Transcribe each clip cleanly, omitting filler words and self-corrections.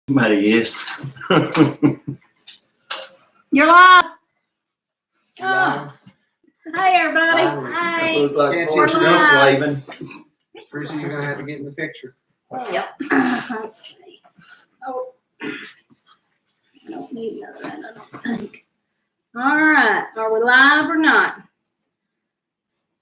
Somebody is. You're live. Oh. Hey, everybody. Hi. Look like Can't Forrest see Gump us. waving. Teresa, you're gonna have to get in the picture. Yep. Let's see. Oh, I don't need none of that, I don't think. All right. Are we live or not?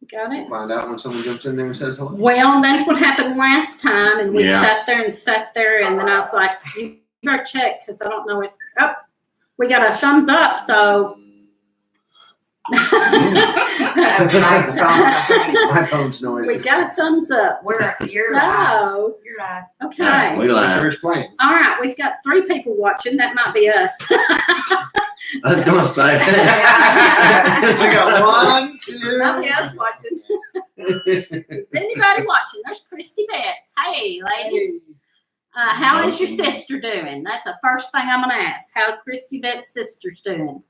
Got it? Find out when someone jumps in there and says hello. Well, that's what happened last time, and we Yeah. sat there, and then I was like, you better check, because I don't know if, oh, we got a thumbs up, so. My phone's noisy. We got a thumbs up. You're live. So, You're live. okay. We live. First plane. All right, we've got 3 people watching. That might be us. I was gonna say. So we got 1, 2. Might be us watching. Is anybody watching? There's Christy Betts. Hey, lady. How is your sister doing? That's the first thing I'm going to ask. How Christy Betts' sister's doing?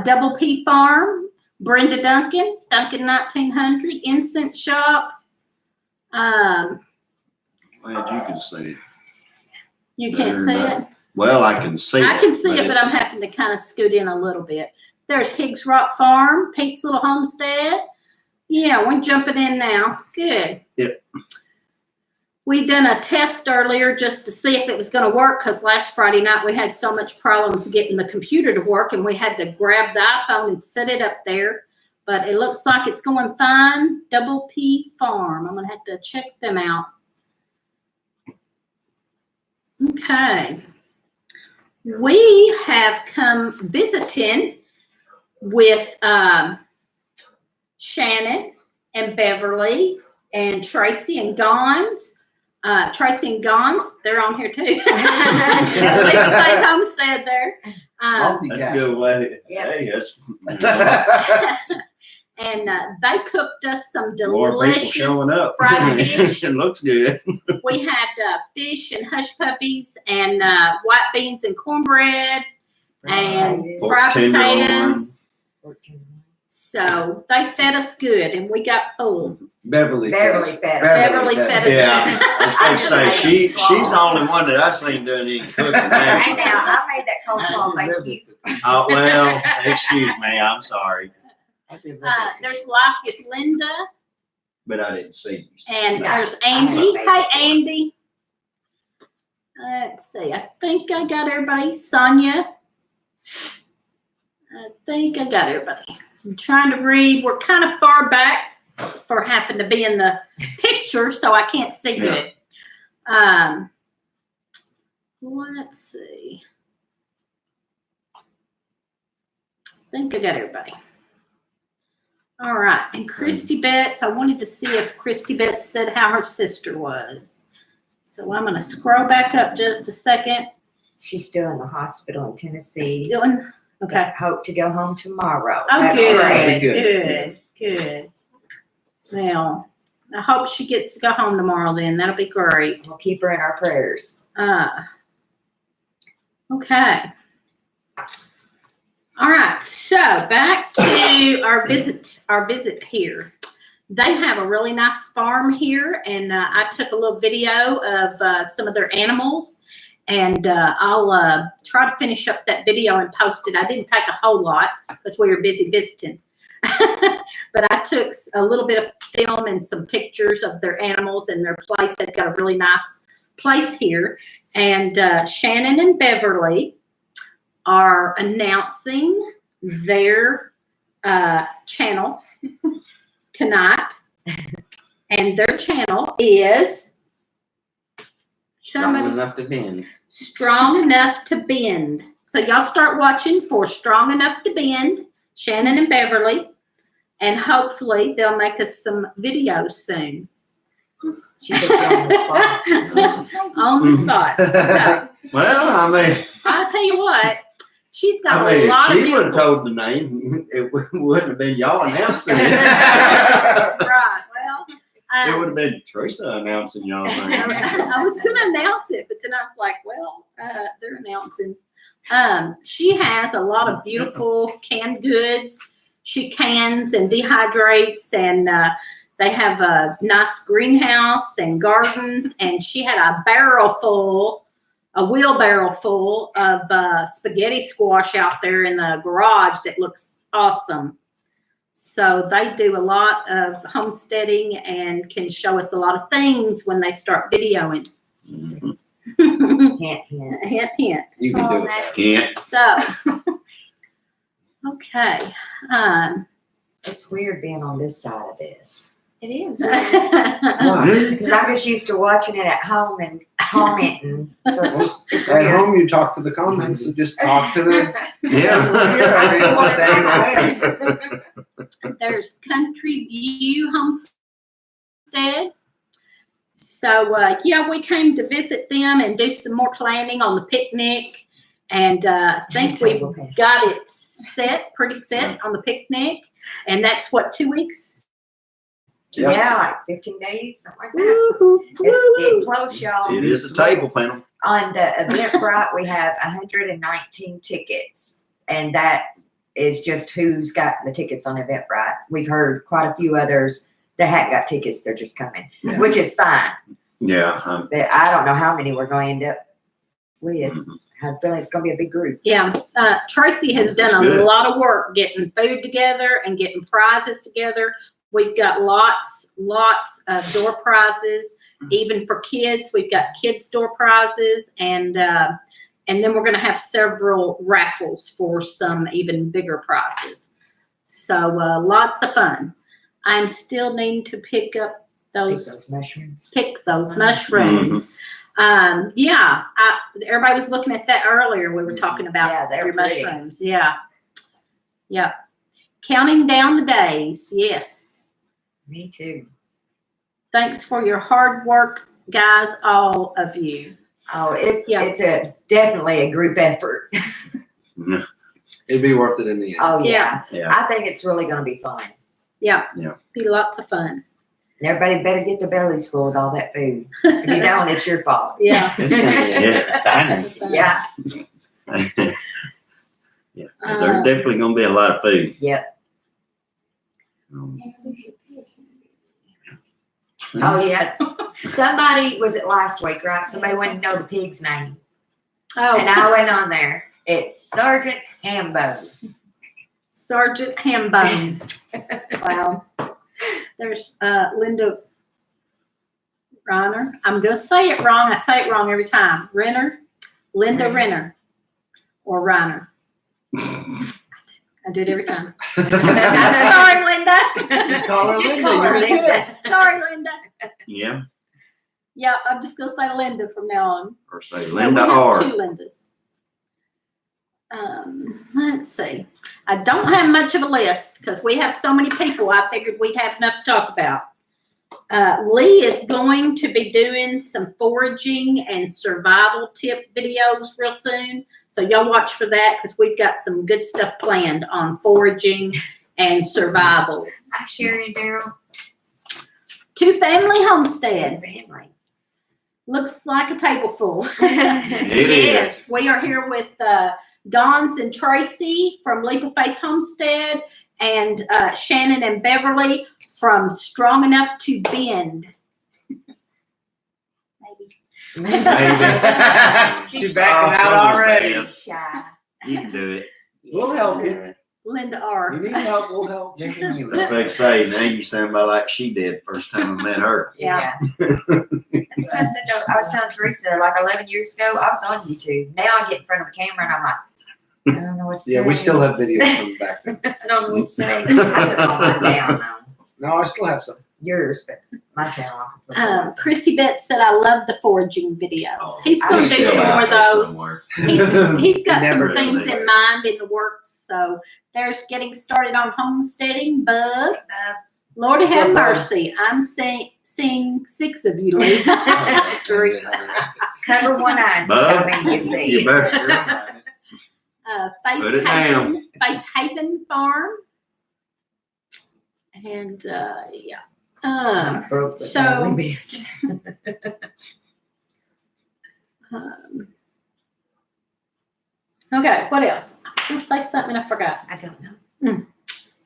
Double P Farm, Brenda Duncan 1900, Incense Shop. Glad you can see it. You can't see it? Well, I can see it. I can see it, but I'm it's- having to kind of scoot in a little bit. There's Higgs Rock Farm, Pete's Little Homestead. Yeah, we're jumping in now. Good. Yep. We done a test earlier just to see if it was going to work, because last Friday night we had so much problems getting the computer to work, and we had to grab the iPhone and set it up there. But it looks like it's going fine. Double P Farm. I'm going to have to check them out. Okay. We have come visiting with Shannon and Beverly and Tracy and Gons. Tracy and Gons, they're on here too. Leave the homestead there. That's a good way. Yeah. Hey, that's And they cooked us some more people delicious showing up. fried fish. It looks good. We had fish and hush puppies and white beans and cornbread and Pork fried tenderloin. potatoes. So they fed us good, and we got full. Beverly fed does. us. Beverly fed us. Yeah, I was going to say she's the only one that I seen doing any cooking. Hey Actually. now, I made that coleslaw, thank you. Oh well, excuse me. I'm sorry, There's Life with Linda, but I didn't see you. and No, there's I Andy. haven't made Hey, Andy. Let's see. I think I got everybody. Sonia. I think I got everybody. I'm trying to read. We're kind of far back for having to be in the picture, so I can't see good. Let's see. I think I got everybody. All right. And Christy Betts, I wanted to see if Christy Betts said how her sister was. So I'm going to scroll back up just a second. She's still in the hospital in Tennessee. Still in, okay. Hope to go home tomorrow. Oh, That's good, great. good. Well, I hope she gets to go home tomorrow then. That'll be great. We'll keep her in our prayers. Okay. All right. So back to our visit here. They have a really nice farm here, and I took a little video of some of their animals, and I'll try to finish up that video and post it. I didn't take a whole lot because we were busy visiting, but I took a little bit of film and some pictures of their animals and their place. They've got a really nice place here, and Shannon and Beverly are announcing their channel tonight, and their channel is Strong enough to bend. Strong Enough to Bend. So y'all start watching for Strong Enough to Bend, Shannon and Beverly, and hopefully they'll make us some videos soon. She put you on the spot. On the spot. So, Well, I mean, I'll tell you what, she's got I mean, a lot if of she would have beautiful. told the name, it wouldn't have been y'all announcing it. Right. Well, It would have been Teresa announcing y'all name. I was going to announce it, but then I was like, well, they're announcing. She has a lot of beautiful canned goods. She cans and dehydrates, and they have a nice greenhouse and gardens, and she had a barrel full a wheelbarrow full of spaghetti squash out there in the garage that looks awesome. So they do a lot of homesteading and can show us a lot of things when they start videoing. Mhm. Hint, hint. Hint, hint. You can do it. Can't. So, okay. It's weird being on this side of this. It is. Because I'm just used to watching it at home and commenting. So it's At weird. home, you talk to the comments, you just talk to the. Yeah. It's the same thing. There's Country View Homestead. So, yeah, we came to visit them and do some more planning on the picnic. And I think we've got it pretty set on the picnic. And that's what, 2 weeks? Yeah, like 15 days, something like that. It's getting close, y'all. It is a table panel. On the Eventbrite, we have 119 tickets, and that is just who's got the tickets on Eventbrite. We've heard quite a few others that haven't got tickets; they're just coming, Yeah. which is fine. Yeah. But I don't know how many we're going to end up with. Mhm. I have a feeling it's going to be a big group. Yeah, Tracy has That's done a good. lot of work getting food together and getting prizes together. We've got lots of door prizes, even for kids. We've got kids' door prizes, and then we're going to have several raffles for some even bigger prizes. So lots of fun. I'm still needing to pick up those mushrooms. pick those mushrooms. Yeah, everybody was looking at that earlier. We were talking about Yeah, they're your pretty. mushrooms. Yeah. Yep. Counting down the days. Yes. Me too. Thanks for your hard work, guys, all of you. Oh, it's Yeah. it's definitely a group effort. It'd be worth it in the end. Oh yeah. Yeah. I think it's really going to be fun. Yeah. Yeah. Be lots of fun. And everybody better get their bellies full with all that food. If you don't, it's your fault. Yeah. It's gonna be exciting. Yeah. Yeah. There's definitely gonna be a lot of food. Yep. Um, Oh yeah. Somebody was it last week, right? Somebody wanted to know the pig's name, and Oh, I went on there. It's Sergeant Hambo. Sergeant Hambone. Wow. There's Linda Reiner. I'm going to say it wrong. I say it wrong every time. Renner? Linda Renner. Or Reiner. I do it every time. Sorry, Linda. Just call her Just Linda. call her You're good. Linda. Sorry, Linda. Yeah. Yeah, I'm just going to say Linda from now on. Or say No, Linda we have R. 2 Lindas. Let's see. I don't have much of a list because we have so many people. I figured we'd have enough to talk about. Lee is going to be doing some foraging and survival tip videos real soon. So y'all watch for that because we've got some good stuff planned on foraging and survival. Hi, Sherry and Daryl. 2 family homestead. Family. Looks like a table full. It Yes, we are here with Gons and Tracy from Leap of Faith Homestead and Shannon and Beverly from Strong Enough to Bend. Maybe. Maybe. She's backing Oh, out come on, already. man. Shy. You can do it. We'll help you. Linda You R. need help, we'll help. That's what I say. Now you sound about like she did first time I met her. Yeah. That's what I said. I was telling Teresa like 11 years ago. I was on YouTube. Now I get in front of a camera and I'm like, I don't know what to say. Yeah, we still have videos from back then. I don't know what to say. I took all mine down though. No, I still have some. Yours, but my channel. I can put it Christy Betts said, I love the foraging videos. He's I going to do still some Out more of there those. somewhere. He's got Never some things really. in mind in the works. So there's getting started on homesteading, Bug. Lord have Bug. mercy. I'm seeing 6 of you, Lee. Teresa. Cover one eye and see how many you see. You better. Put it down. Faith Haven Farm. And yeah. Broke the so- family bed. Okay, what else? I was gonna say something I forgot. I don't know.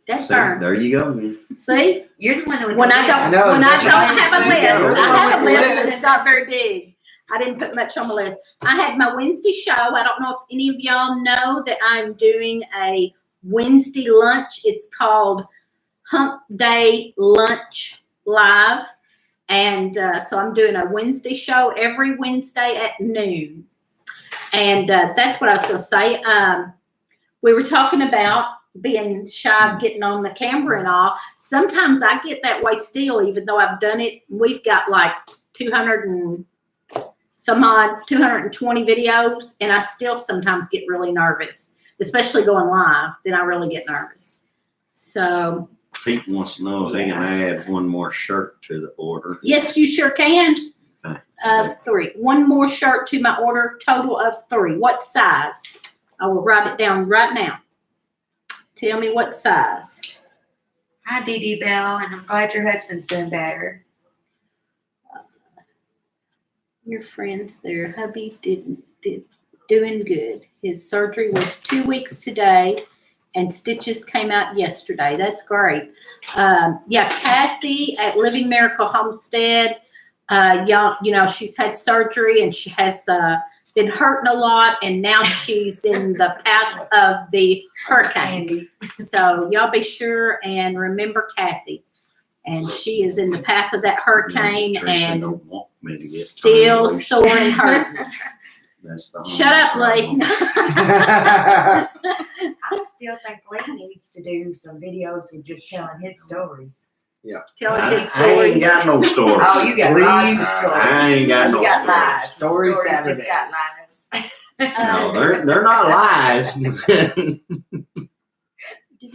That's See, burn. there you go. Man. See? You're the one that would when I know. don't I know, when I that's don't what have a I'm list, saying. I have a Look at list the that's not very big. I didn't put much on the list. I had my Wednesday show. I don't know if any of y'all know that I'm doing a Wednesday lunch. It's called Hump Day Lunch Live. And so I'm doing a Wednesday show every Wednesday at noon. And that's what I was going to say. We were talking about being shy of getting on the camera and all. Sometimes I get that way still, even though I've done it. We've got like 220 videos, and I still sometimes get really nervous, especially going live. Then I really get nervous. So Pete wants to know if they can add one more shirt to the order. yes, you sure can. Okay. Of 3. One more shirt to my order, total of 3. What size? I will write it down right now. Tell me what size. Hi, Dee Dee Bell, and I'm glad your husband's doing better. Your friends there. Hubby did doing good. His surgery was 2 weeks today, and stitches came out yesterday. That's great. Yeah, Kathy at Living Miracle Homestead. Y'all, you know, she's had surgery and she has been hurting a lot, and now she's in the path of the hurricane. So y'all be sure and remember Kathy. And she is in the path of that hurricane Teresa and don't want me to get still turned loose. sore and hurting. That's the Shut up, Lee. I still think Lee needs to do some videos of just telling his stories. Telling his I ain't stories. got no stories. Oh, you got lots of stories. I ain't got You no got stories. lies. Story Stories just Saturdays. got lies. No, they're not lies. Did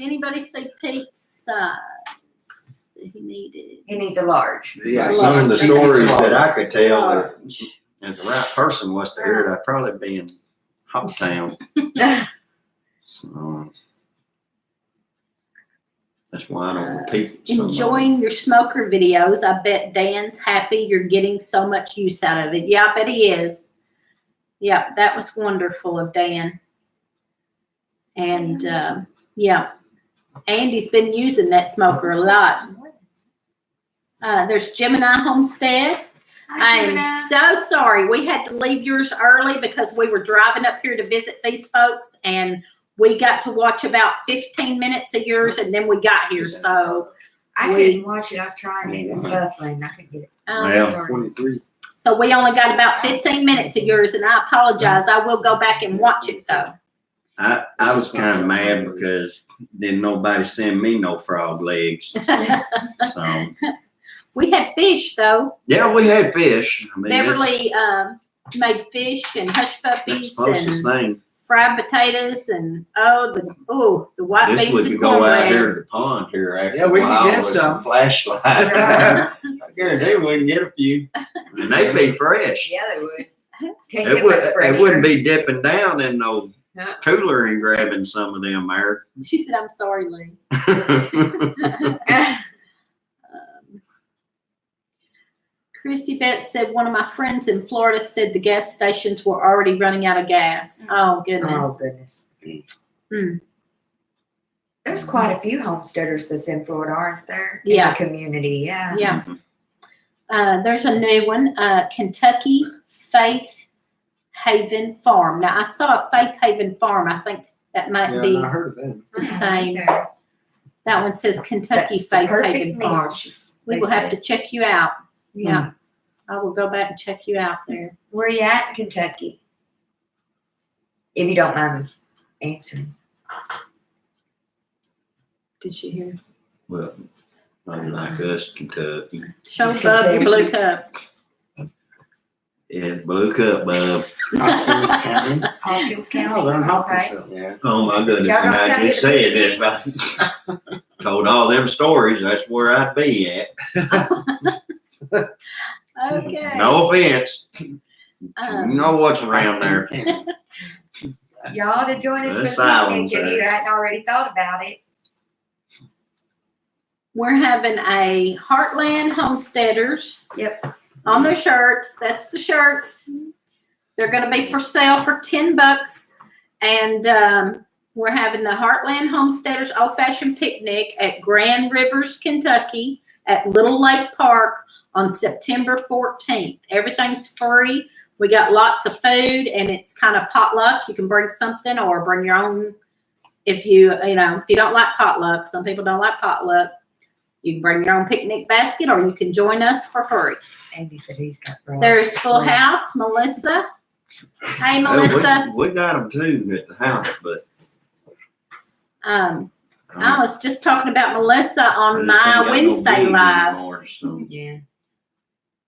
anybody see Pete's size that he needed? He needs a large. Yeah, Some of the stories that I could tell, Large. if the right person was to hear it, I'd probably be in Hoptown. So that's why I don't repeat. some of them. Enjoying your smoker videos. I bet Dan's happy you're getting so much use out of it. Yeah, I bet he is. Yeah, that was wonderful of Dan. And yeah, Andy's been using that smoker a lot. There's Gemini Homestead. I am so sorry. We had to leave yours early because we were driving up here to visit these folks, and we got to watch about 15 minutes of yours, and then we got here. So I couldn't watch it. I was trying it. It was buffering. I couldn't get it. Well, Sorry. 23. so we only got about 15 minutes of yours, and I apologize. I will go back and watch it though. I was kind of mad because didn't nobody send me no frog legs. So We had fish though. yeah, we had fish. I mean, Beverly made fish and hush that's the puppies closest and thing. fried potatoes and the white This beans we and could go out here cornbread. to the pond here after Yeah, we a can while get with some. flashlights. I guarantee we can get a few, and they'd be fresh. Yeah, they would. Can't It get much wouldn't fresher. be dipping down in no Huh. cooler and grabbing some of them there. She said, "I'm sorry, Lee." Christy Betts said one of my friends in Florida said the gas stations were already running out of gas. Oh goodness. Oh, goodness. Hmm. There's quite a few homesteaders that's in Florida, aren't there? Yeah. In the community, yeah. Yeah. There's a new one, Kentucky Faith Haven Farm. Now I saw a Faith Haven Farm. I think that might Yeah, be I heard of them. the same. There. That one says Kentucky That's the Faith perfect Haven Farm. match, We they will have say. to check you out. Yeah. I will go back and check you out there. Where you at in Kentucky? If you don't mind me answering. Did you hear? Well, unlike us, Kentucky. Show Just Bub your Kentucky. blue cup. Yeah, blue cup, bub. Hopkins County. Hawkins County? Oh, they're in Okay. Hopkinsville. Yeah. Oh my goodness! Y'all And gonna I come just get a said if I told all them stories, that's where I'd be at. Okay. No offense. You Um, know what's around there. Y'all to join us for the That's silence picnic if you there. hadn't already thought about it. we're having a Heartland Homesteaders. Yep. On their shirts. That's the shirts. They're going to be for sale for $10. And we're having the Heartland Homesteaders Old Fashioned Picnic at Grand Rivers, Kentucky at Little Lake Park on September 14th. Everything's free. We got lots of food, and it's kind of potluck. You can bring something or bring your own. If you don't like potluck, some people don't like potluck. You can bring your own picnic basket, or you can join us for free. Andy said he's got broad. There's Full House, Melissa. Hey, Melissa. We got them too at the house, but I was just talking about Melissa I on just ain't my got no Wednesday weed live. anymore, so. Yeah.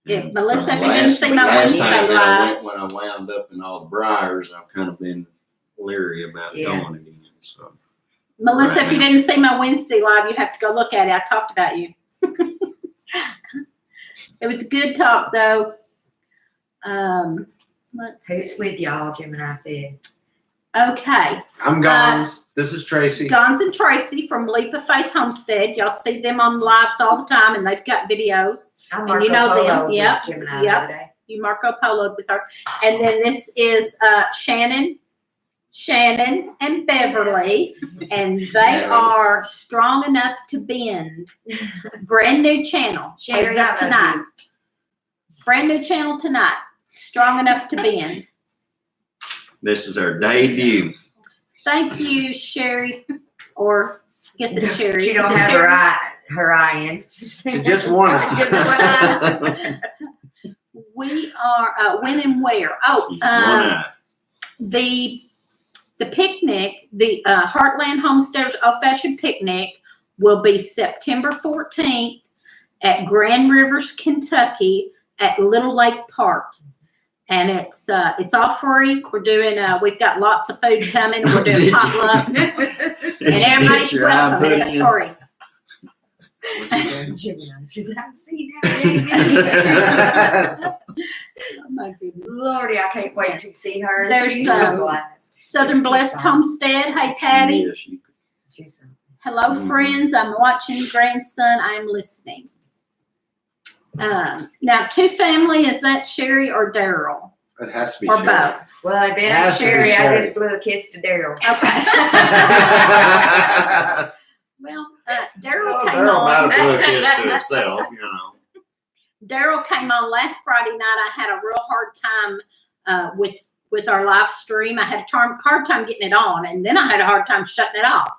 If And Melissa, from if you didn't see my last Wednesday time that I live. went, when I wound up in all the briars, I've kind of been leery about Yeah. going again. So Melissa, Right if you now. didn't see my Wednesday live, you have to go look at it. I talked about you. It was a good talk, though. Let's Who's see. with y'all? Jim and I said. Okay. I'm Gons. This is Tracy. Gons and Tracy from Leap of Faith Homestead. Y'all see them on lives all the time, and they've got videos. I'm And you know Marco them. Polo with Yep. Jim and I Yep. the other day. You Marco Polo'd with her. And then this is Shannon, and Beverly, and they Yeah. are strong enough to bend. Brand new channel. Sherry, As I of love tonight. you. Brand new channel tonight. Strong enough to bend. this is our debut. Thank you, Sherry. Or I guess it's Sherry. She Is don't it have Sherry? her eye in. Just one eye. Just one eye. We are when and where. Oh, She's one eye. the picnic, the Heartland Homesteaders Old Fashioned Picnic, will be September 14th at Grand Rivers, Kentucky, at Little Lake Park, and it's all free. We're doing we've got lots of food coming. We're Did doing you- potluck, and everybody's Get your eye welcome. And put it's in. free. Jim and I. She's like, see now. Oh my goodness. Lordy, I can't wait to see her. There's She's some- so blessed. Southern Blessed Homestead. Hey, Patty. Yes, you- She's so. Hello, friends. I'm watching. Grandson, I'm listening. Now, two family, is that Sherry or Daryl? It has to be Or Sherry. both? Well, I bet Has to be Sherry, I Sherry. just blew a kiss to Daryl. Okay. Well, Daryl came Daryl might on. have put a kiss to himself, you know. Daryl came on last Friday night. I had a real hard time with our live stream. I had a hard time getting it on, and then I had a hard time shutting it off.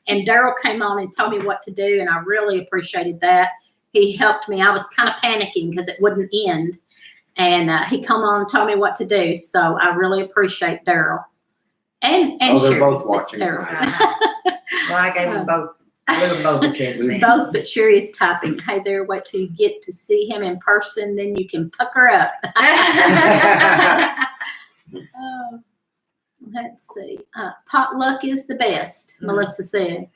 And Daryl came on and told me what to do, and I really appreciated that. He helped me. I was kind of panicking because it wouldn't end, and he come on and told me what to do. So I really appreciate Daryl and Oh, they're Sherry both with watching Daryl. Well, I gave them both. Blew them both a kiss then. Both, but Sherry is typing. Hey there, wait till you get to see him in person, then you can pucker up. Let's see. Potluck is the best, Melissa said.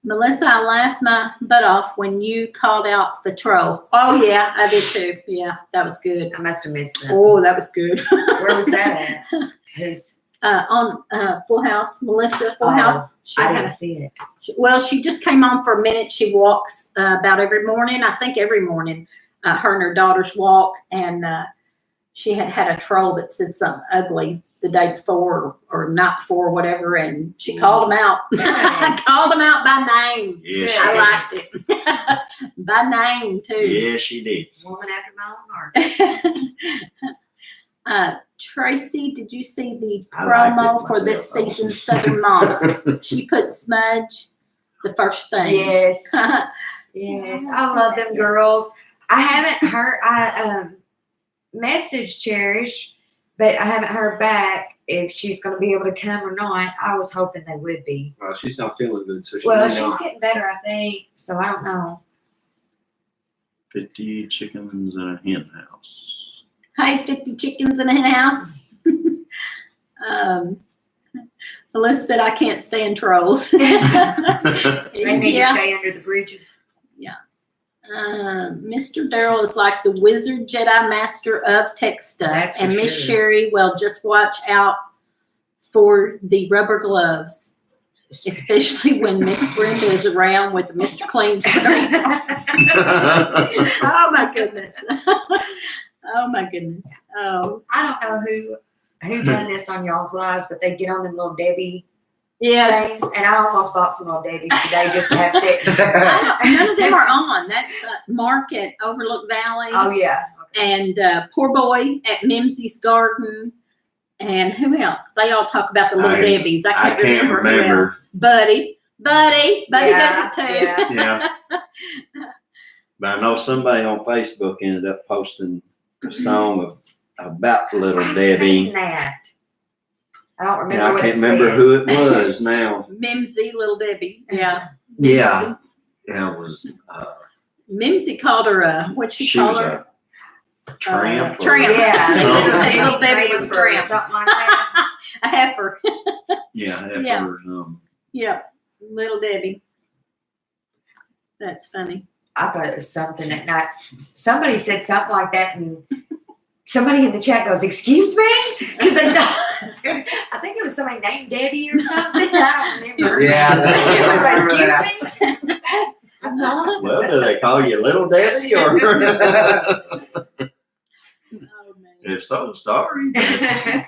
Melissa, I laughed my butt off when you called out the troll. Oh, yeah, I did too. Yeah, that was good. I must have missed that. Oh, that was good. Where was that at? Who's? On Full House, Melissa, Full Oh, House. I didn't see it. Well, she just came on for a minute. She walks about every morning. I think every morning, her and her daughters walk, and she had a troll that said something ugly the day before or night before, whatever, and she called him out. I called him out by name. Yes, Yeah. I liked it. By name, too. yes, she did. Woman after my own heart. Tracy, did you see the I liked promo it for this myself. season's Southern Mama? She put Smudge the first thing. Yes. Yes. I love them girls. I haven't heard, I messaged Cherish, but I haven't heard back if she's going to be able to come or not. I was hoping they would be. Well, she's not feeling good, so she Well, may she's not. getting better, I think. So I don't know. 50 chickens in a hen house. Hey, 50 chickens in a hen house. Melissa said, I can't stand trolls. They need Yeah. to stay under the bridges. Mr. Darrell is like the wizard Jedi master of tech stuff. That's for and Miss sure. Sherry, well, just watch out for the rubber gloves, especially when Miss Brenda is around with Mr. Clean screen. Oh my goodness. Oh my goodness. Oh I don't know who done this on y'all's lives, but they get on them little Debbie yes. things, and I almost bought some little Debbies today just to have sit. None of them are on. That's Mark at Overlook Valley. Oh yeah. and Poor Boy at Mimsy's Garden. And who else? They all talk about the little Debbies. I can't remember who else. Buddy Yeah, does it too. yeah. Yeah. But I know somebody on Facebook ended up posting a song about Little I Debbie. seen that. I don't And remember I what can't it remember said. who it was now. Mimsy, Little Debbie. Yeah. Yeah. Yeah, it was, Mimsy called her what'd she call was her? a tramp. or Tramp. Yeah, something. Little Debbie was a Tramp or tramp. something like that. A heifer. Yeah, Yeah. or Yep. Little Debbie. That's funny. I thought it was something at night. Somebody said something like that, and somebody in the chat goes, "Excuse me," because they thought I think it was somebody named Debbie or something. I don't remember. Yeah. Everybody, excuse me. Well, do they call you Little Debbie or? Oh man. If so, sorry. Uh,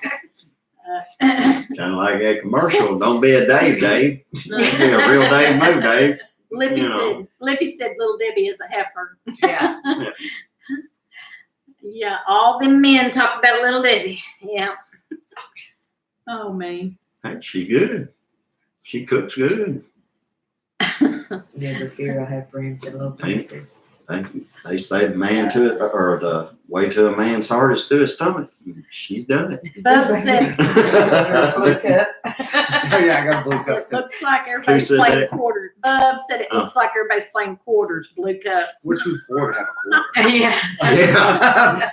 Kind of like that commercial. Don't be a Dave, Dave. Be a real Dave, no Dave. Libby You know. said Little Debbie is a heifer. Yeah. Yeah, all them men talk about Little Debbie. Yeah. Oh man. Hey, she good. She cooks good. Never fear, I have friends in low places. They say the man to it, or the way to a man's heart is through his stomach. She's done it. Bub said Blue cup. Oh, yeah, I got a blue cup it too. looks like everybody's said playing that? quarters. Bub said it looks like everybody's playing quarters. Blue cup. We're too poor to have a quarter. Yeah. Yeah.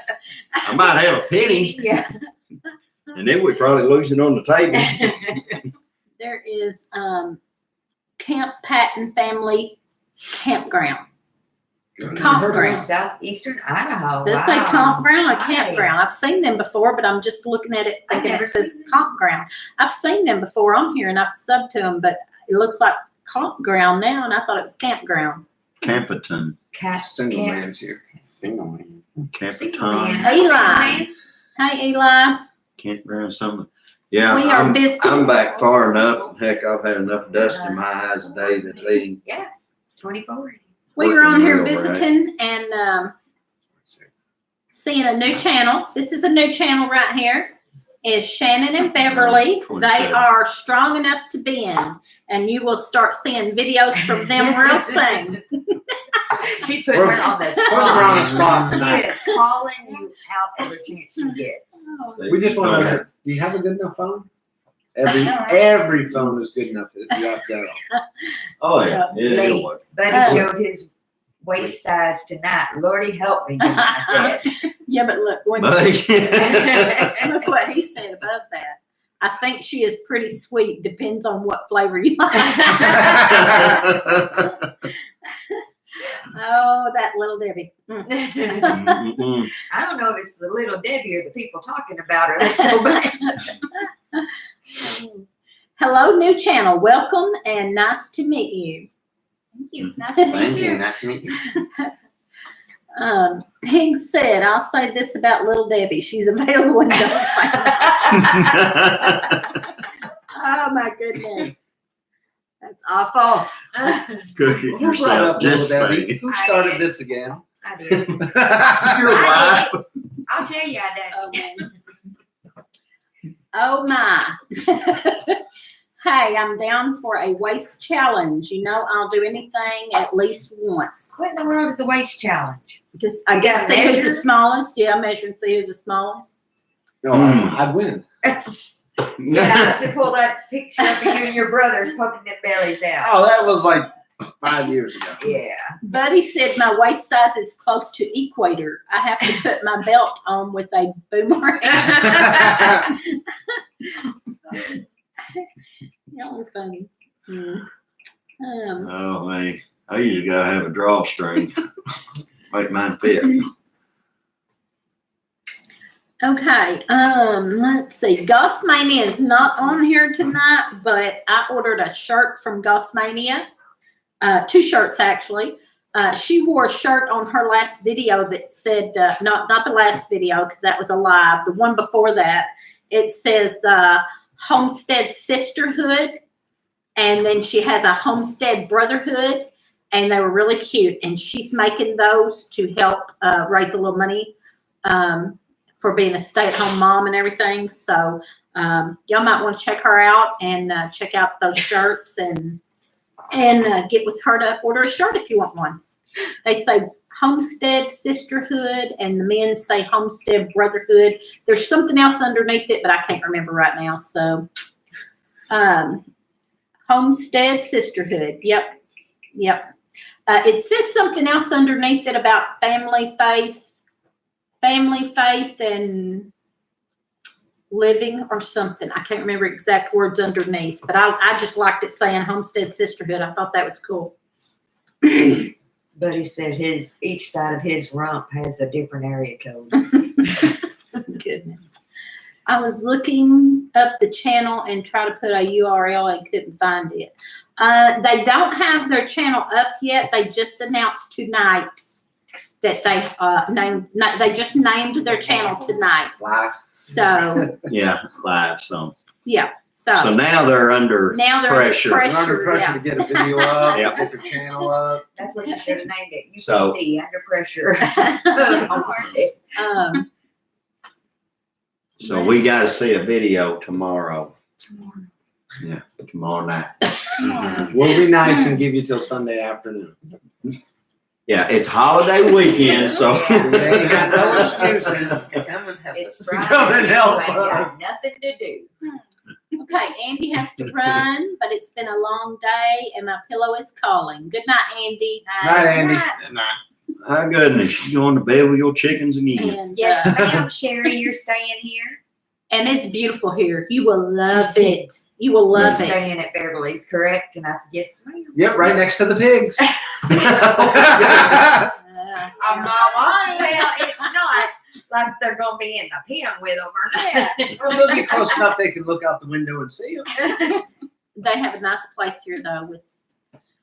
I might have a penny, Yeah. and then we'd probably lose it on the table. There is Camp Patton Family Campground. Campground. Southeastern Idaho. Does it say Wow. campground or Right. campground? I've seen them before, but I'm just looking at it I've thinking never it says seen them. campground. I've seen them before on here and I've subbed to them, but it looks like campground now, and I thought it was campground. Camperton. Single man's here. Single man. Single man. Camperton. Single Eli. man. Hey, Eli. Campground something. Yeah, We are visiting. I'm back far enough. Heck, I've had enough dust in my eyes today that they 24. We were on here Working real, right? visiting and seeing a new channel. This is a new channel right here. Is Shannon and Beverly. They 27. are strong enough to be in, and you will start seeing videos from them real soon. She put her on the Put her on the spot She tonight. is calling you out every chance she gets. We just want to know, do you have a good enough phone? Every phone is good enough if you have that. Oh yeah, yeah, Lady. it was. Buddy showed his waist size tonight. Lordy help me, Jimmy, I said. Yeah, but look, when, Buddy. look what he said above that. I think she is pretty sweet. Depends on what flavor you like. Oh, that Little Debbie. Mm-mm. I don't know if it's the little Debbie or the people talking about her. That's so bad. Hello, new channel. Welcome and nice to meet you. Thank you. Nice to meet Thank you. you. Nice to meet you. Hing said, I'll say this about Little Debbie. She's available and don't say Oh my goodness. That's awful. Cook it Who brought yourself. up Just Little Debbie? saying. Who I started did. this again? I did. Your wife. I'll tell you, I did. Oh my. Hey, I'm down for a waist challenge. You know, I'll do anything at least once. What in the world is a waist challenge? Just, I You guess, gotta see who's the measure? smallest. Yeah, measure and see who's the smallest. No, I'd win. Yeah, I should pull that picture of you and your brothers poking their bellies out. Oh, that was like 5 years ago. Yeah. Buddy said my waist size is close to equator. I have to put my belt on with a boomerang. Y'all are funny. Oh man, I usually gotta have a drawstring. Make mine fit. Okay, let's see. Gossmania is not on here tonight, but I ordered a shirt from Gossmania. 2 shirts actually. She wore a shirt on her last video that said, not the last video because that was a live, the one before that. It says Homestead Sisterhood, and then she has a Homestead Brotherhood, and they were really cute. And she's making those to help raise a little money for being a stay-at-home mom and everything. So y'all might want to check her out and check out those shirts and get with her to order a shirt if you want one. They say Homestead Sisterhood, and the men say Homestead Brotherhood. There's something else underneath it, but I can't remember right now. So Homestead Sisterhood. Yep. It says something else underneath it about family faith and living or something. I can't remember exact words underneath, but I just liked it saying Homestead Sisterhood. I thought that was cool. But he said each side of his rump has a different area code. Goodness. I was looking up the channel and try to put a URL and couldn't find it. They don't have their channel up yet. They just announced tonight that they just named their channel tonight. Live. So Yeah, live. So yeah. so now they're under pressure. We're under pressure yeah. to get a video up, Yep. get their channel up. That's what you should have named it. So- UPC, under pressure. So we got to see a video tomorrow. Yeah, tomorrow night. We'll be nice and give you till Sunday afternoon. Yeah, it's holiday weekend, so. They ain't got no excuses. Come and help It's us. Friday. Come and help you ain't got us. nothing to do. Okay, Andy has to run, but it's been a long day and my pillow is calling. Good night, Andy. Night, Andy. My goodness, you going to bed with your chickens again? And, Yes, ma'am. Sherry, you're staying here. and it's beautiful here. You will love She it. You will You're love it. staying at Beverly's, correct? And I said, yes, ma'am. Yep, right next to the pigs. I'm not lying. Well, it's not like they're going to be in the pen with them or nothing. Well, they'll be close enough they can look out the window and see them. They have a nice place here though with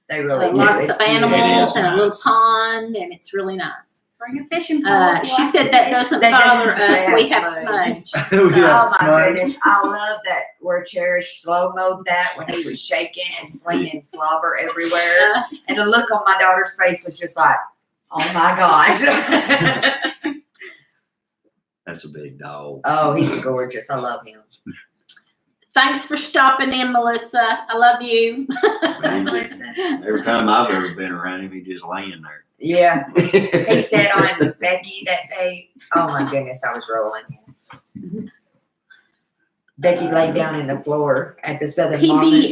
They really do. lots It's of animals It is and a little nice. pond, and it's really nice. Bring a fishing pole. She said that doesn't They bother don't- us. they We have have smudge. smudge. We So- have Oh my smudge. goodness, I love that where Cherish slow-mode that when he was shaking and slinging slobber everywhere. And the look on my daughter's face was just like, oh my gosh. That's a big dog. Oh, he's gorgeous. I love him. Thanks for stopping in, Melissa. I love you. Every time I've ever been around him, he just laying there. Yeah, he sat on Becky that day. Oh my goodness, I was rolling. Becky laid down in the floor at the Southern Mamas.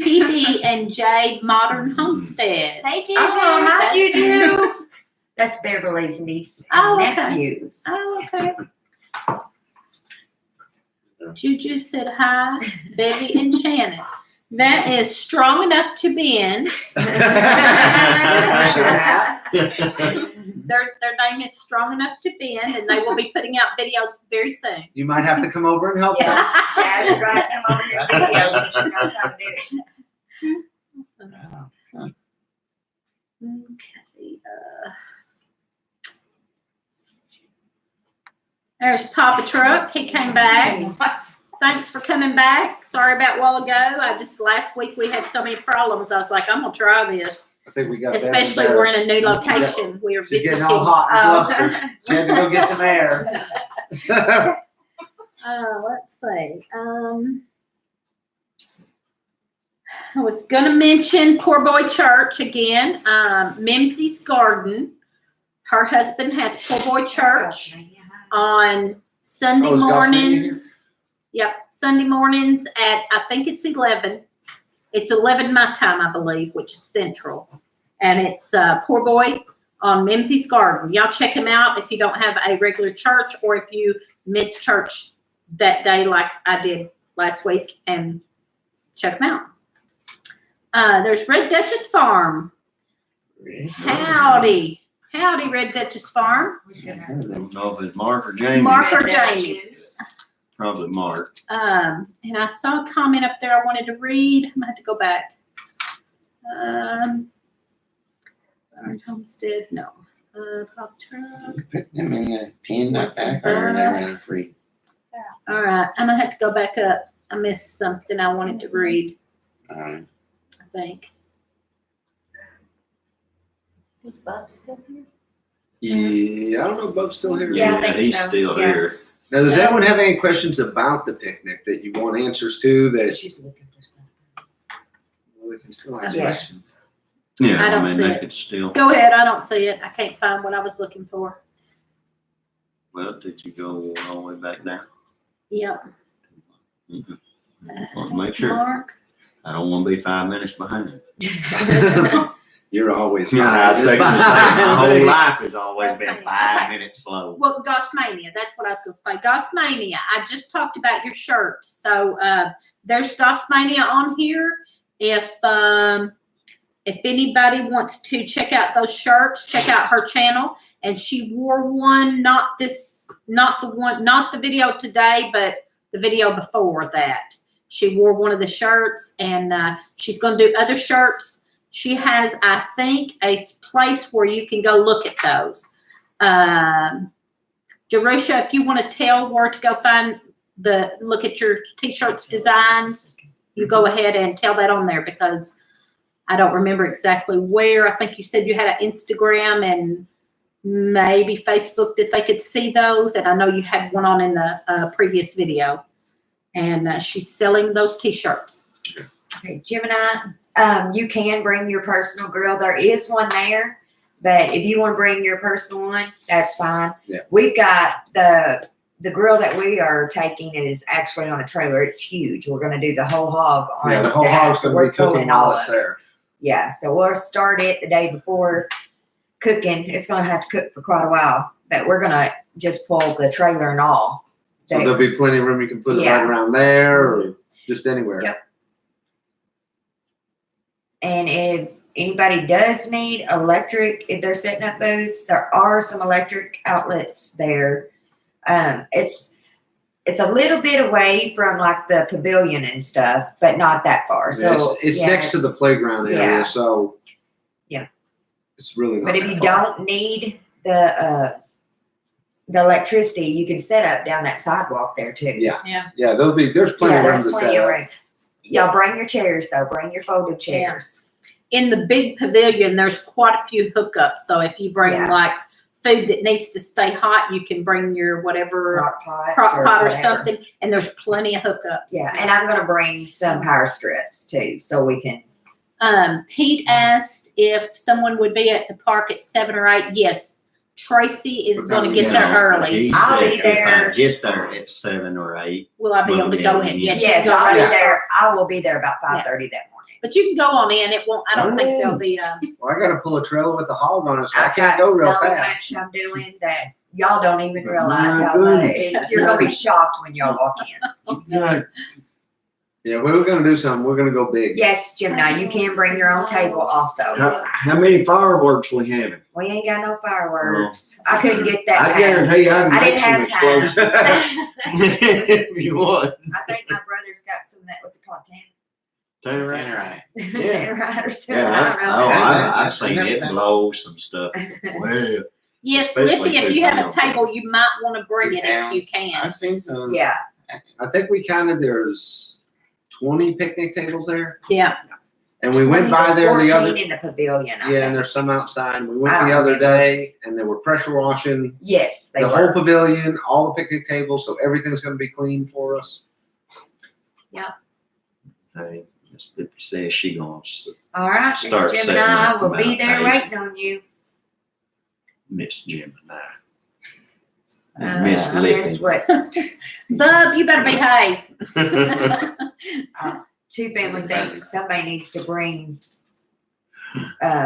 PB and J Modern Homestead. Hey, Juju. Oh, hi, That's- Juju. That's Beverly's niece and Oh, okay. nephews. Oh, okay. Juju said hi, Betty and Shannon. That is strong enough to bend. Their name is Strong Enough to Bend, and they will be putting out videos very soon. You might have to come over and help them. Jazz, you're gonna come over here and video so she knows how to do it. Okay. There's Papa Truck. He came back. Thanks for coming back. Sorry about a while ago. Last week we had so many problems. I was like, I'm gonna try this. I think we got that Especially we're in a new location. We are She's visiting. getting all hot and Oh. flustered. She had to go get some air. Let's see. I was gonna mention Poor Boy Church again. Mimsey's Garden. Her husband has Poor Boy Church on Sunday Oh, is Gospel Meeting here? mornings. Yep, Sunday mornings at, I think it's 11. It's 11 my time, I believe, which is Central. And it's Poor Boy on Mimsey's Garden. Y'all check him out if you don't have a regular church or if you miss church that day like I did last week, and check him out. There's Red Duchess Farm. Howdy. Howdy, Red Duchess Farm. I don't know if it's Mark or Jamie. Mark or Jamie. Probably Mark. And I saw a comment up there I wanted to read. I'm gonna have to go back. Homestead, no. Pop truck. Put them in the pen like that, or they're running free. All right, I'm gonna have to go back up. I missed something I wanted to read, I think. Is Bob still here? Yeah, I don't know if Bub's still here. Yeah, I think he's so. still Yeah. here. Now, does anyone have any questions about the picnic that you want answers to that She's looking for something. we can still ask Yeah. questions? Yeah, I I don't mean, see they it. could still. Go ahead. I don't see it. I can't find what I was looking for. Well, did you go all the way back down? Yep. Mhm. Want to make sure. Mark. I don't want to be 5 minutes behind. You're always Yeah, I was fixing to say, my whole life has always That's been fine. 5 Okay. minutes slow. Well, Gossmania, that's what I was going to say. Gossmania, I just talked about your shirts. So there's Gossmania on here. If anybody wants to check out those shirts, check out her channel. And she wore one, not the video today, but the video before that. She wore one of the shirts, and she's going to do other shirts. She has, I think, a place where you can go look at those. Jerusha, if you want to tell where to go look at your t-shirts designs, you go ahead and tell that on there, because I don't remember exactly where. I think you said you had an Instagram and maybe Facebook that they could see those. And I know you had one on in the previous video. And she's selling those t-shirts. Okay, Gemini, you can bring your personal grill. There is one there, but if you want to bring your personal one, that's fine. Yeah. We've got the grill that we are taking is actually on a trailer. It's huge. We're going to do the whole hog on Yeah, the whole that. hog's So gonna we're be cooking pulling while all it's of it. there. Yeah, so we'll start it the day before cooking. It's going to have to cook for quite a while, but we're going to just pull the trailer and all. So there'll be plenty of room. You can put it Yeah. right around there or just anywhere. Yep. And if anybody does need electric, if they're setting up booths, there are some electric outlets there. It's a little bit away from like the pavilion and stuff, but not that far. So it's yeah, next to the playground area, Yeah. so Yeah. it's really not But if that you far. don't need the electricity, you can set up down that sidewalk there too. Yeah. Yeah. Yeah, there's plenty of room there's to plenty set of up. room. Y'all bring your chairs though. Bring your folded chairs. In the big pavilion, there's quite a few hookups. So if you bring Yeah. like food that needs to stay hot, you can bring your whatever Crock crock pot or whatever. something. And there's plenty of hookups. Yeah, and I'm gonna bring some power strips too, so we can. Pete asked if someone would be at the park at 7 or 8. Yes, Tracy is going to get there early. He I'll said be if there. I get there at 7 or 8. Will I be able to go in? Yes, you Yes, can go I'll right be out. there. I will be there about 5:30 that morning. But you can go on in. It won't. I don't think there'll be. Well, I gotta pull a trailer with a hog on it, so I I've can't got go real so fast. much I'm doing that y'all don't even But realize my how goodness. much. You're gonna be shocked when y'all walk in. Yeah, we're gonna do something. We're gonna go big. Yes, Gemini, you can bring your own table also. How many fireworks we having? We ain't got no fireworks. I couldn't get that. I passed. guarantee you I can I make didn't some have time. explosions. If you want. I think my brother's got some that was called Turn Right. Tannerite or something. Yeah, I don't know. Oh, I That's seen it enough. blow some stuff. Well, Yes, Especially Lippy, if food you have a pounds. table, you might want to bring 2 it if you pounds. can. I've seen some. Yeah, I think we counted there's 20 picnic tables there. Yeah. And we went by There's there the 14 other in the pavilion. I yeah, and think. there's some outside. We I went don't the other remember. day and they were pressure washing Yes, they the were. whole pavilion, all the picnic tables, so everything's gonna be clean for us. hey, Miss Lippy says she gonna All right, Start Miss setting Gemini, up will be about there 8. waiting on you. Miss Gemini. Miss I missed Lippy. what Bub, you better behave. two family thinks somebody needs to bring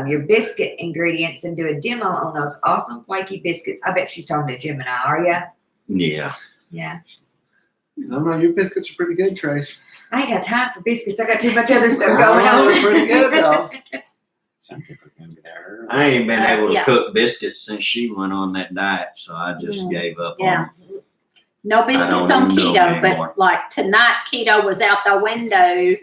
your biscuit ingredients and do a demo on those awesome flaky biscuits. I bet she's talking to Gemini, are ya? Yeah. Yeah. I don't know, your biscuits are pretty good, Trace. I ain't got time for biscuits. I got too much other stuff I going know, on. they're pretty good though. Some people are gonna be there early. I ain't been able to Yeah. cook biscuits since she went on that diet, so I just Mm. gave up Yeah. on No I biscuits don't on even know keto, anymore. but like tonight, keto was out the window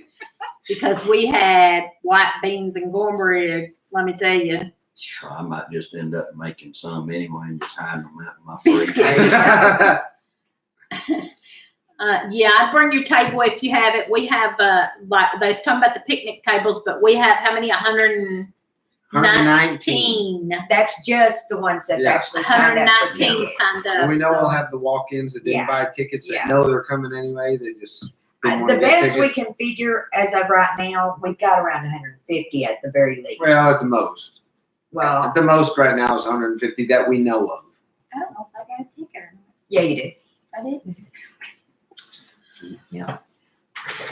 because we had white beans and cornbread. Let me tell you, so I might just end up making some anyway and just hiding them out in my Biscuits. fridge. yeah, I'd bring your table if you have it. We have like they was talking about the picnic tables, but we have how many? 119. 19. That's just the ones that's Yeah. actually signed up. for 119 tickets. signed up. And we know we'll so- have the walk-ins that didn't Yeah. buy tickets that Yeah. know they're coming anyway. They just didn't want The to get best we tickets. can figure as of right now, we've got around 150 at the very least. Well, at the most. Well, At the most right now is 150 that we know of. I don't know if I got a ticket or not. yeah, you did. I didn't.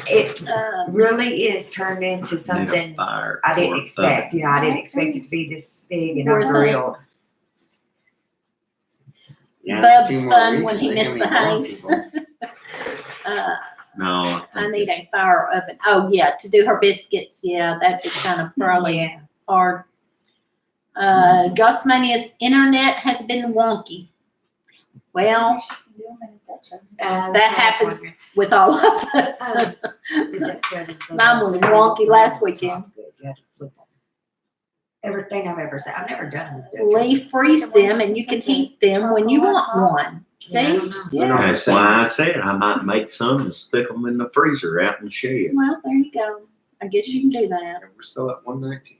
It Um, really is turned into something Fire I didn't or expect. You know, I didn't expect it to be this big, and I'm Where's that? thrilled. Yeah, Bub's it's 2 more fun weeks, when he they can be more misbehaves. people. No. I need a fire oven. Oh, yeah, to do her biscuits. Yeah, that'd be kind of probably Yeah. hard. Gosmania's internet has been wonky. Well, That's That what I was happens. wondering. with all of us. Oh. The Dutch ovens, so Mine that's was super wonky good. last weekend. Good. You had to flip them. Everything I've ever said, I've never done it. with Dutch Lee freeze them and you can heat them when you want one. Yeah, I See? don't know. Yeah. That's why I said I might make some and stick them in the freezer out in the shed. Well, there you go. I guess you can do that. And we're still at 119.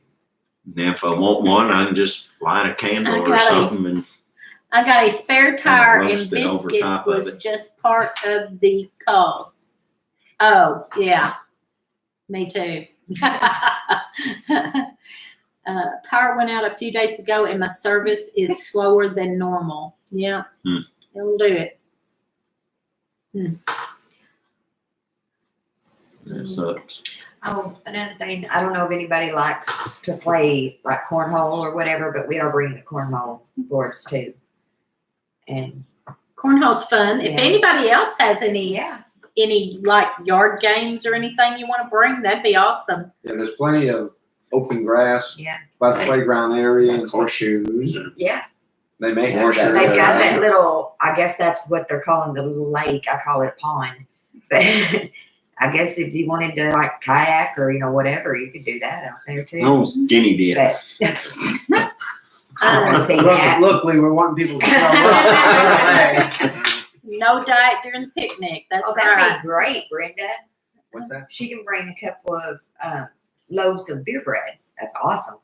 And if I want one, I can just light a candle or Okay. something and I got a spare tire and roast it over biscuits top of was it. just part of the cause. Oh, yeah. Me too. Power went out a few days ago and my service is slower than normal. Yeah, it'll do it. that sucks. Oh, another thing, I don't know if anybody likes to play like cornhole or whatever, but we are bringing the cornhole boards too. And Cornhole's fun. If Yeah. anybody else has any yeah, like yard games or anything you want to bring, that'd be awesome. Yeah, there's plenty of open grass yeah, by the playground area and stuff. Horseshoes. yeah. They may have Horseshoe. that. They've got there. that little, I guess that's what they're calling the little lake. I call it a pond. But I guess if you wanted to like kayak or, whatever, you could do that out there too. No skinny dip. But I want to see that. Luckily, we're wanting people to show up. No diet during the picnic. That's Oh, that'd right. be great, Brenda. What's that? She can bring a couple of loaves of beer bread. That's awesome.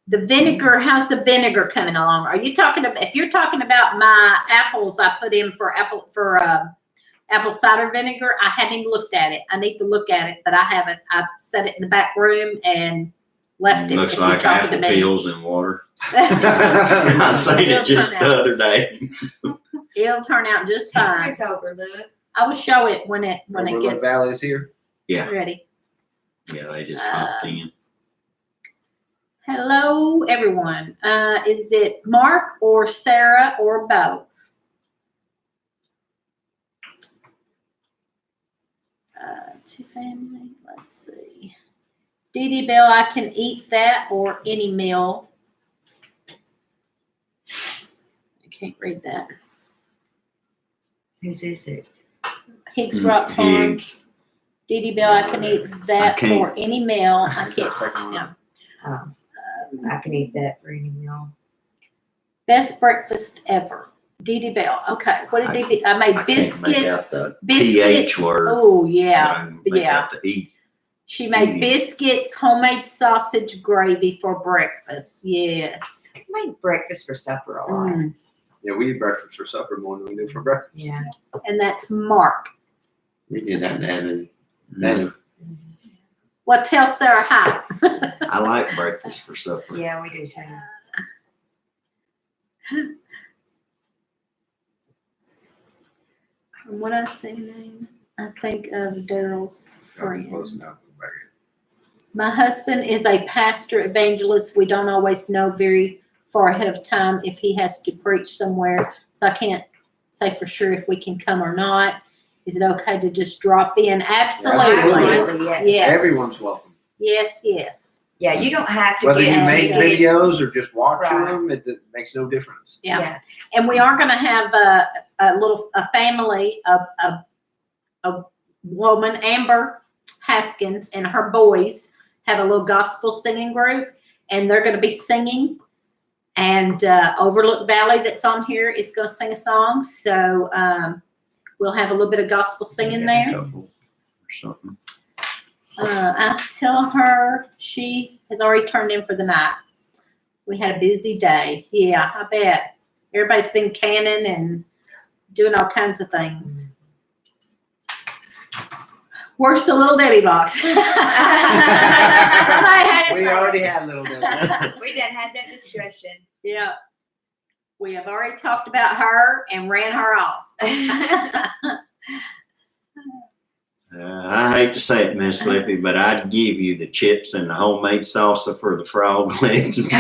The vinegar, how's the vinegar coming along? Are you talking about, if you're talking about my apples I put in for apple cider vinegar, I haven't even looked at it. I need to look at it, but I haven't. I set it in the back room and left it. Looks if you're like talking apple to me. peels in water. I seen It'll it just turn the other day. It'll turn out just fine. Nice overlook. I will show it when it Overlook gets Valley is here. Yeah, ready. yeah, they just popped in. Hello, everyone. Is it Mark or Sarah or both? Two family. Let's see. Dee Dee Bell, I can eat that or any meal. I can't read that. Whose is it? Higgs Rock Farm. Higgs. Dee Dee Bell, I can eat that can't. for any meal. I There's can't. our second one. Yeah. I can eat that for any meal. Best breakfast ever. Dee Dee Bell. Okay. What did Dee Dee? I made I can't make biscuits. out the Biscuits. TH word. Oh but yeah. I can make yeah. out the E. She made Mhm. biscuits, homemade sausage gravy for breakfast. Yes. I make breakfast for supper a lot. Mm. Yeah, we eat breakfast for supper more than we do for breakfast. Yeah. And that's Mark. We did that the other Then Well, tell Sarah hi. I like breakfast for supper. Yeah, we do too. When I say name, I think of Daryl's friend. close enough. My husband is a pastor evangelist. We don't always know very far ahead of time if he has to preach somewhere. So I can't say for sure if we can come or not. Is it okay to just drop in? Absolutely. Absolutely, yes. Yes. Everyone's welcome. Yes, yes. Yeah, you don't have to Whether you get make tickets. videos or just watch Right. them, it makes no difference. Yeah. And we are going to have a family, a woman, Amber Haskins, and her boys have a little gospel singing group, and they're going to be singing. And Overlook Valley that's on here is going to sing a song. So we'll have a little bit of gospel singing there. Couple or something. I tell her she has already turned in for the night. We had a busy day. Yeah, I bet. Everybody's been canning and doing all kinds of things. Where's the little Debbie box? Somebody had it. We already had little bit. We done had that discussion. Yeah. We have already talked about her and ran her off. I hate to say it, Miss Lippy, but I'd give you the chips and the homemade salsa for the frog legs myself.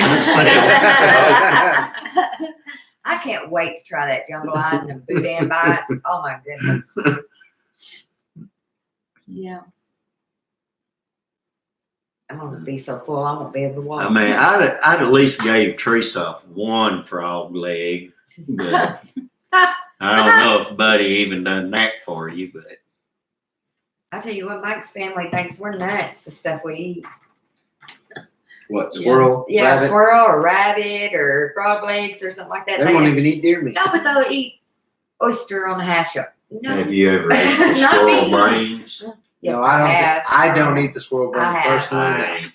I can't wait to try that jambalaya and the boudin bites. Oh my goodness. Yeah. I'm gonna be so full I won't be able to walk. I mean, I'd at least gave Teresa one frog leg, but I don't know if Buddy even done that for you, but. I tell you what, Mike's family thinks we're nuts, the stuff we eat. What, squirrel? Yeah, rabbit? squirrel or rabbit or frog legs or something like that. They won't even eat deer meat. No, but they'll eat oyster on a half shell. No. Have you ever ate the Not squirrel me. brains? Yes, No, I have. I don't eat the squirrel brain I have. personally. I ain't.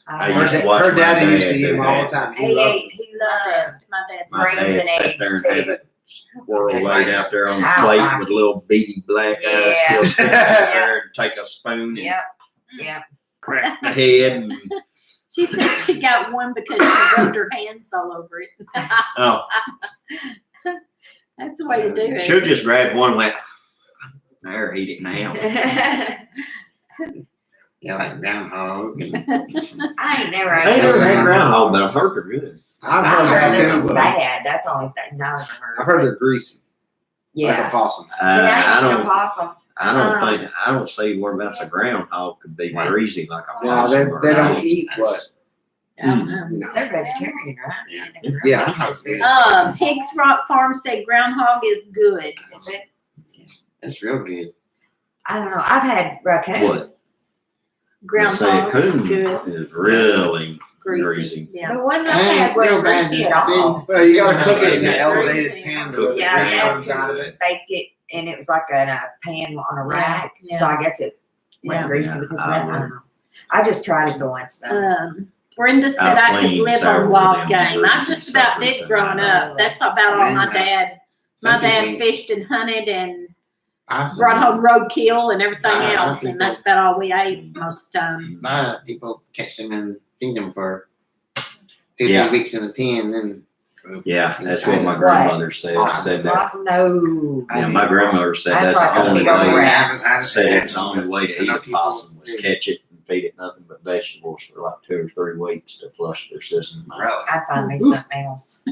I have. used to watch Her my daddy used to dad eat do them all that. the time. He He loved ate, he loved My dad. My brains dad and sat eggs there and too. had that squirrel laid out there on the Ow. plate with little beady black eyes Yeah. still sticking out there, and take a spoon and Yep, yep. crack the head. And, She said she got one because she rubbed her hands all over it. oh, That's the way to do it. she'll just grab one and went, there, eat it now. Yeah, like groundhog. And I ain't never I ain't had never had Yeah. groundhog, but I've heard they're good. I've I heard heard that it too. was but bad. That's the only thing I ever heard. I've heard they're greasy. Like a Yeah. possum. See, I I ain't eating a don't. possum. I don't see whereabouts a groundhog could be Right. greasy like a No, possum. or they an don't owl. eat what, I don't know. you know. They're vegetarian, right? Yeah. Yeah. That's supposed to be- Hicks Rock Farm said groundhog is good. Is it? It's real good. I don't know. I've had raccoon. What? They say Groundhog is coon good. is really Greasy. greasy. Yeah. The one that I had wasn't greasy at all. Well, you gotta cook it in Yeah. the elevated pan. to Cook get it the Yeah, crumbs out of it. Baked it, and it was like in a pan on a rack. Yeah. So I guess it went Yeah. greasy Yeah, because of I that. I don't know. I just tried it the once though. Brenda said I've I could cleaned live several on of wild them game. I greasy just about suckers did in growing my up. That's about all my dad. My Some dad people- fished and hunted and I see. brought home roadkill and everything I else, think and that's about all we ate most. A lot of people catch them and feed them for 2-3 Yeah. weeks in the pen, then Yeah, that's what my What? grandmother said. Said that. Awesome. No. Yeah, my grandmother said That's that's like the a only big old way. rat. Said it's the only way to I eat know a people possum was do. catch it and feed it nothing but vegetables for like 2 or 3 weeks to flush their system. Really? I'd find me something else.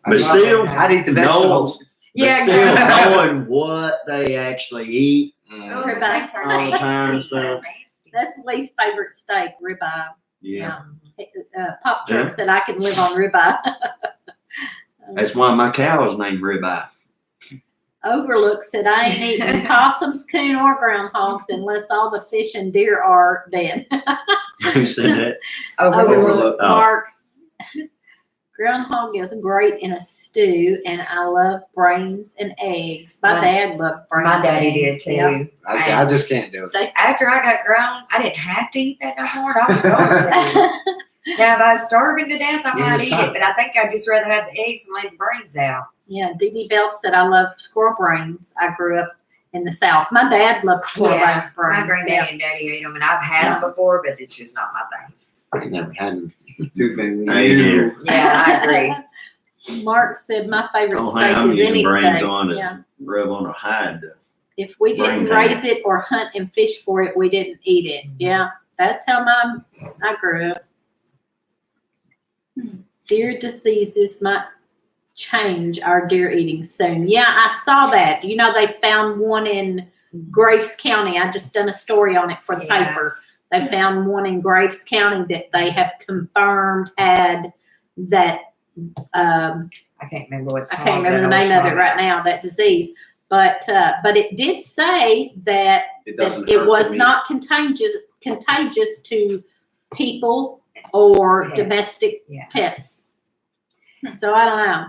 But still, I'd eat the no, vegetables. Yeah, but still exactly. knowing what they actually eat. Yeah. Ribeye. That's All the time nasty. stuff. Nasty. That's the least favorite steak, ribeye. Yeah, Pop Truck Yeah. said I can live on ribeye. that's why my cow is named Ribeye. Overlook said I ain't eating possums, coon, or groundhogs unless all the fish and deer are dead. Who said that? Overlook, Oh. Mark. Groundhog is great in a stew, and I love brains and eggs. My My- dad loved brains. My and daddy did eggs. too. Yeah. I just can't do it. After I got grown, I didn't have to eat that no more. I was going to. Now, if I was starving to death, I You might just eat it, but I think I'd just rather have the eggs and lay the brains out. Yeah, Dee Dee Bell said I love squirrel brains. I grew up in the South. My dad loved squirrel Yeah, brains. my granddaddy and daddy ate them, and I've had them before, but it's just not my thing. I ain't never had them. Too family. I ain't either. Yeah, I agree. Mark said my favorite Oh, steak hey, I'm is using any brains steak. on it. Yeah. Rub on a hide. If we didn't Brain raise it or hunt and fish for it, we didn't eat it. Yeah, that's how I grew up. Deer diseases might change our deer eating soon. Yeah, I saw that. You know, they found one in Graves County. I just done a story on it for the Yeah. paper. They found one in Graves County that they have confirmed had that. I can't remember what's I called. can't remember the but I name know of it it's right now. That disease, but it did say that doesn't it hurt was the meat. not contagious to people or Pets. domestic Yeah. pets. So I don't know.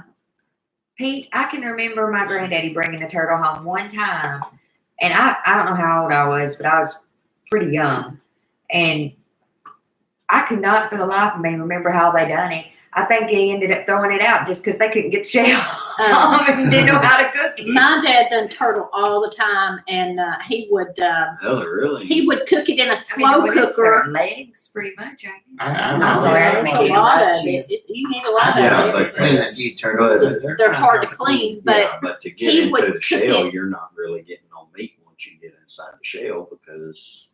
Pete, I can remember my granddaddy bringing a turtle home one time, and I don't know how old I was, but I was pretty young. And I could not for the life of me remember how they done it. I think they ended up throwing it out just because they couldn't get the shell off and didn't know how to cook it. My dad done turtle all the time, and he would Really? cook it in a slow what is their cooker. legs, pretty much. I'm I'm sorry, I There's didn't a mean to lot of interrupt you. it. You need a lot Yeah, of but it. There's a few turtles. They're hard to clean, but Yeah, but to get he into would the cook shell, it. you're not really getting no meat once you get inside the shell because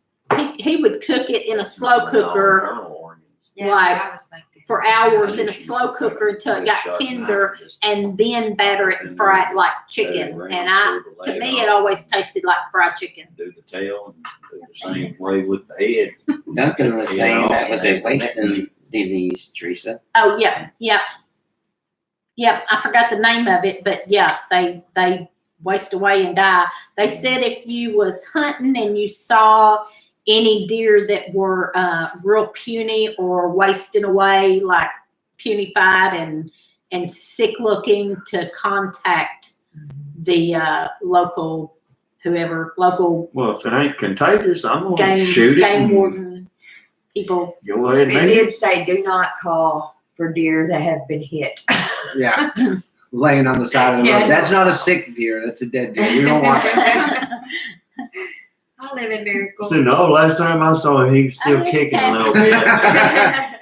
he would cook it in a slow cooker internal organs. Yeah, that's what like, I was thinking. for hours in a slow cooker until it got tender, and then batter it and fry it like chicken. And to me, it always tasted like fried chicken. Do the tail and do the same way with the head. Duncan was saying that was a Yeah. wasting disease, Teresa. Oh yeah. I forgot the name of it, but yeah, they waste away and die. They said if you was hunting and you saw any deer that were real puny or wasting away, like punified and sick looking, to contact the local Well, if it ain't contagious, I'm gonna game shoot it. game and warden people. Go ahead, It man. did say do not call for deer that have been hit. Yeah. Laying on the side of the Yeah, road. That's no. not a sick deer. That's a dead deer. We don't want that. I live in Miracle. So no, last time I saw him, he was still Oh, kicking a okay. little bit.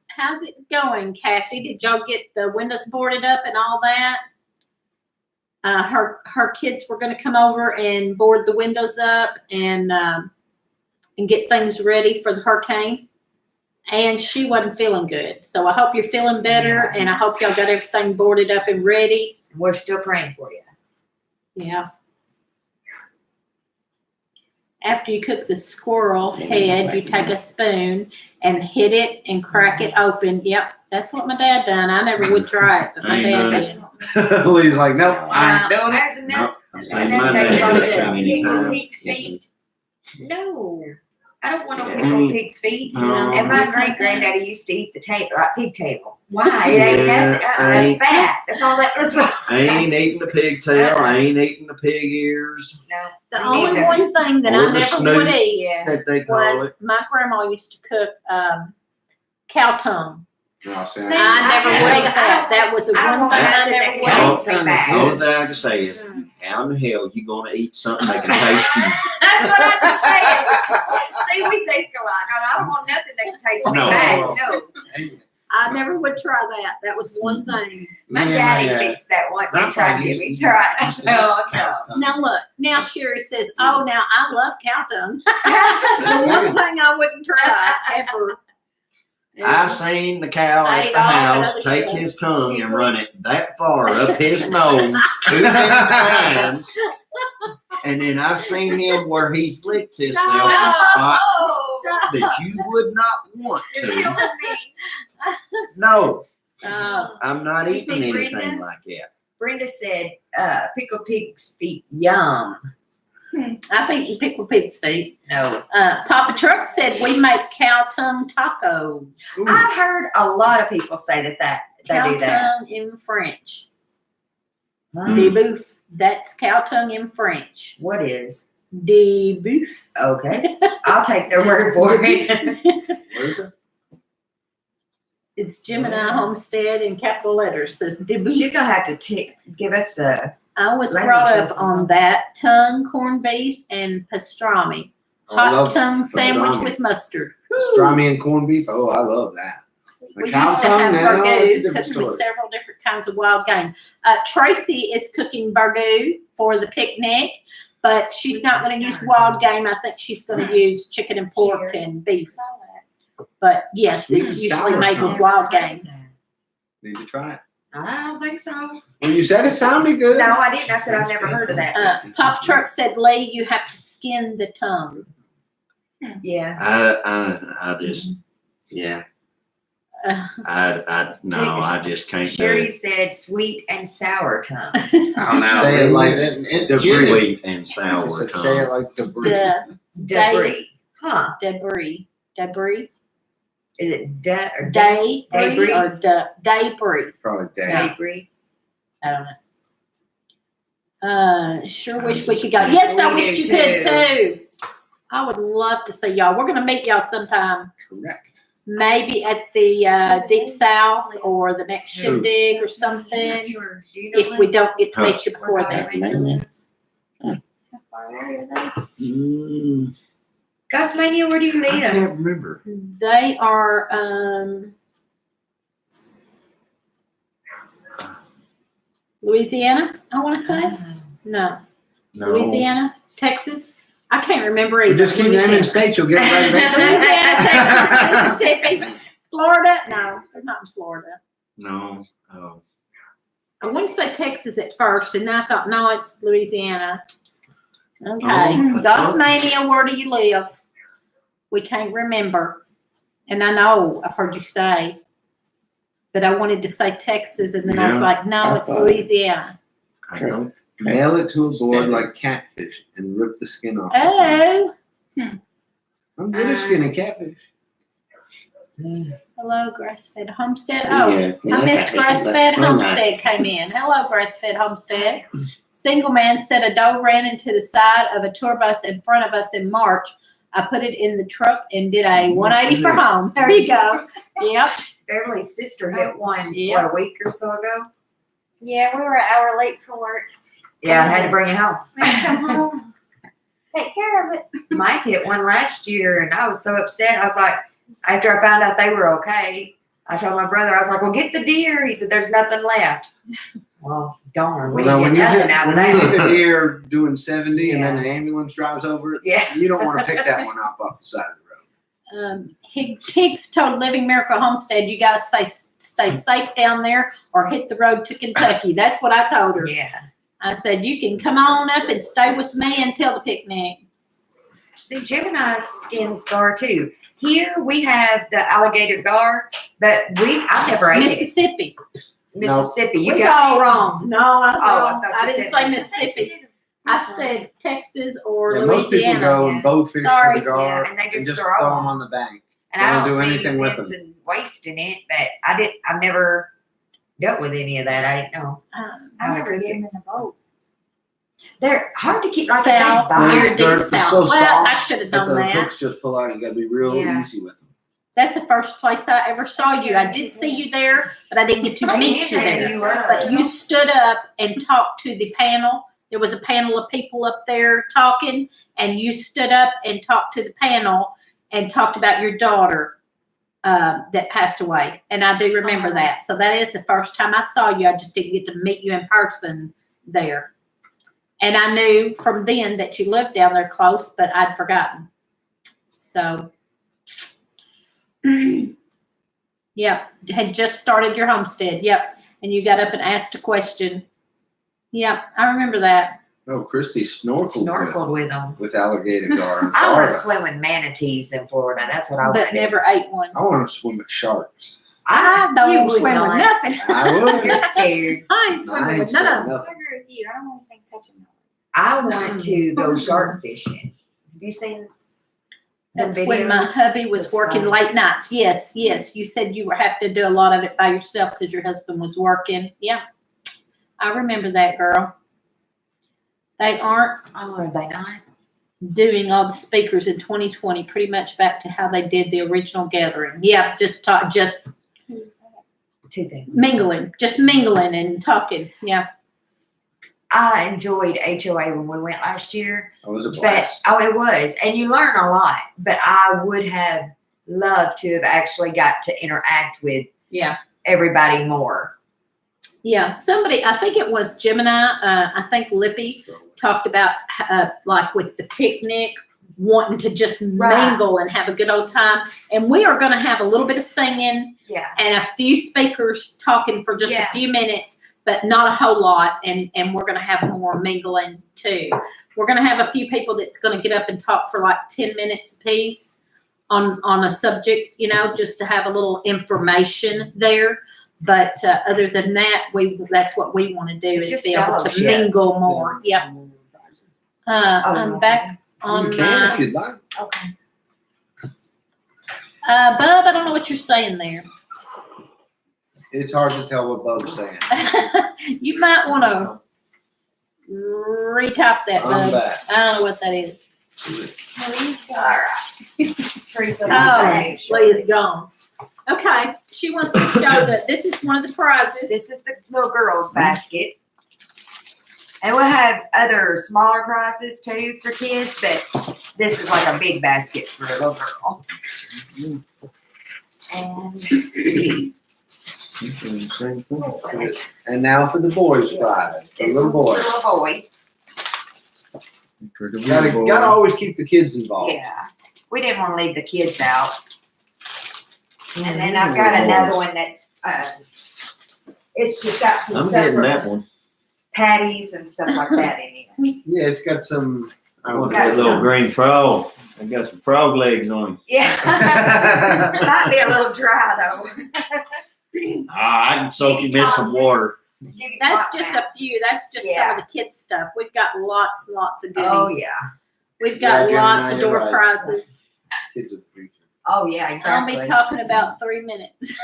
How's it going, Kathy? Did y'all get the windows boarded up and all that? Her kids were going to come over and board the windows up and get things ready for the hurricane. And she wasn't feeling good. So I hope you're feeling better, and I hope y'all got everything boarded up and ready. We're still praying for you. Yeah. After you cook the squirrel head, you take a spoon and hit it and crack it open. Yep, that's what my dad done. I never would try it, but my I ain't dad done did. it. Lee's like, nope, I ain't doing it. There's another. Nope, I've seen And my then they dad go do it to too many pickled times. pig's feet. No, I don't want no Yeah. pickled pig's feet. No. And my great granddaddy used to eat the table, like pig table. Why? It ain't Yeah, nothing. I That's ain't- fat. That's all that looks like. I ain't eating the pigtail. I ain't eating the pig ears No. The Me only neither. one thing that Or I the never snoot. would eat Yeah. that they call was it. my grandma used to cook cow tongue. No, see, See, I never I would can't- eat that. That was the I one don't thing want I nothing never that would can eat. taste me bad. The only thing I can say is, how in the hell you gonna eat something that can taste you? That's what I just said. See, we think alike. I don't want nothing that can taste me No. bad. No. I never would try that. That was one thing. My Me and daddy my, fixed that once and grandpa tried to get used me to to try it. used to No, eat cow's tongue. Now look, now Sherry says, "Oh, now I love cow tongue." The one thing I wouldn't try ever. I've seen the cow I at ate the all that house other take stuff. his tongue and run it that far up his nose too many times. And then I've seen him where he's licked himself in spots Oh, that you would not want you're to. killing me. No, Oh, I'm not You eating see, anything Brenda? like that. Brenda said, pickled pig's feet, yum. I think you pick with pig's feet. No. Papa Truck said we make cow tongue tacos. I've heard a lot of people say that they Cow do that. tongue in French. Huh? De boeuf. That's cow tongue in French. What is? De boeuf. Okay. I'll take their word for it. Where is it? It's Gemini Homestead in capital letters. Says de boeuf. She's going to have to give us a. I was language brought up lessons on on that tongue, corned beef, and pastrami. Oh, I Hot love tongue sandwich pastrami. with mustard. pastrami and corned beef. Oh, I love that. We The used cow to tongue have now, it's a burgoo, different cooking with story. several different kinds of wild game. Tracy is cooking burgoo for the picnic, but she's not going to use wild game. I think she's going to use chicken and pork and beef. But yes, Sweet it's and usually sour made tongue. with wild game. Need to try it. I don't think so. When you said it sounded good. No, I didn't. I said I've never heard of that. Pop Truck said, Lee, you have to skin the tongue. Yeah. I just, Yeah. I just can't do Sherry it. said sweet and sour tongue. I don't know. Say it like It's The good. sweet and sour Say tongue. it like the brie. Debris. Huh. Debris. Is it or Debris Debris. or debris. Probably that. Debris? I don't know. Sure wish we could go. Yes, I We wish do you could too. I would love to see y'all. We're gonna meet y'all sometime, Correct. maybe at the Deep South or the next shindig or I'm something. not sure. Do you know If we don't get to meet you before Huh. then. Huh. How far away are Gosmania, where do you I live? can't remember. they are Louisiana, I want to say. No, No. Louisiana, Texas. I can't remember We either. just keep naming Louisiana. states, you'll get right Louisiana, Texas, Mississippi, Florida. No, they're not in Florida. No. Oh. I wanted to say Texas at first, and then I thought, no, it's Louisiana. Okay. Oh. Gosmania, where do you live? We can't remember. And I know I've heard you say, but I wanted to say Texas, and then I was Yeah. like, no, it's Louisiana. I don't. Nail it to a board like catfish and rip the skin off. Oh, I'm good at skinning catfish. hello, grass-fed homestead. Oh, Yeah, I missed grass-fed Well, homestead came in. Hello, grass-fed homestead. Single man said a doe ran into the side of a tour bus in front of us in March. I put it in the truck and did a 180 for home. There you go. Yep. Beverly's sister hit one, Yeah. what, a week or so ago? Yeah, we were an hour late for work. Yeah, I had to bring it home. I come home, take care of it. Mike hit one last year, and I was so upset. I was like, after I found out they were okay, I told my brother, I was like, well, get the deer. He said, there's nothing left. Well, darn, we Well, now, didn't get nothing out of when you hit that. a deer doing 70 and then Yeah. an ambulance drives over it, Yeah. you don't want to pick that one up off the side of the road. Higgs told Living Miracle Homestead, you guys stay safe down there or hit the road to Kentucky. That's what I told her. Yeah. I said, you can come on up and stay with me until the picnic. See, Gemini's skin scar too. Here we have the alligator gar, but I've never ate it. Mississippi. Mississippi. You We got all wrong. No, I was Oh, I wrong. thought I you didn't said say Mississippi. I said Texas or Yeah, most people Louisiana. go yeah. and bow fish Sorry. for the gar Yeah, and they and just just throw throw them. them on the bank. And They I don't don't do see anything any with sense them. in wasting it, but I've never dealt with any of that. I didn't know. I How to never cook get it. them in a boat. They're hard to keep like South, a big near bite. They're deep south. so Well, I soft should have But done the that. hooks just pull out. You got to be real Yeah. easy with them. That's the first place I ever saw you. I did see you there, but I didn't get to meet you Handing there. you up. But you stood up and talked to the panel. There was a panel of people up there talking, and you stood up and talked to the panel and talked about your daughter that passed away. And I do remember that. So that is the first time I saw you. I just didn't get to meet you in person there. And I knew from then that you lived down there close, but I'd forgotten. So, yep, had just started your homestead. Yep. And you got up and asked a question. Yep, I remember that. Oh, Christy Snorkeled with them. with alligator gar in I want Florida. to swim with manatees in Florida. That's what I want But to do. never ate one. I want to swim with sharks. I You don't would swim with not. nothing. I would. You're scared. I ain't I swimming ain't with none of swimming them. I agree with you. I don't want anything touching those. I want to go shark fishing. Have you seen them That's when my videos? hubby was That's working fine. late nights. Yes, yes. You said you were having to do a lot of it by yourself because your husband was working. Yeah, I remember that, girl. They aren't Oh, are they not? doing all the speakers in 2020, pretty much back to how they did the original gathering. Yeah, just Two things. mingling and talking. Yeah. I enjoyed HOA when we went last year. That was a But blast. it was, and you learn a lot. But I would have loved to have actually got to interact with Yeah. everybody more. Yeah. Somebody, I think it was Gemini, I think Lippy talked about like with the picnic, wanting to just Right. mingle and have a good old time. And we are going to have a little bit of singing Yeah, and a few speakers talking for just Yeah. a few minutes, but not a whole lot. And we're going to have more mingling too. We're going to have a few people that's going to get up and talk for like 10 minutes apiece on a subject, you know, just to have a little information there. But other than that, that's what we want to do is Just be able to fellowship. mingle more. Yep. I'm back You on can my if you'd like. okay. Bub. I don't know what you're saying there. It's hard to tell what Bub's saying. You might want to retype that, I'm Bub. back. I don't know what that is. Please, All right. Teresa. Oh, Leah's gone. Okay, she wants to show that this is one of the prizes. This is the little girls' basket. And we'll have other smaller prizes too for kids, but this is like a big basket for a little girl. And And now for the boys' prize, the this little one's boy. for a little boy. Gotta always keep the kids involved. Yeah, we didn't want to leave the kids out. And then I've got another one that's, it's just got some I'm stuff getting for that one. patties and stuff like that in it. Yeah, it's got some. I want got that little some- green frog. I got some frog legs on him. Yeah. Might be a little dry though. Ah, I can soak him in some water. That's just a few. That's just some of the kids' stuff. We've got lots and lots of goodies. Oh, yeah. We've got Yeah, lots Gemini, of you're door right. prizes. Kids are preaching. Oh, yeah, I'll exactly. be talking about 3 minutes.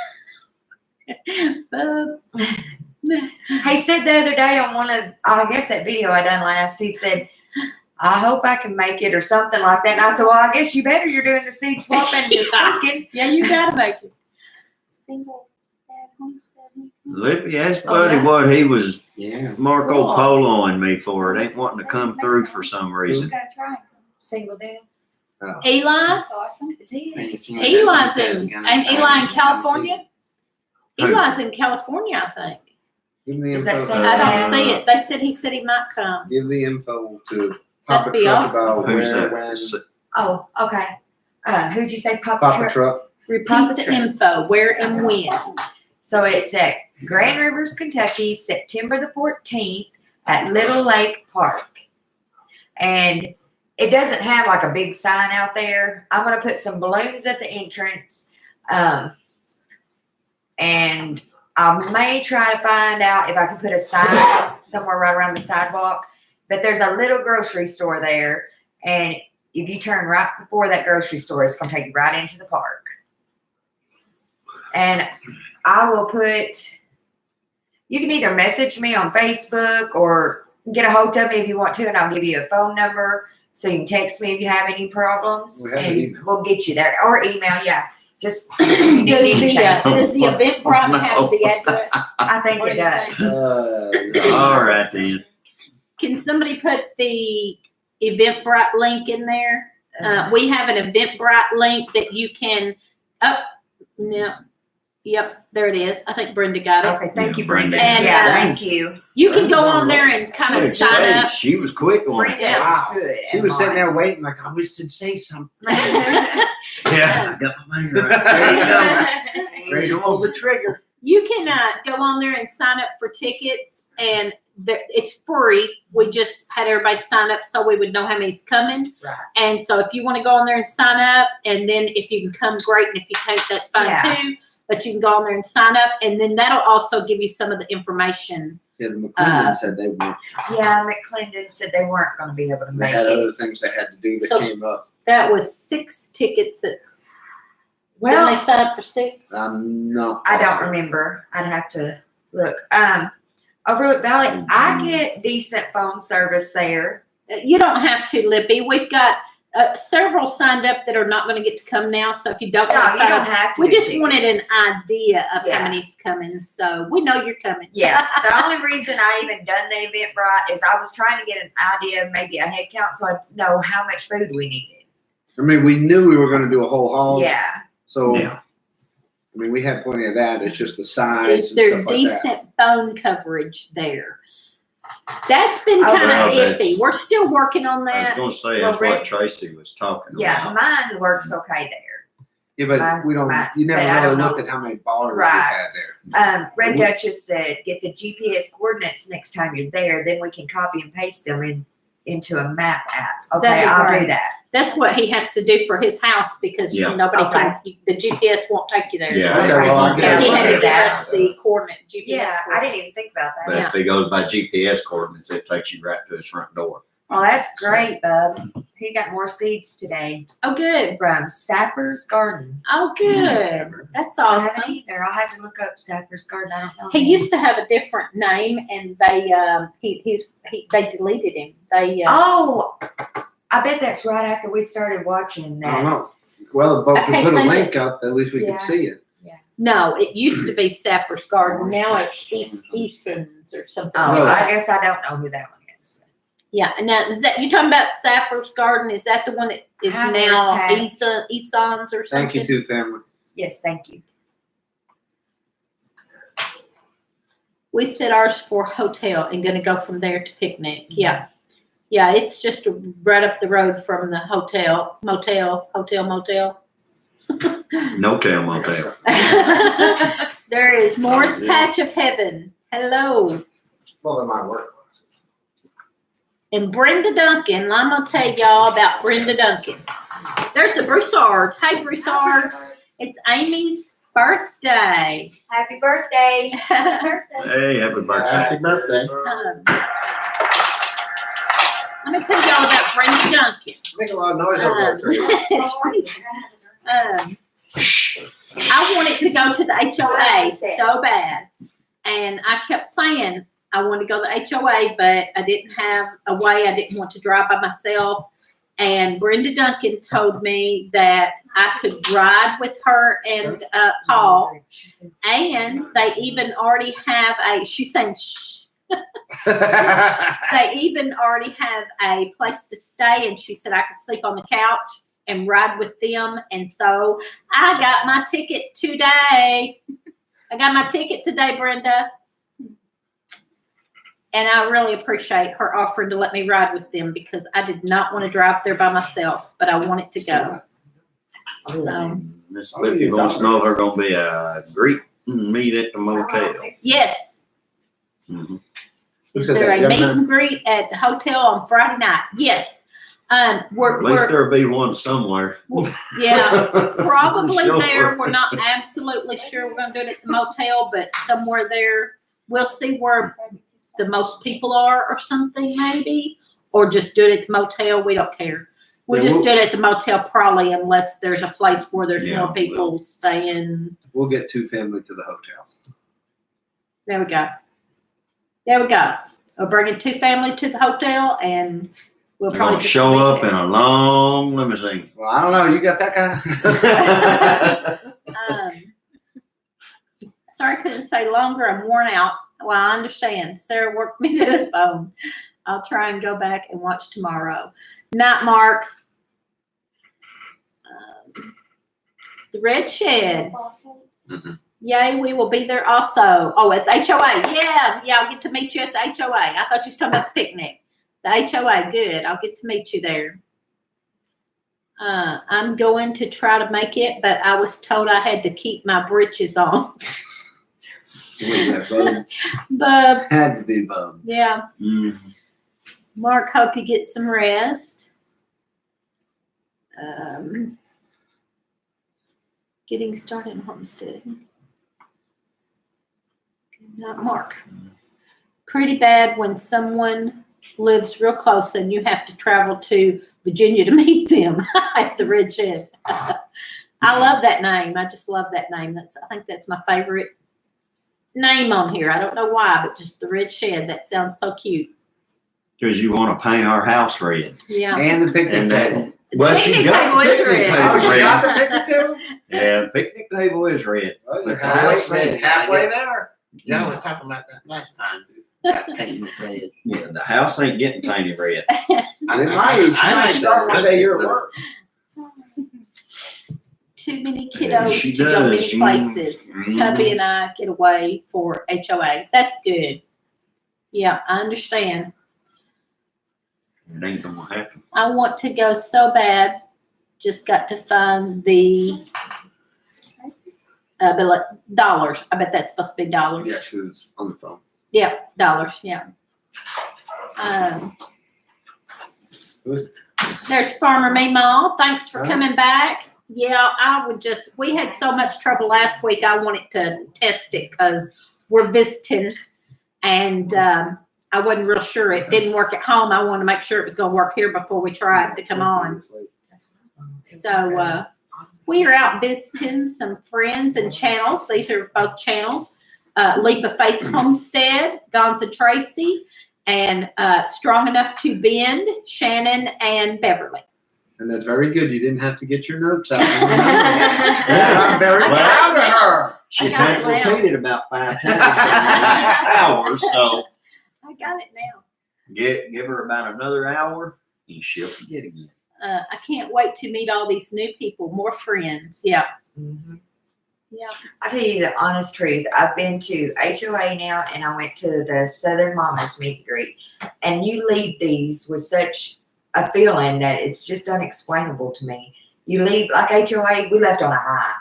He said the other day on one of, I guess that video I done last, he said, I hope I can make it or something like that. And I said, well, I guess you better. You're doing the seed swapping and you're speaking. Yeah, you gotta make it. single dad homestead. Lippy asked Oh, Buddy yeah. what he was Yeah. Marco Cool. Poloing me for. It ain't wanting to come through for some You reason. gotta try. Single dad. Eli? That's awesome. Is he? Eli's and Eli in California? Who? Eli's in California, I think. Give the Is that info. Sam? I don't Uh, see it. He said he might come. Give the info to Papa That'd be Truck awesome. about Who's where, that? when. Oh, okay. Who'd you say? Papa Papa Truck? Truck. Repeat Papa the Trip. info, where and when. So it's at Grand Rivers, Kentucky, September the 14th at Little Lake Park. And it doesn't have like a big sign out there. I'm going to put some balloons at the entrance. And I may try to find out if I can put a sign somewhere right around the sidewalk. But there's a little grocery store there. And if you turn right before that grocery store, it's going to take you right into the park. And I will put, you can either message me on Facebook or get a hold of me if you want to, and I'll give you a phone number so you can text me if you have any problems. We have an And email. we'll get you there. Or email, yeah. Just, Does the Eventbrite have the address? I think What it do you does. All right then. Can somebody put the Eventbrite link in there? We have an Eventbrite link that you can, yep, there it is. I think Brenda got it. Okay, thank you, Yeah, Brenda. Brenda. And, Yeah, thank you. You can go on there and kind of Hey, sign up. She was quick on it. Brenda Wow. was good. She was sitting there waiting, like, I wish to say something. Yeah, I got my man right there. You go. Ready to pull the trigger. You can go on there and sign up for tickets, and it's free. We just had everybody sign up so we would know how many's coming. Right. And so if you want to go on there and sign up, and then if you can come, great. And if you can't, that's fine Yeah. too. But you can go on there and sign up, and then that'll also give you some of the information. Yeah, the McClendon said they went. Yeah, McClendon said they weren't going to be able to They make had it. other things they had to do that So- came up. That was 6 tickets. Didn't Well, they sign up for 6? I'm not. I don't remember. I'd have to look. Overlook Valley, I get decent phone service there. You don't have to, Lippy. We've got several signed up that are not going to get to come now. So if you don't No, want to you sign don't up, have to. we do just wanted an tickets. idea of Yeah. how many's coming. So we know you're coming. Yeah, the only reason I even done the Eventbrite is I was trying to get an idea of maybe a head count so I'd know how much food we needed. I mean, we knew we were going to do a whole haul. Yeah. So, Yeah. I mean, we had plenty of that. It's just the size Is and there stuff like that. decent phone coverage there? That's been Oh, kind of well, iffy. that's- We're still working on I was that. gonna say Well, that's Rick- what Tracy was talking Yeah, about. mine works okay there. Yeah, but Right, we don't. right. You never But I really don't looked know. at how many bars Right. we had there. Red Duchess said, get the GPS coordinates next time you're there, then we can copy and paste them into a map app. Okay, That'd be I'll great. do that. That's what he has to do for his house because Yeah. nobody Okay. can. The GPS won't take you there. Yeah. Okay, well, I So get he it. had to do give that. us the coordinate GPS. Yeah, I coordinate. didn't even think about But that. if it goes by GPS coordinates, it takes you right to his front door. Well, that's great, bub. He got more seeds today Oh, good. from Sapper's Garden. Oh, good. That's I haven't awesome. either. I'll have to look up Sapper's Garden. I don't know. He him. used to have a different name, and they they deleted him. They Oh, I bet that's right after we started watching I don't that. know. Well, but we Okay, put a thank link up, at least we Yeah. could see it. No, it used to be Sapper's Garden. Now it's Easton's or something. Oh, Really? I guess I don't know who that one is. Yeah, and now is that you talking about Sapper's Garden? Is that the one that is Ours now has- Eason's or something? Thank you too, family. Yes, thank you. We set ours for hotel and gonna go from there to picnic. Yeah. Yeah, it's just right up the road from the hotel, motel. No tell motel. There is Morris Oh, yeah. Patch of Heaven. Hello. Well, that might work. And Brenda Duncan. I'm gonna tell y'all about Brenda Duncan. There's the Broussards. Hey Broussards. It's Amy's birthday. Happy birthday. Hey, happy birthday. Happy birthday. Let me tell y'all about Brenda Duncan. Make a lot of noise over there, Teresa. Teresa. I wanted to go to the HOA so bad. And I kept saying I wanted to go to the HOA, but I didn't have a way. I didn't want to drive by myself. And Brenda Duncan told me that I could ride with her and Paul. And they even already have she's saying, shh. They even already have a place to stay. And she said I could sleep on the couch and ride with them. And so I got my ticket today. I got my ticket today, Brenda. And I really appreciate her offering to let me ride with them because I did not want to drive there by myself, but I wanted to go. So, Miss Lippy wants to know if there's gonna be a greet and meet at the motel. yes. Mhm. Who Is said there that? a Young meet man? and greet at the hotel on Friday night? Yes. At least We're there'll be one somewhere. yeah. Probably Sure. there. We're not absolutely sure we're gonna do it at the motel, but somewhere there. We'll see where the most people are or something maybe. Or just do it at the motel. We don't care. We'll Yeah, just we'll- do it at the motel probably unless there's a place where there's Yeah, more people staying. We'll get two family to the hotel. There we go. There we go. We'll bring two family to the hotel and we'll They're probably gonna just show meet up there. in a long limousine. Well, I don't know. You got that kind of. Sorry, I couldn't say longer. I'm worn out. Well, I understand. Sarah worked me to the bone. I'll try and go back and watch tomorrow. Night, Mark. The Red Shed. Yay, we will be there also. Oh, at the HOA. Yeah, I'll get to meet you at the HOA. I thought you was talking about the picnic. The HOA, good. I'll get to meet you there. I'm going to try to make it, but I was told I had to keep my britches on. Was that bum? Bub, Had to be bum. yeah. Mhm. Mark, hope you get some rest. Getting started in homesteading. Not Mark. Pretty bad when someone lives real close and you have to travel to Virginia to meet them at the Red Shed. I love that name. I just love that name. I think that's my favorite name on here. I don't know why, but just the Red Shed. That sounds so cute. Cause you wanna paint our house red. Yeah. And the picnic And table. that, well, she Picnic got table the is picnic red. Oh, table you got red. the picnic table? Yeah, the picnic table is red. Well, But you're the house halfway, ain't. halfway there. Yeah, I was talking about that last time. Got painted red. Yeah, the house ain't getting painted red. At my age, you I might like start that. one day you're at work. Too many Yeah, kiddos she to go many does. places. Mhm. Hubby and I get away for HOA. That's good. Yeah, I understand. It ain't gonna happen. I want to go so bad. Just got to find the dollars. I bet that's supposed to be dollars. Yeah, she was on the phone. Yeah, dollars. Yeah. Who's- There's Farmer Meemaw. Thanks for Huh? coming back. Yeah, we had so much trouble last week. I wanted to test it because we're visiting and I wasn't real sure. It didn't work at home. I wanted to make sure it was going to work here before we tried to come on. So we are out visiting some friends and channels. These are both channels. Leap of Faith Homestead, Gonza Tracy, and strong enough to bend Shannon and Beverly. And that's very good. You didn't have to get your notes out. Yeah, I'm very I got proud it of her. She's I got had it now. to repeat it about 5 times in the last hour, so I got it now. give her about another hour and she'll forget again. I can't wait to meet all these new people, more friends. Yeah. Mhm. Yeah. I tell you the honest truth. I've been to HOA now, and I went to the Southern Mamas meet and greet. And you leave these with such a feeling that it's just unexplainable to me. You leave like HOA. We left on a high.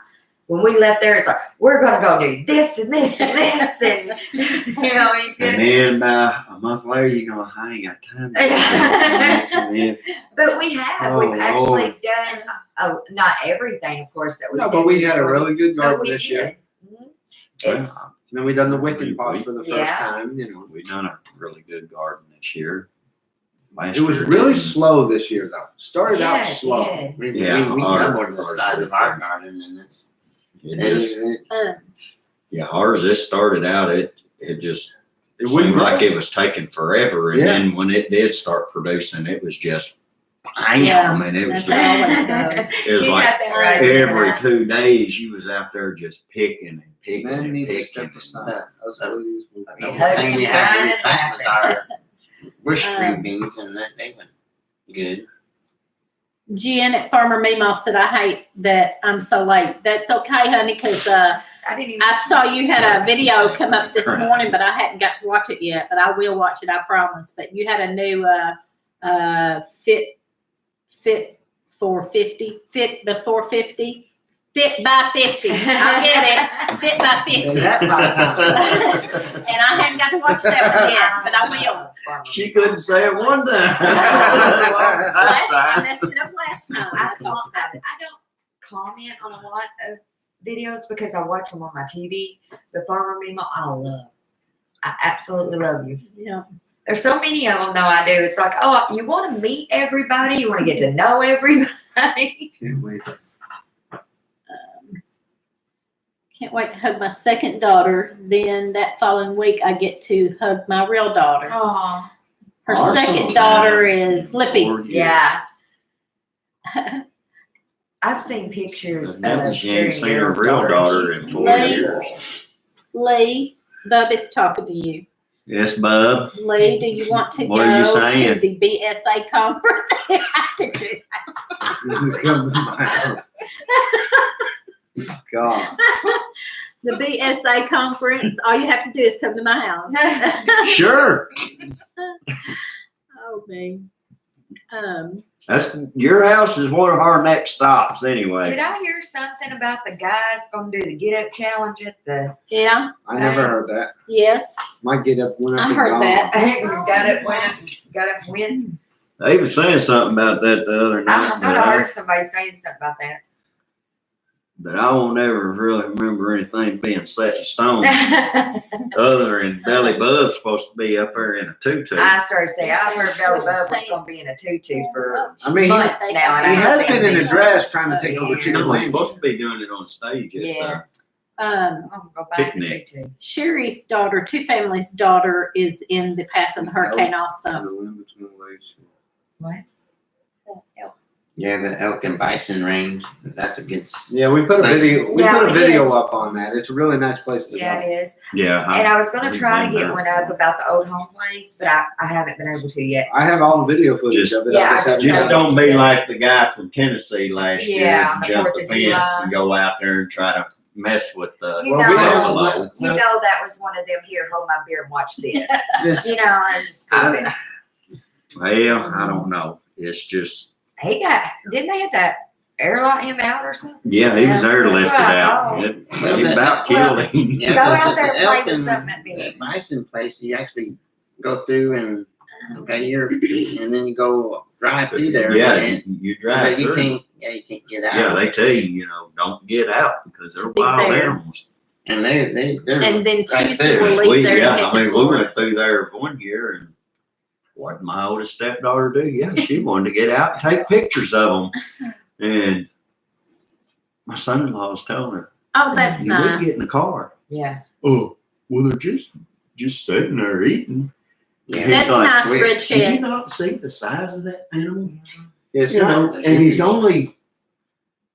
When we left there, it's like we're gonna go do this and this and this, and you know, you get And then by a month later, you're going, I ain't got time. To do this and this. But we have. Oh, We've actually Lord. done not everything, of course, that we No, said but we we had a were, really good but garden we this year. did. Mhm. It's And then we done the Wiccan pot for the first Yeah. time, you know. We done a really good garden this year. Last It was year really didn't. slow this year, though. Started yeah, out it slow. did. We Yeah, doubled the ours size did. of our garden, and it's It it is. is Yeah, ours, it started out, it just, It it wouldn't seemed like grow. it was taking forever. And Yeah. then when it did start producing, it was just bam. Yeah, And it was that's how just, it always goes. it was You like got that right. every 2 days you was out there just picking and picking Men and need to picking. step and- aside. Us ladies will- the only Yeah. thing we had to Yeah. replant was our bush Um, green beans, and that they went good. Jen at Farmer Meemaw said, I hate that I'm so late. That's okay, honey, because I didn't even. I saw you had a video come up this morning, but I hadn't got to watch it yet. But I will watch it, I promise. But you had a new fit for 50, fit before 50, fit by 50. I get it, fit by 50. Say that 5 times. And I hadn't got to watch that one yet, but I will. She couldn't say it one time. I messed it up last time. I don't comment on a lot of videos because I watch them on my TV. The Farmer Memo, I absolutely love you. Yeah. There's so many of them, though. I do. It's like, oh, you want to meet everybody, you want to get to know everybody. Can't wait. Can't wait to hug my second daughter. Then that following week, I get to hug my real daughter. Oh, Her Awesome. second daughter is Lippy. 4 years. yeah. I've seen pictures That of was, you ain't seen her Sherry real daughter She's in 4 Lee. years. Lee, Bub is talking to you. Yes, bub. Lee, do you want to What are you go saying? to the BSA conference? I have to do that. Who's coming to my house? God. The BSA conference, all you have to do is come to my house. Sure. Oh, me. That's your house is one of our next stops anyway. Did I hear something about the guys going to do the get up challenge at the? Yeah, I never heard that. yes. My get up went up I and heard gone. that. got it, win. They was saying something about that the other I night, thought but I heard somebody saying something about I won't ever really remember anything being set in stone. that. Other than Belly Bub's supposed to be up there in a tutu. I started saying, I heard Belly Bub was going to be in a tutu for I mean, months now, and He I has haven't been in seen a him. dress trying to take over Yeah. two No, he's women. supposed to be doing it on stage at Yeah. Um, I'm going to go buy a Picnic. tutu. Sherry's daughter, Two Families' daughter, is in the path of the hurricane also. What? Yeah, the elk and bison range. That's a good. Yeah, we put a Nice. video. We Yeah, put a we did. video up on that. It's a really nice place to Yeah, go. it is. Yeah. And I was going to try to get remember. one up about the old home place, but I haven't been able to yet. I have all the video footage Just- of it. Yeah, I haven't Just got it. don't be like the guy from Tennessee last year Yeah, and the jump 4th the of fence July. and go out there and try to mess with the You Well, we have- buffalo. You know that was one of them here, hold my beer and watch this. This, You know, I'm just stupid. Well, I don't know. It's just, Didn't they have to airlight him out or something? yeah, he was there That's lifted what I out. thought. It about killed him. yeah, Go out there the and play elk with and something that big. the bison place, you actually go through and and then you go drive through there. Yeah, and, you drive but you through. can't get out. Yeah, they tell you, don't get out because they're Be wild fair. animals. And they're And then Right Tuesday there. we'll leave there Yeah, and I hit mean, the we floor. went through there one year and what did my oldest stepdaughter do? Yeah, she wanted to get out and take pictures of them. And my son-in-law was telling her, Oh, that's you would get in nice. the car. Yeah. Oh, well, they're just sitting there eating. Yeah. That's like, nice, wait, red Do you shed. not see the size of that animal? It's You know, not, and he's only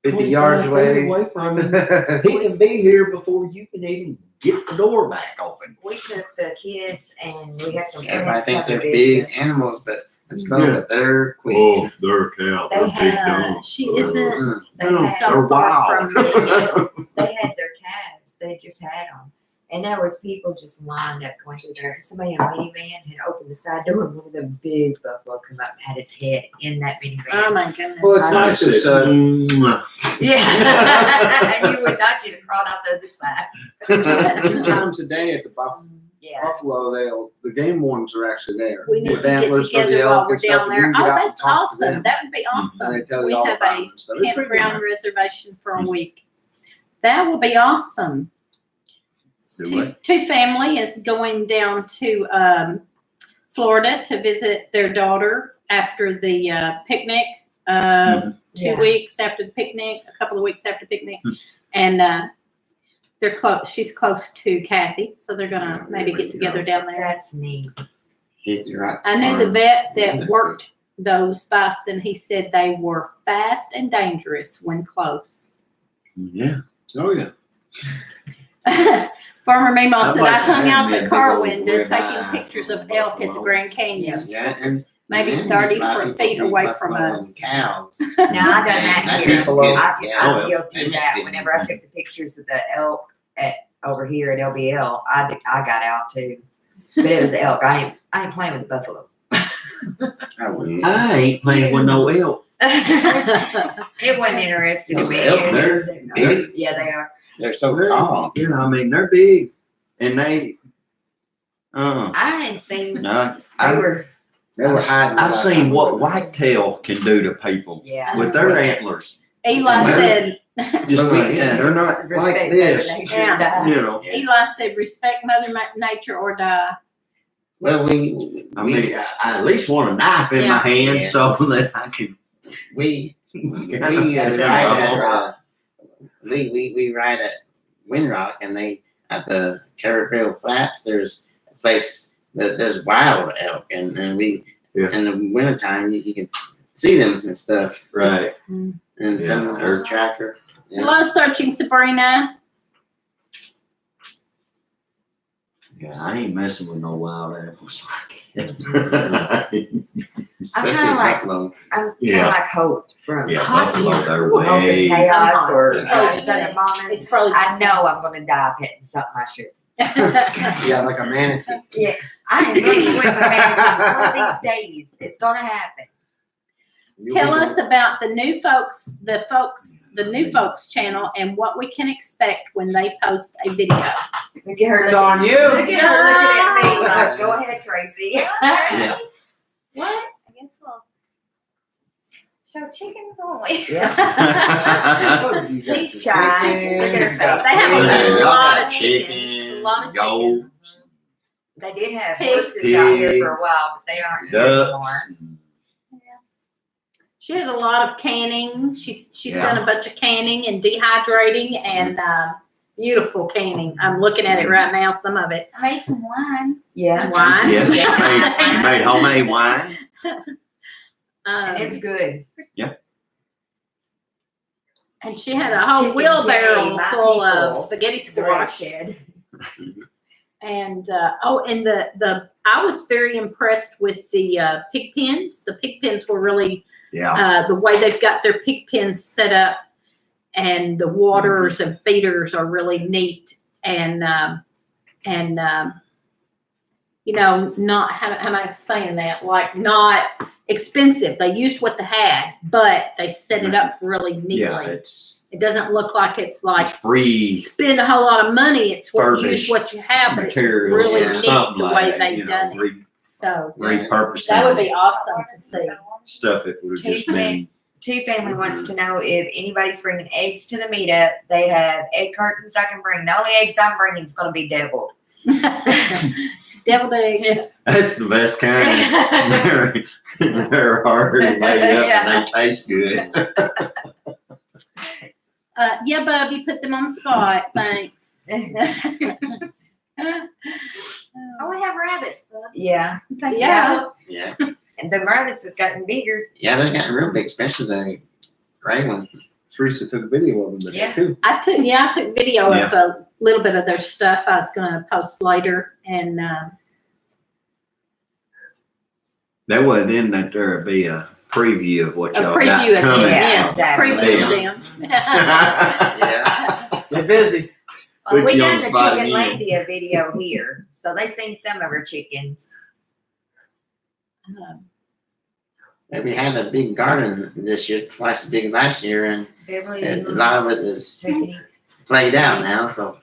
50 yards 25 feet away. from him. He can be here before you can even get the door back open. We took the kids and we had some Everybody friends thinks they're cover big business. animals, but it's not Yeah. that they're quick. Oh, they're cow. They had, She isn't Mm. They No, had, so they're far wild. from me. they had their calves. They just had them. And there was people just lined up going through there. And somebody in a minivan had opened the side door and one of them big buffalo come up and had his head in that minivan. Oh my goodness. Well, it's nice said, as "Mwah." Yeah. You would not, you'd have crawled out the other side. 2 times a day at the Yeah. Buffalo, the game wardens are actually there. We need with to get antlers for the together while elk we're and stuff, down and you there. can Oh, get out and that's talk to awesome. them, That would be And awesome. they tell We you all have about a them and stuff. It's pretty campground nice. reservation for a week. That will be awesome. Do it. Two family is going down to Florida to visit their daughter after the picnic. 2 Yeah. weeks after the picnic, a couple of weeks after picnic, and they're close. She's close to Kathy, so they're gonna maybe get together down there. That's neat. You're right. I knew the vet that worked those bison. He said they were fast and dangerous when close. Yeah. Oh, yeah. Farmer Meemaw I'd said, like I to hung have out me a the big car old window rib taking eye pictures from of elk at the buffalo. Grand Canyon. Yeah, and Maybe and 30 a lot of feet people away eat from buffalo and us. Cows. Now I done that That here. makes good, I'm yeah. guilty of That that. makes Whenever I took the pictures of the elk over here at LBL, I got out too. But it was elk. I ain't playing with the buffalo. I wouldn't. I ain't playing with no elk. It wasn't interesting to Those me. elk, It they're was- big. Yeah, they are. They're so tall. Yeah, I mean they're big, and they. I hadn't seen. No, They were. They were hiding. I've last seen time. what whitetail can do to people Yeah. with their antlers. Eli said, Just Look like be- that. they're not Respect like Mother this. Nature, Yeah. die. You know, Eli said, respect Mother Nature or die. Well, we I mean, I at least want a knife in my hand Yeah. so that I can. we That's ride right. at we ride at Windrock, and they at the Carrifield Flats. There's a place that there's wild elk, and we Yeah. in the wintertime you can see them and stuff. Right. And Yeah, some of they're- their tracker. Yeah. Hello, searching Sabrina. Yeah, I ain't messing with no wild animals like that. I'm Especially kind of like buffalo. Yeah. like Hope from Yeah, hot buffalo, here. they're Hope and way. Chaos or Oh, Southern Mamas. It's probably I know I'm gonna die petting something I should. Yeah, like a manatee. I am gonna swim with manatees one of these days. It's gonna happen. Tell us about the new folks, the new folks channel and what we can expect when they post a video. Look at her. It's looking- on you. Look at her looking at me like, go ahead, Tracy. Yeah. What? I guess we'll show chickens only. Yeah. You got She's some shy. chickens, Look at her you got face. They have Yeah, a y'all lot got of chickens. chickens, A lot of goats, chickens. They did have Pigs. horses out here for a Pigs. while, but they aren't here anymore. ducks. She has a lot of canning. She's Yeah. done a bunch of canning and dehydrating and beautiful canning. I'm looking at it right now. Some of it. I made some wine. Yeah. Wine. Yeah, she made homemade wine. And it's good. And she had a whole Chicken wheelbarrow J, my full of people. spaghetti squash. Shed. And and the I was very impressed with the pig pens. The pig pens were really Yeah. the way they've got their pig pens set up, and the waters and feeders are really neat. And you know, not how am I saying that? Like not expensive. They used what they had, but they set it up really neatly. Yeah, it's It doesn't look like it's like free spend a whole lot of money. It's what use Furnished what you have, but it's materials really or neat something the like way that, they've you know, done it. So repurposing that would be awesome to see. stuff that would have just been. Two family wants to know if anybody's bringing eggs to the meetup. They have egg cartons I can bring. The only eggs I'm bringing is going to be deviled. Deviled eggs. That's the best kind. They're already made up Yeah. and they taste good. Yeah, Bub, you put them on the spot. Thanks. Oh, we have rabbits, bud. Yeah, Yeah. Yeah. and the rabbits has gotten bigger. Yeah, they're getting real big, especially the gray one. Teresa took a video of them today Yeah. too. I took video of a little bit of their stuff. I was gonna post later, and That way then that there'd be a preview of what a y'all got preview of them. coming. Yeah, Yes, exactly. preview of them. Yeah. They're busy. Well, Put we you on done the the spot chicken again. labia video here, so they seen some of our chickens. And we had a big garden this year, twice as big as last year, and Beverly, a lot of it is taking played out now. So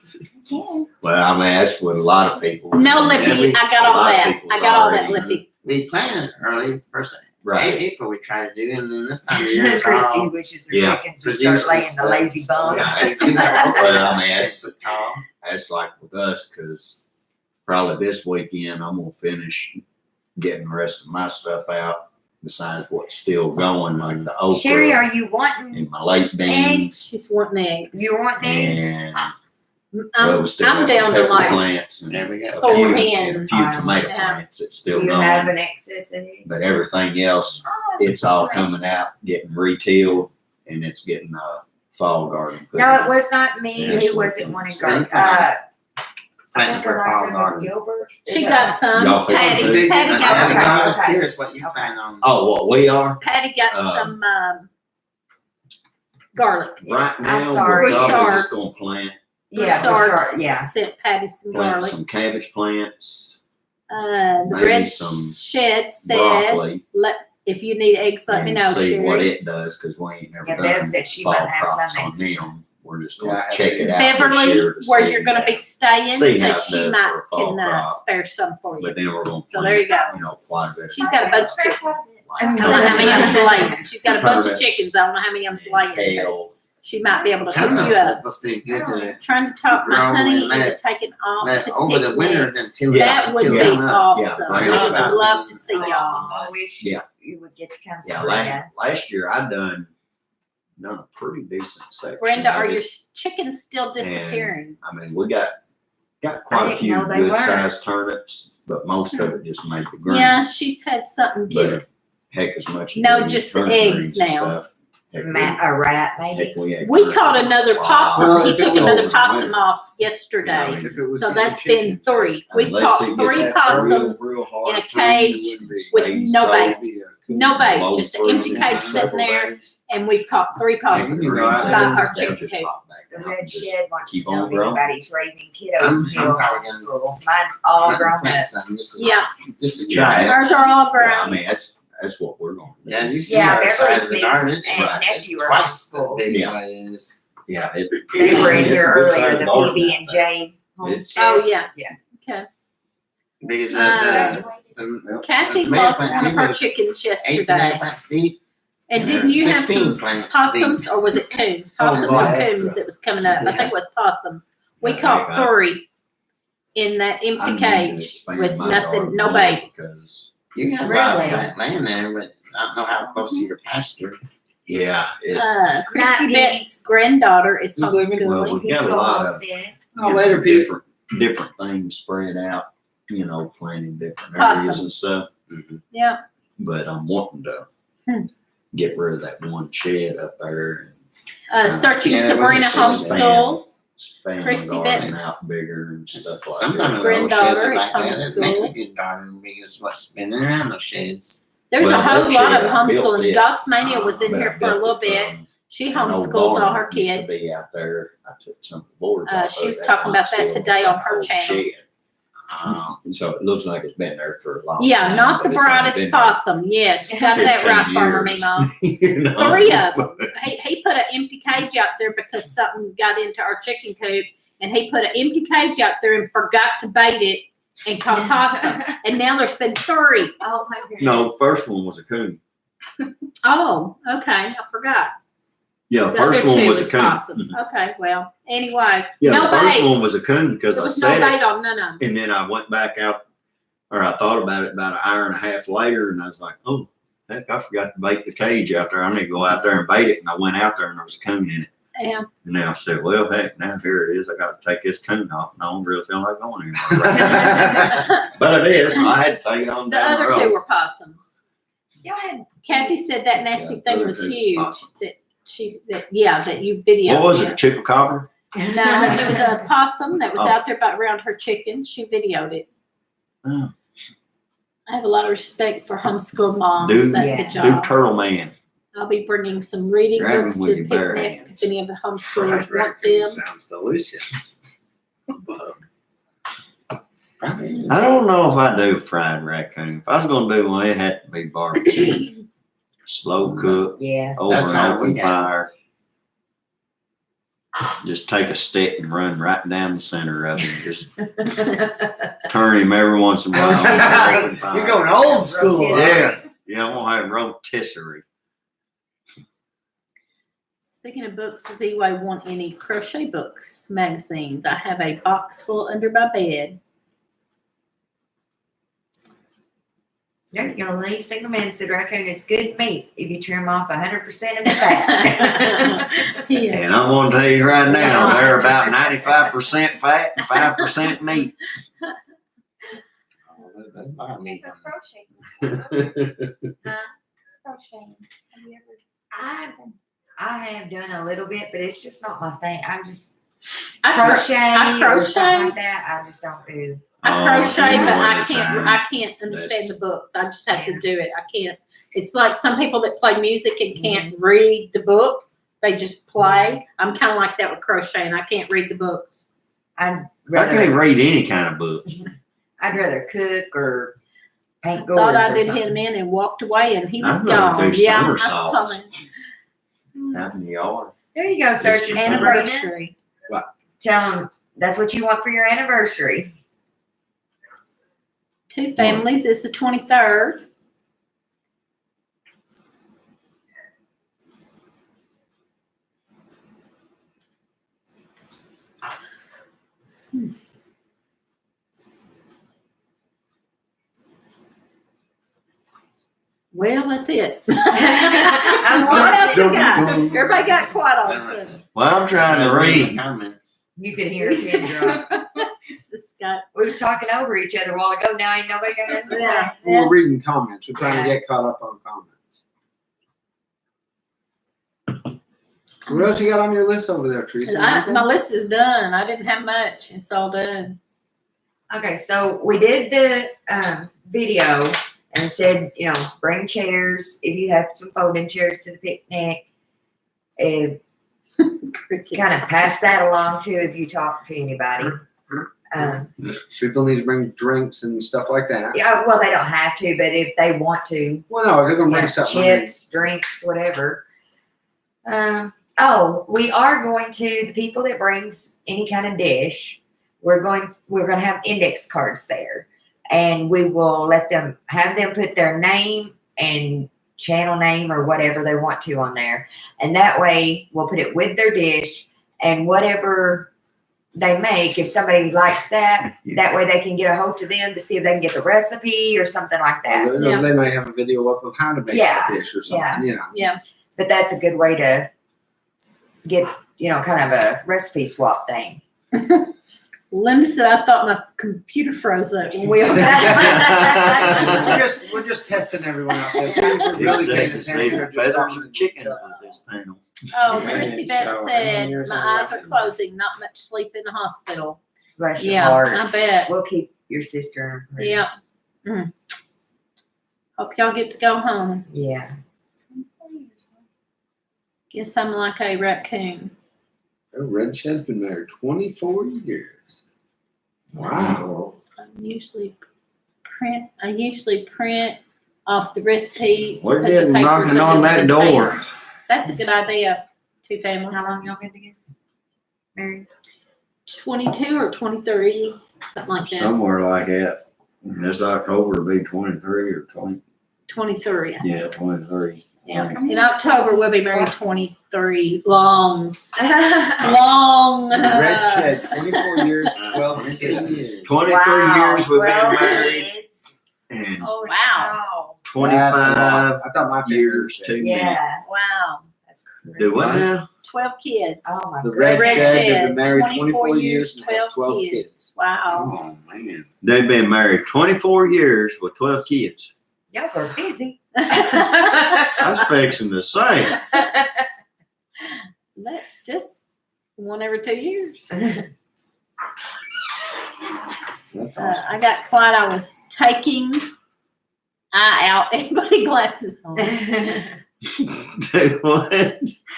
Can. Well, I mean, that's what a lot of people. No Yeah, lippy. we- I got a all lot of that. people's I got all that already- lippy. we planted early first Right. April. We tried to do, and then this time of year, it's Christy all wishes her Yeah. chickens would producing start laying the stuff. lazy bones. Yeah. Well, I mean, it's that's, tall. that's like with us, cause probably this weekend I'm gonna finish getting the rest of my stuff out besides what's still going, like the okra Sherry, are you wanting? and my late beans. She's wanting eggs. You want eggs? And well, we still I'm got some down to pepper like plants and There we go. a Four few, hens. a few tomato Yeah. plants that's Do still you have going. an excess of eggs? But everything else, it's all coming out, getting retailed, and it's getting a fall garden. put No, in. it was not me. Yeah, Who so was it it's wanting same garden? time. I Planting think for her a last fall name was garden. Gilbert. She Is got that- some. Y'all fix Patty, it? Patty I got some. was Okay. curious what you Okay. plan on. Oh, what we are? Patty got some garlic. Right now, sorry. we're probably Broussard's. just gonna plant Yeah, Broussard's Broussard, yeah. Sent Patty some plant garlic. some cabbage plants, The maybe red some shed said, broccoli, if you need eggs, let me and know, see what Sherry. it does, cause we ain't never Yeah, done Bev said she fall might have crops some on eggs. them. We're just Yeah, gonna I have check it out this Beverly, year to where see, you're gonna be staying, see how said it she does might for a fall can crop. spare some for you. But then we're gonna So plant, there you go. you know, quite a bit. She's got a bunch of chickens. I don't know how many of them's laying. She's got a bunch of Turnips. chickens. I don't know how many of them's laying. but Kale, She might be able to hook Turnips you up. supposed to be good to Trying to talk my grow honey and into let- taking off let the over the picnic. winter then till Yeah, That would till be them up. Yeah, awesome. bring We it would back. love to see y'all. I wish Yeah. you would get to come see yeah, that. last year I done a pretty decent section. Brenda, of are it. your chickens still disappearing? I mean, we got quite a didn't few know they good were. sized turnips, but most of it just made the green. Yeah, she's had something get But heck, as much as No, we use just the turnip eggs greens and now. stuff, heck, A rat, heck, maybe. had We turnip caught greens another a lot. possum. Well, He if it took was another in possum winter, off yesterday. If it was So for the that's been chickens, 3. We've Unless caught it gets 3 that possums real hard in a food, it cage wouldn't be- with Stays no cold. bait. Be a No bait, Low just an fruit empty in cage several sitting there, days. and we've caught 3 possums you Greens know, I- by in, our they'll chicken just coop. pop back The out red and just shed wants keep to know on if growing. anybody's raising I'm kiddos still probably in gonna- school. Mine's all I'm gonna grown plant up. some just to- Yeah, just to Yeah. try it. ours are all Yeah, I grown. mean, that's what we're going to do. Yeah, you see Yeah, our size Beverly's of the niece garden. and Right. nephew are Twice as homeschooled. big Yeah. what it is. Yeah, They were in it's a here good earlier, sized the garden PB out and there. J homestead. Oh, yeah. Yeah. Okay. Because the Kathy tomato lost plants one of usually her chickens 8 tomato yesterday. plants deep. And didn't you have 16 some plants possums, or was it coons? Oh, Possums well, or extra. coons that was coming up? I think it was possums. We Yeah, caught I- 3 in that I empty need to cage expand with my nothing, garden no more bait. Because You got a lot of Really? flat land there, but I don't know how close to your pasture. yeah, Christy Not Bett's granddaughter is Who's living? well, homeschooling. we got a Peaceful lot of homestead. Oh, later, Pete. different things spread out. You know, planting different areas Possum. and stuff. Yeah. But I'm wanting to get rid of that one shed up there Searching Yeah, it Sabrina wasn't so homeschools. expand Christy my garden Betts' out bigger and stuff like Sometimes that. the old Granddaughter sheds are is like that. It makes a homeschooled. good garden because what's been around those sheds. There's Well, a whole that lot shed, of I built homeschooling. it, Dos Mania was in but here I for a built little it bit. from She an old homeschools barn all her that used to kids. be out there. I took some of the boards off She of was it. talking about that Still today on got her old channel. shed. And so it looks like it's been there for a long time. Yeah, not the but it's only brightest been there possum. Yes, you got that 15 right, Farmer years. Mimo. You know? 3 of them. He put an empty cage out there because something got into our chicken coop, and he put an empty cage out there and forgot to bait it and caught possum. And now there's been 3. Oh, my goodness. No, the first one was a coon. Oh, okay. I forgot. Yeah, the The first other one 2 was a is coon. possum. Mhm. Okay, well, anyway, Yeah, no the first bait. one was a coon because There I was no said it, bait on none of them. and then I went back out, or I thought about it about an hour and a half later, and I was like, oh, heck, I forgot to bait the cage out there. I need to go out there and bait it. And I went out there, and there was a coon in it. Yeah. And now I said, well, heck, now here it is. I got to take this coon off, and I don't really feel like going anymore. But it is. So I had to take it on The down the other two road. were possums. Y'all had Kathy said that nasty Yeah, thing other was two was huge. possums. That you videoed. What was it? Yeah. A chupacabra? No, it was a possum that was Oh. out there about around her chicken. She videoed it. Oh. I have a lot of respect for homeschool moms. Dude, That's yeah. a Dude, job. Turtle Man. I'll be bringing some reading Grab 'em books with to the your bare picnic hands. if any of the Fried homeschoolers want raccoon them. sounds delicious. Probably. I don't know if I do fried raccoon. If I was going to do one, it had to be barbecue. Slow cook, yeah. over That's an how we open got it. fire. Just take a stick and run right down the center of him. Just turn him every once in a while. Open fire. You're going old school. Yeah. Yeah, I won't have rotisserie. Speaking of books, does anyone want any crochet books, magazines? I have a box full under my bed. There you go. Lee Single Man said raccoon is good meat if you trim off 100% of the fat. Yeah. And I'm going to tell you right now, they're about 95% fat and 5% meat. Oh, that's a lot of meat. Make a crochet. Crocheting. Have you ever? I have done a little bit, but it's just not my thing. I'm just I cro- crochet, I or something crochet. like that. I just don't do. I crochet, in the but I wintertime, can't understand the that's- books. I just have to do it. I can't. It's like some people that play music and can't read the book. They just play. I'm kind of like that with crocheting. I can't read the books. I'd I rather, can't read any kind of book. I'd rather cook or paint Thought gourds I or did something. him in and walked away, and he was I'd rather gone. do Yeah, I saw somersaults. him. Out in the yard. There you go, Sergeant It's Sabrina. Anniversary. Tell them that's what you want for your anniversary. Two families. It's the 23rd. Well, that's it. What else we got? Everybody got quiet all of a sudden. Well, I'm trying to read. Comments. You could hear a pin drop. It's just got, We was talking over each other a while ago. Now ain't nobody got nothing to say. yeah. We're reading comments. We're trying to get caught up on comments. So what else you got on your list over there, Teresa? My list is done. I didn't have much. It's all done. Okay, so we did the video and said, bring chairs if you have some folding chairs to the picnic. And Crickets. kind of pass that along too if you talk to anybody. People need to bring drinks and stuff like that. Yeah, well, they don't have to, but if they want to, Well, no, they're gonna bring something. chips, drinks, whatever. We are going to the people that brings any kind of dish. We're going to have index cards there, and we will have them put their name and channel name or whatever they want to on there, and that way we'll put it with their dish and whatever they make. If somebody likes that, that way they can get a hold to them to see if they can get the recipe or something like that. Yeah. They might have a video up of how to make Yeah. a dish or something. Yeah. But that's a good way to get, kind of a recipe swap thing. Linda said, I thought my computer froze up when we were We're just testing everyone out there. See if we're It really says paying to see attention or the just feathers talking and to chickens each other. with this panel. Oh, Yeah, Chrissy it's Beth so- said, years my old, eyes are right? closing, not much sleep in the hospital. Bless your Yeah, heart. I bet. We'll keep your sister. in prayer. Yeah. Hope y'all get to go home. Yeah. Guess I'm like a raccoon. Red Shed's been married 24 years. Wow. I usually print off the recipe. We're put the getting papers knocking up on in that the door. container. That's a good idea. Two family. How long y'all been together? Married? 22 or 23, something like that. Somewhere like that. This October will be 23 or 20. 23. Yeah, 23. Yeah. In October, we'll be married 23. Long. Red Shed, 24 years, 12 years. 23 Wow, years we've been 12 married kids. and Oh, Wow. 25 I thought my years too many. Yeah. Wow. That's crazy. Do what now? 12 kids. Oh my The goodness. Red Shed has been Shed, married 24 24 years, years and have 12 kids. kids. Wow. Oh, man. They've been married 24 years with 12 kids. Y'all are busy. That's fixing to say. That's just one every 2 years. That's awesome. I got quiet. I was taking eye out. Everybody glasses on. Do what?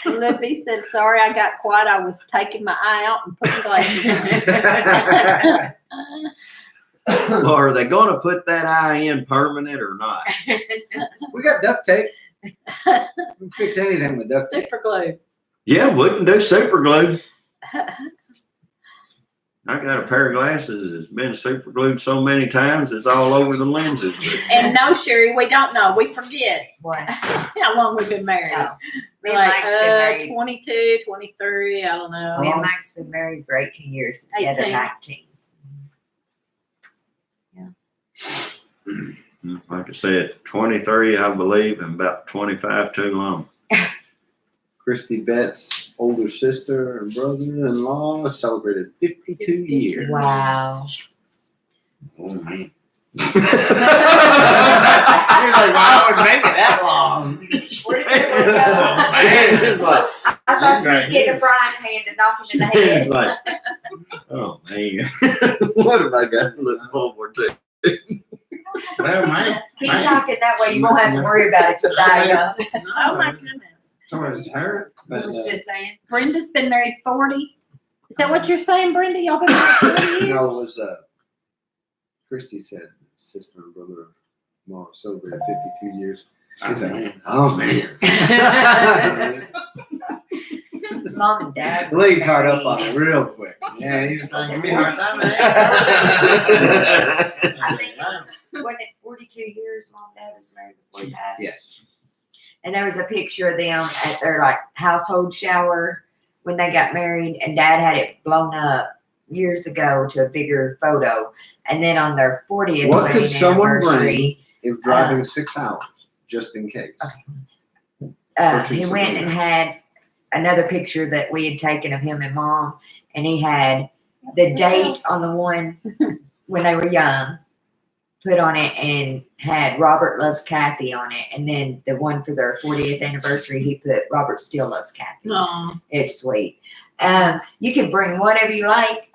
Libby said, sorry, I got quiet. I was taking my eye out and putting glasses on. Well, are they going to put that eye in permanent or not? We got duct tape. We can fix anything with duct tape. Super glue. Yeah, we can do super glue. I got a pair of glasses that's been super glued so many times it's all over the lenses. And no, Sherry, we don't know. We forget What? how long we've been married. No. Me We're and like, Mike's been married. 22, 23, I don't know. Me and Mike's been married for 18 years. Together 18. 19. Like I said, 23, I believe, and about 25 too long. Christy Betts' older sister and brother-in-law celebrated 52 years. Wow. Oh, man. You're like, well, I would make it that long. Where did it go? It's like, I thought she was getting a frying pan to knock him in the It's head. like, oh man, what have I got to look forward to? Well, man. Keep talking, that way you won't have to worry about it till die young. Oh my goodness. Towards her, but What was it saying? Brenda's been married 40. Is that what you're saying, Brenda? Y'all been married 40 years? you know, it was Christy said sister and brother-in-law celebrated 52 years. She's like, oh man. Mom and Dad. was Lee caught up married. on it real quick. yeah, he was giving me a hard time. I think it was, wasn't it 42 years Mom and Dad was married before he passed? Yes. And there was a picture of them at their like household shower when they got married, and Dad had it blown up years ago to a bigger photo. And then on their 40th What could wedding someone anniversary, If driving 6 hours, just in case. he went and had another picture that we had taken of him and Mom, and he had the date on the one when they were young put on it, and had Robert Loves Kathy on it, and then the one for their 40th anniversary he put Robert Still Loves Kathy. No. It's sweet. You can bring whatever you like.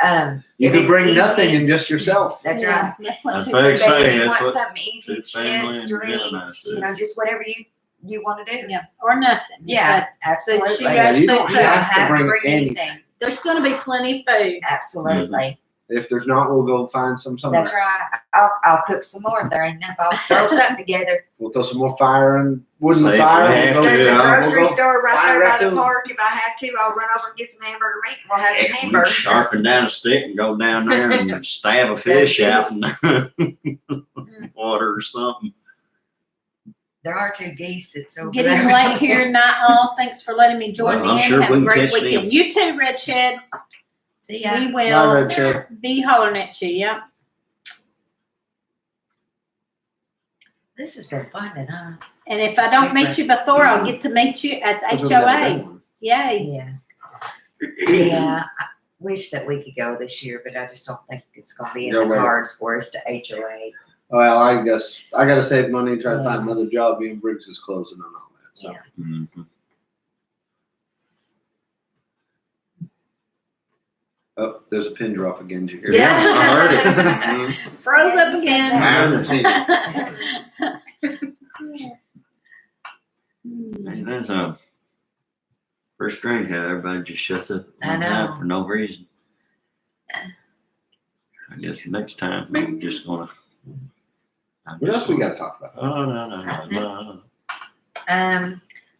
You if could it's bring easy- nothing and just yourself. That's Yeah, right. That's what That's two very people But if exciting. you That's want what something easy, it's family chips, and drinks, Gemini's you know, just whatever you want to do. Yeah, or nothing. Yeah, But since absolutely. you Yeah, got you some don't You don't have food, to have to bring bring anything. anything. there's going to be plenty of food. Absolutely. If there's not, we'll go find some somewhere. That's right. I'll cook some more if there ain't enough. I'll throw something together. We'll throw some more fire and wood in See the if fire. we and have we'll to, go- There's a yeah. grocery store right find there by the raccoons. park. If I have to, I'll run over and get some hamburger meat. We'll have some Heck, we hamburgers. sharpen down a stick and go down there and stab a fish out in the water or something. There are 2 geese that's over Getting there. late here, night all. Thanks for letting me join Well, I'm in. sure Have we a can great catch weekend. You too, Red Shed. See ya. We Bye, will Red Shed. be hollering at you. Yep. This has been fun tonight. And if I don't meet you before, I'll get to meet you at the Those are the HOA. big ones. Yay. Yeah. Yeah. I wish that we could go this year, but I just don't think it's going to be in No the way. cards for us to HOA. Well, I guess I got to save money and try to find another job. Being Briggs is closing and all that. So. Yeah. Mhm. Oh, there's a pin drop again. Did you hear Yeah. that? I heard it. Froze up again. Man, that's a first drink. How everybody just shuts up I know. for no reason. I guess next time we're just gonna. What else we got to talk about? Oh no.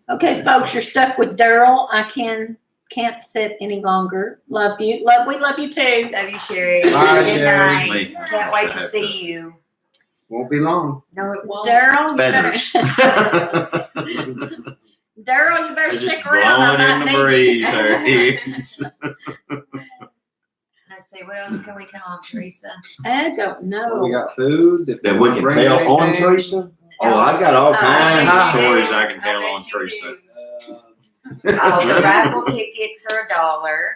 Okay, folks, you're stuck with Daryl. I can't sit any longer. Love you. We love you too. Love you, Sherry. Bye, Good Sherry. night. Can't wait to see you. Won't be long. No, it won't. Daryl, you Feathers. better, Daryl, you better They're just stick around. I blowing in might the need breeze. you. There. Let's see, what else can we tell them, Teresa? I don't We know. got food. If That they we wanna can bring tell on anything. Teresa. Oh, I got all kinds of I stories bet I can tell you on do. Teresa. The raffle tickets are $1,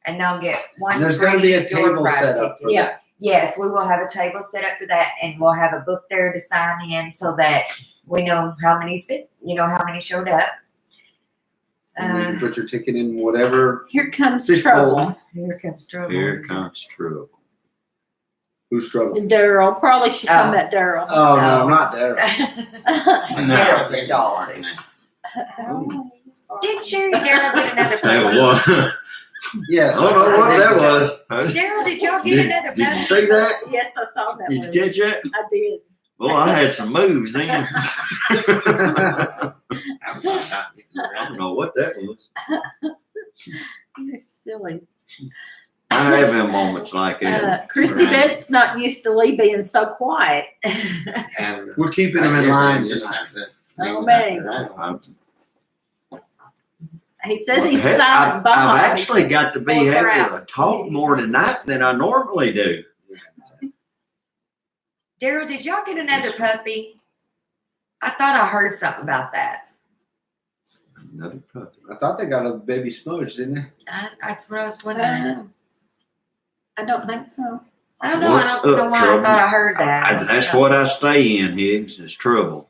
and they'll get one. And there's gonna be a free door table prize set up for ticket. Yeah. that. Yes, we will have a table set up for that, and we'll have a book there to sign in so that we know how many how many showed up. And you can put your ticket in whatever. Here comes Fish trouble. bowl. Here comes trouble. Here comes trouble. Who's struggling? Daryl, probably she's talking about Daryl. Oh, No. no, not there. Daryl's a dog. Did Sherry and Daryl get another That puppy? was. Yes. I don't know what that was. Daryl, did y'all get another Did you puppy? see that? Yes, I saw that Did you one. catch it? I did. Well, I had some moves in. I I was on top. don't know what that was. You're silly. I have had moments like that. Christy Betts not used to Lee being so quiet. And We're keeping them in line just tonight. have to. Oh, man. He says he's Heck, silent I've behind. actually got to be Both are able out. to talk more tonight than I normally do. Daryl, did y'all get another puppy? I thought I heard something about that. Another puppy. I thought they got a baby smudge, didn't they? That's what I was wondering. I don't think so. I don't know. What's I don't know up, why trouble? I thought I heard that. That's So- what I stay in, Higgs, is trouble.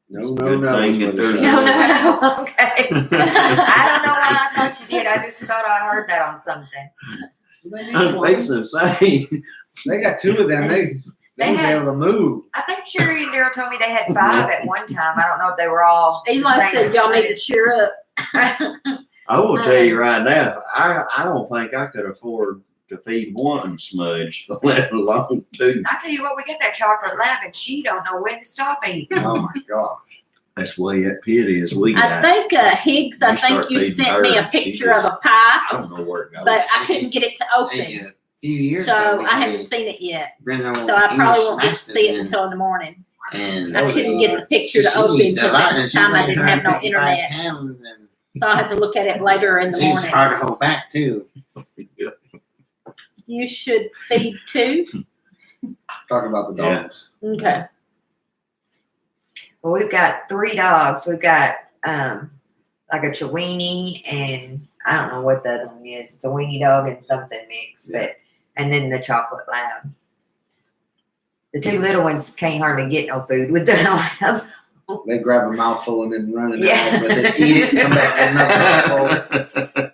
No, Good no, thing no. that there's No, no, okay. I don't know why I thought you did. I just thought I heard that on something. I was fixing to say, They got two of them. They They won't be had- able to move. I think Sherry and Daryl told me they had 5 at one time. I don't know if they were all. the Eli same said y'all need to age. cheer up. I will tell you right now, I don't think I could afford to feed one smudge, let alone two. I tell you what, we get that chocolate lab and she don't know when to stop eating. Oh my gosh. That's the way that pit is. We I got. think Higgs, I You think start you feeding sent her me a and she picture of just- a pie, I don't know where it goes. but I couldn't get it to open. A few years So ago, I haven't seen it yet. Brenda So I probably won't get to see it until in the morning. And I couldn't get the picture to open she's because a lot, at the and time I she's didn't have no 155 internet. pounds, and So I had to look at it later in the she's morning. hard to hold back too. You should feed 2. Talking about the Yeah. dogs. Okay. Well, we've got 3 dogs. We've got like a Chiweenie and I don't know what the other one is. It's a weenie dog and something mixed, and then the chocolate lab. The 2 little ones can't hardly get no food with the lab. They grab a mouthful and then run it Yeah. out with it, eat it, come back and another mouthful.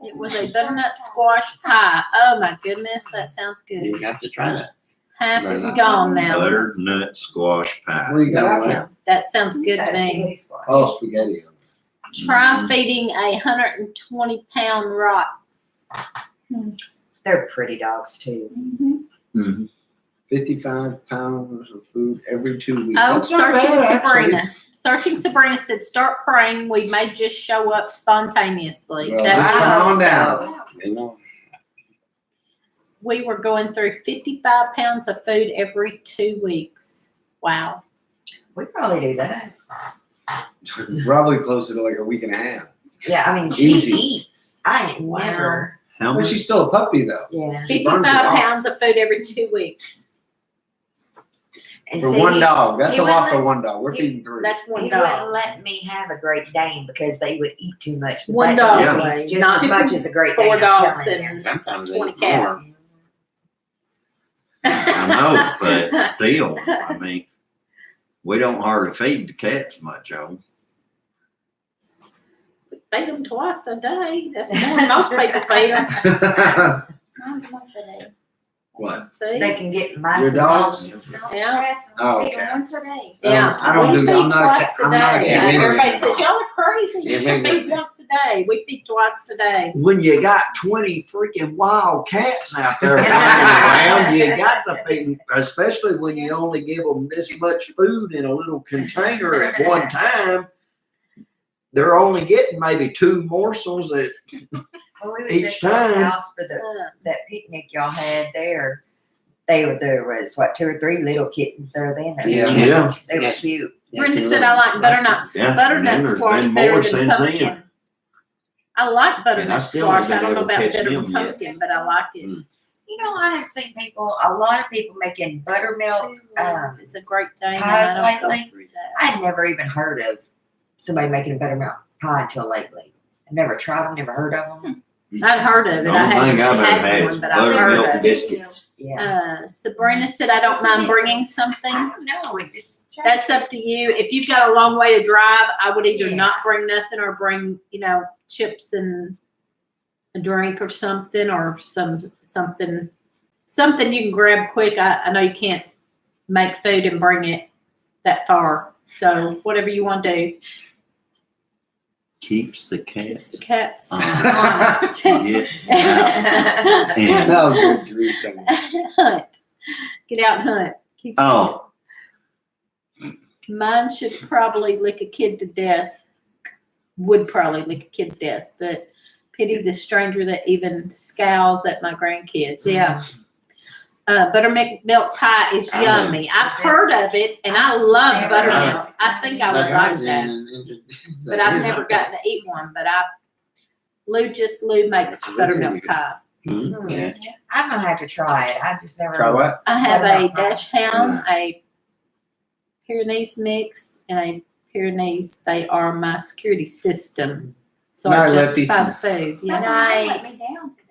It was a butternut squash pie. Oh my goodness, that sounds good. You got to try that. Half No, is not gone now. Butternut squash pie. What do you got out there? That sounds good to That's me. spaghetti squash. Oh, spaghetti. Try feeding a 120-pound rock. They're pretty dogs too. Mhm. 55 pounds of food every 2 weeks. Oh, That's not Searching bad, actually. Sabrina. Searching Sabrina said, start praying. We may just show up spontaneously. Well, That's just come what- on down. You know, We were going through 55 pounds of food every 2 weeks. Wow. We probably do that. Probably closer to like a week and a half. Yeah, I mean, she Easy. eats. I ain't Wow. never. How But much? she's still a puppy though. Yeah. She burns 55 it off. pounds of food every 2 weeks. And For see, one dog. That's he a lot wouldn't for one dog. We're he- feeding 3. That's one He wouldn't dog. let me have a Great Dane because they would eat too much. But One that dog, dog eats Wayne, just not as much as a Great Dane. 4 I'm dogs telling you. and sometimes they 20 eat more. cats. I know, but still, I mean, we don't hardly feed the cats much, Joe. Feed them twice a day. That's more than most people feed them. Mine's once a day. What? See? They can get mice Your and dogs? bugs. No, Yeah. rats, Oh, I feed them okay. once a day. Yeah, I don't we do- feed I'm not a twice cat- I'm not a today. cat. Everybody says y'all are crazy. Yeah, You we- feed once a day. We feed twice today. When you got 20 freaking wild cats out there running around, you got to feed, especially when you only give them this much food in a little container at one time. They're only getting maybe 2 morsels at When we was Each at y'all's time. house for that picnic y'all had there, there was what 2 or 3 little kittens there then. Yeah. Yeah. They were Yeah. cute. Brenda said I like butternut Yeah, and butternut then there's squash been better more than since then. pumpkin. I like And I butternut still haven't squash. I been don't know able to about catch better them than yet. pumpkin, but I like it. You know, I have seen a lot of people making buttermilk. It's a great day. pies I don't go lately? through that. I had never even heard of somebody making a buttermilk pie until lately. I've never tried them, never heard of them. I've heard of The it. I only thing haven't I've ever had had one, is but I've heard buttermilk of it. biscuits. Yeah. Sabrina said, I don't mind bringing I something. don't know. It just That's up to you. If you've got a long way to drive, I would either Yeah. not bring nothing or bring, chips and a drink or something, or something you can grab quick. I know you can't make food and bring it that far. So whatever you want to do. Keeps the Keeps the cats. cats honest. honest. Get out and No, good grief, someone. Hunt. Get out and hunt. Keep oh, Mine should probably lick a kid to death. Would probably lick a kid to death, but pity the stranger that even scowls at my grandkids. Yeah. Buttermilk pie is yummy. I've heard of it, and I love buttermilk. I think I would like that, but I've never gotten to eat one. But Lou makes buttermilk pie. Yeah. I'm gonna have to try it. I've just never Try what? I have a Buttermilk pie. Dutch Hound, a Pyrenees mix, and a Pyrenees. They are my security system, so I Night, Lefty. justify the food. Someone Yeah. let me down today.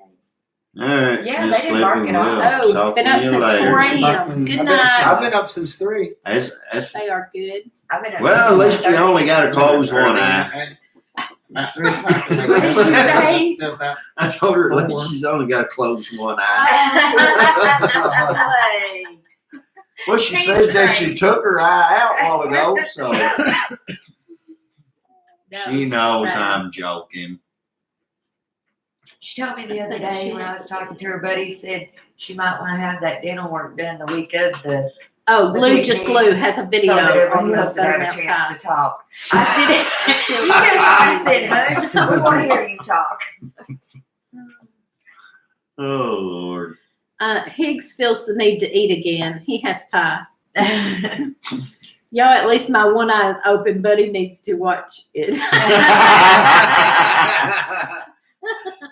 all right. Yeah, Miss they didn't mark Flippin' it on. Will. Oh, Talk been to up you since later. 4 a.m. Good night. I've been up since 3. That's They are good. I've been well, at least you only got to close one eye. About 3 o'clock. Say? Till about I told her at least she's only got to close one eye. Well, she said that she took her eye out a while ago, so she knows I'm joking. She told me the other day when I was talking to her buddy, said she might want to have that dental work done the week of the Oh, The Lou big Just meeting, Lou has a video so that on everybody the else would have a buttermilk chance pie. to talk. I said, you should have said, hush, we want to hear you talk. Oh Lord. Higgs feels the need to eat again. He has pie. Yo, at least my one eye is open, but he needs to watch it.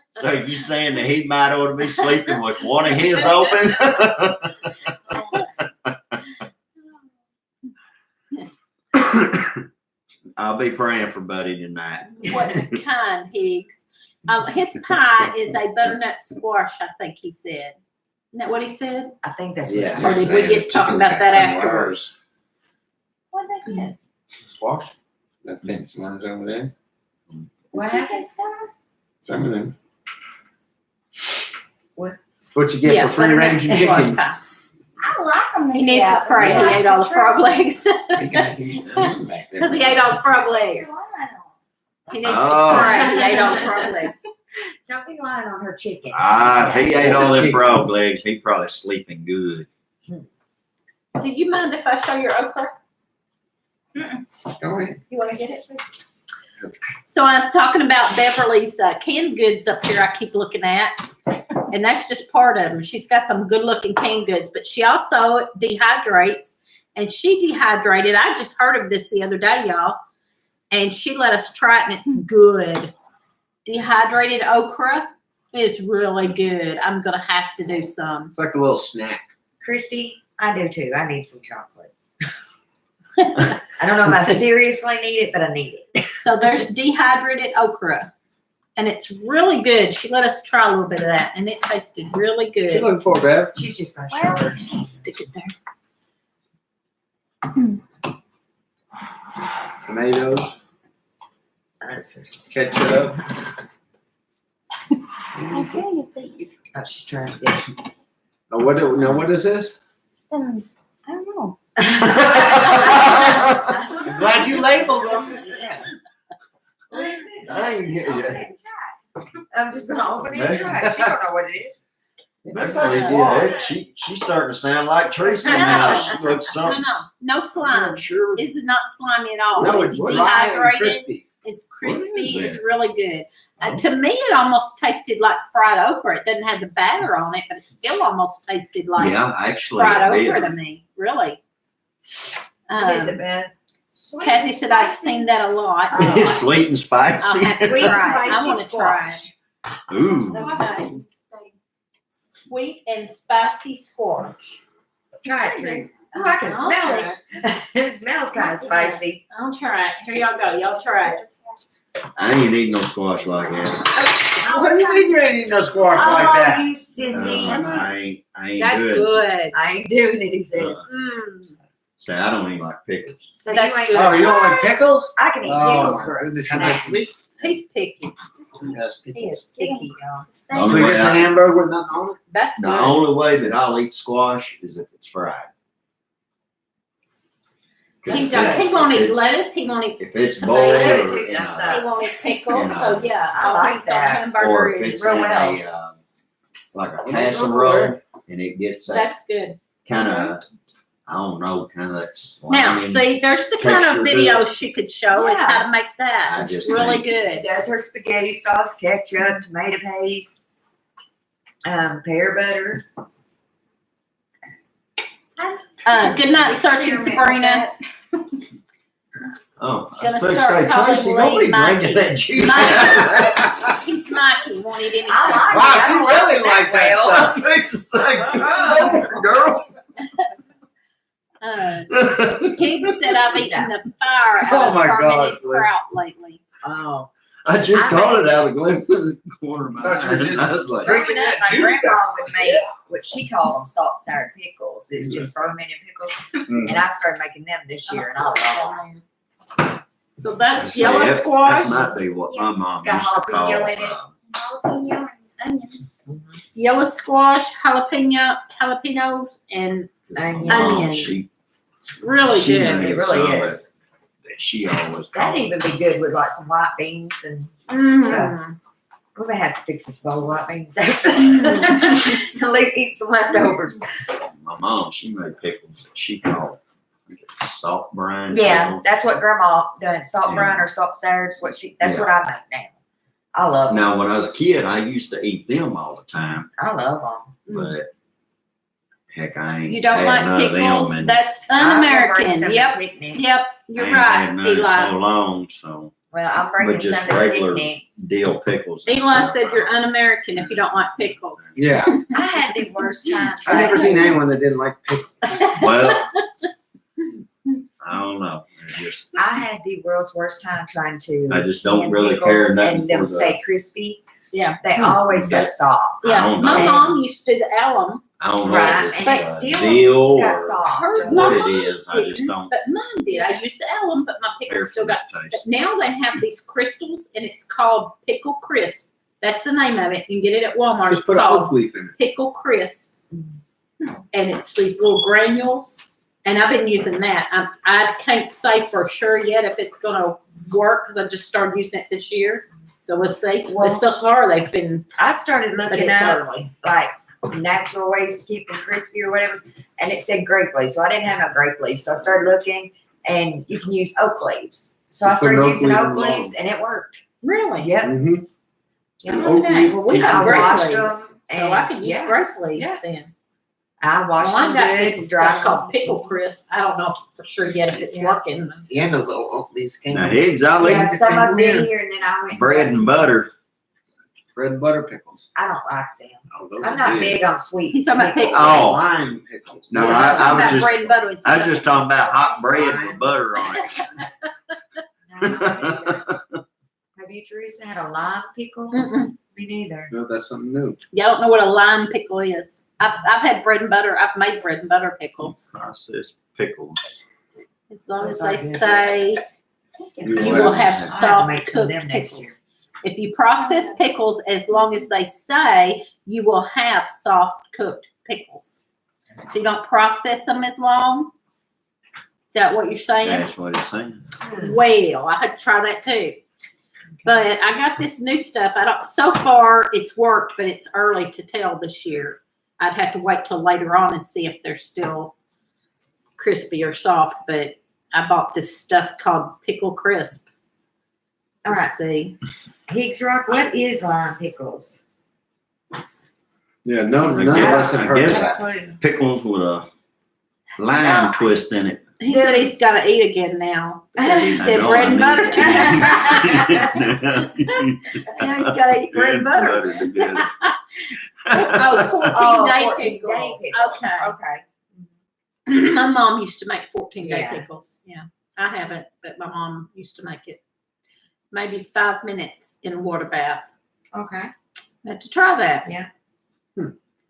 So you saying that he might ought to be sleeping with one of his open? I'll be praying for Buddy tonight. What kind, Higgs? His pie is a butternut squash, I think he said. Isn't that what he said? I think that's Yeah. what Or did we get talking about that afterwards? What they get? Squash. the fence ones over there. What happened? Some of them. What you get Yeah, for free butternut range squash chicken? pie. I like them. He needs to pray. He ate all the frog legs. We got huge numbers back there. Because he ate all the frog legs. He needs to pray. He ate all the frog legs. Don't be lying on her chickens. He ate all them frog legs. He probably sleeping good. Do you mind if I show your okra? Go ahead. You want to get it? So I was talking about Beverly's canned goods up here I keep looking at. And that's just part of them. She's got some good looking canned goods, but she also dehydrates. And she dehydrated. I just heard of this the other day, y'all. And she let us try it and it's good. Dehydrated okra is really good. I'm going to have to do some. It's like a little snack. Christy, I do too. I need some chocolate. I don't know if I seriously need it, but I need it. So there's dehydrated okra. And it's really good. She let us try a little bit of that. And it tasted really What you good. looking for, Bev? She's just gonna show her. Stick it there. Tomatoes, That's her. ketchup. I was gonna get these. Oh, she's trying to get. Oh, what is this? I don't know. I'm glad you labeled them. What is it? I ain't get it. I'm just gonna open it and try it. She don't know what it is. Beverly did. She's starting to sound like Teresa now. She looks something. No slime. I'm sure. This is not slimy at all. No, it's it's dry and dehydrated. crispy. It's What is crispy. it? It's really good. To me, it almost tasted like fried okra. It doesn't have the batter on it, but it still almost tasted like Yeah, actually, fried it okra did. to me. Really. What is it, Beth? Kathy said I've seen that a lot. It's sweet and spicy. I'll have to Sweet and try it. I spicy want to try it. squash. Ooh. Okay. sweet and spicy squash. Try it, Teresa. Oh, I can I'll smell try it. It smells kind of spicy. I'll try it. Here y'all go. Y'all try it. I ain't eating no squash like that. What do you mean you ain't eating no squash like Oh, that? you sissy. I ain't That's good. good. I ain't doing it, he says. Say I don't even like pickles. So That's you ain't. good. Oh, you don't like pickles? I can eat Oh, pickles my for a goodness, snack. are they sweet? He's picky. Yes, He pickles. is picky, y'all. The only So way it's a I- hamburger with nothing on it? That's The good. only way that I'll eat squash is if it's fried. He don't. He won't eat If it's- lettuce. He won't eat. If it's Tomato. boiled Lettuce, or he in comes a, He won't eat pickles. You know. So yeah, I all like he eats on a that. hamburger or if is it's real in well. a like a Well, casserole and it gets that that's good. kind of I don't know, kind of that Now, slimy. see, there's the kind texture of to video she could show us Yeah. how to make that. I It's just really think- good. She does her spaghetti sauce, ketchup, tomato paste, pear butter. Good night, searching Sabrina. Oh, I Gonna was supposed to start say, calling Tracy, don't be Mikey. drinking that juice. Mikey. He's Mikey. Won't eat anything. I like Wow, it. I you don't really it like that well. I think it's like, oh, girl. Kid said I've eaten the fire Oh out of my God, fermented Glenn. kraut lately. Oh. I just I caught made- it out of the corner of my Thought you eye. did. And I was like, Growing up, my Juice grandma would make what she called them salt sour pickles. It's just fermented pickles. Mm. And I started making them this year, and I love them. So that's say, yellow that squash, might be what my mom It's got used to call jalapeno in it. Jalapeno and onion. yellow squash, jalapenos, and Onion. my mom, onion. She, it's really She good. made It really some is. that she always That'd called. even be good with like some white beans and Mm. we're gonna have to fix this bowl of white beans. And eat some leftovers. My mom, she made pickles that she called salt brine. Yeah, pickles. that's what grandma done. Salt Yeah. brine or salt sour is what that's Yeah. what I make now. I love them. Now, when I was a kid, I used to eat them all the time, I love them. but heck, I ain't You don't had like none of them pickles? and That's un-American. Yep, Picnic. yep. I You're ain't had right, none in Eli. so long, so Well, I'm bringing just some to the regular- picnic. dill pickles. and Eli stuff, said you're I- un-American if you don't like pickles. Yeah. I had the worst time I've never trying seen to. anyone that didn't like pickles. Well, I don't know. It's just I had the world's worst time trying to. I just don't can really pickles care nothing and them for stay crispy. Yeah. They always got That- soft. Yeah, don't my know. mom used to do the alum. I don't know Right, if and it's it still dill got or soft. Hers, what my it mom's is. I just didn't, don't but mine did. I used the alum, but my care pickles for still the got. But taste. now they have these crystals, and it's called Pickle Crisp. That's the name of it. You can get it at Walmart. Just It's put an called oak leaf in it. Pickle Crisp, and it's these little granules. And I've been using that. I can't say for sure yet if it's gonna work because I just started using it this year. So we'll see. Well- but so far they've been. I started But looking it's up early. like natural ways to keep them crispy or whatever, and it said grape leaves. So I didn't have no grape leaves. So I started looking, and you can use oak leaves. So I You put an started oak using leaf in oak the leaves, and it worked. Really? Yep. Mm-hmm. Yeah. An oak Okay, leaf well, we keeps have it grape warm. washed leaves, them, so I and- could use yeah. grape leaves Yeah. then. I washed Well, I them got good this and stuff dried called them. Pickle Crisp. I don't know for sure yet if it's Yeah. working. Yeah, those oak leaves came Now, in. Higgs, I'll Yeah, eat some of them Yeah. in here, and then I went. bread and butter. Bread and butter pickles. I don't like them. Oh, those I'm are not good. big on sweet. He's talking about pickles. Oh. Lime pickles. No, Yeah, I I'm talking was about just- bread and butter. It's I was just talking about hot bread with butter on No, it. have you, Teresa, had a lime pickle? Mm-mm. Me neither. No, that's something new. Y'all don't know what a lime pickle is. I've had bread and butter. I've made bread and butter pickles. Processed pickles. As long as Those they are good. say You you will will have I'll have to soft make some of cooked them next pickles. year. If you process pickles, as long as they say you will have soft cooked pickles. So you don't process them as long. Is that what you're saying? That's what it's saying. Well, I had to try that too. But I got this new stuff. So far it's worked, but it's early to tell this year. I'd have to wait till later on and see if they're still crispy or soft. But I bought this stuff called Pickle Crisp. To All right. see. Higgs Rock, what is lime pickles? Yeah, none of I us have guess- heard I of guess- that. Clue. Pickles with a lime twist in it. He said he's got to eat again now. Because you I said know, bread and I butter need together. Now he's got to eat bread and butter. together. Oh, 14 Oh, day 14 day pickles. pickles. Okay. Okay. My mom used to make 14-day Yeah. pickles. Yeah. I haven't, but my mom used to make it. Maybe 5 minutes in a water bath. Okay. Had to try that.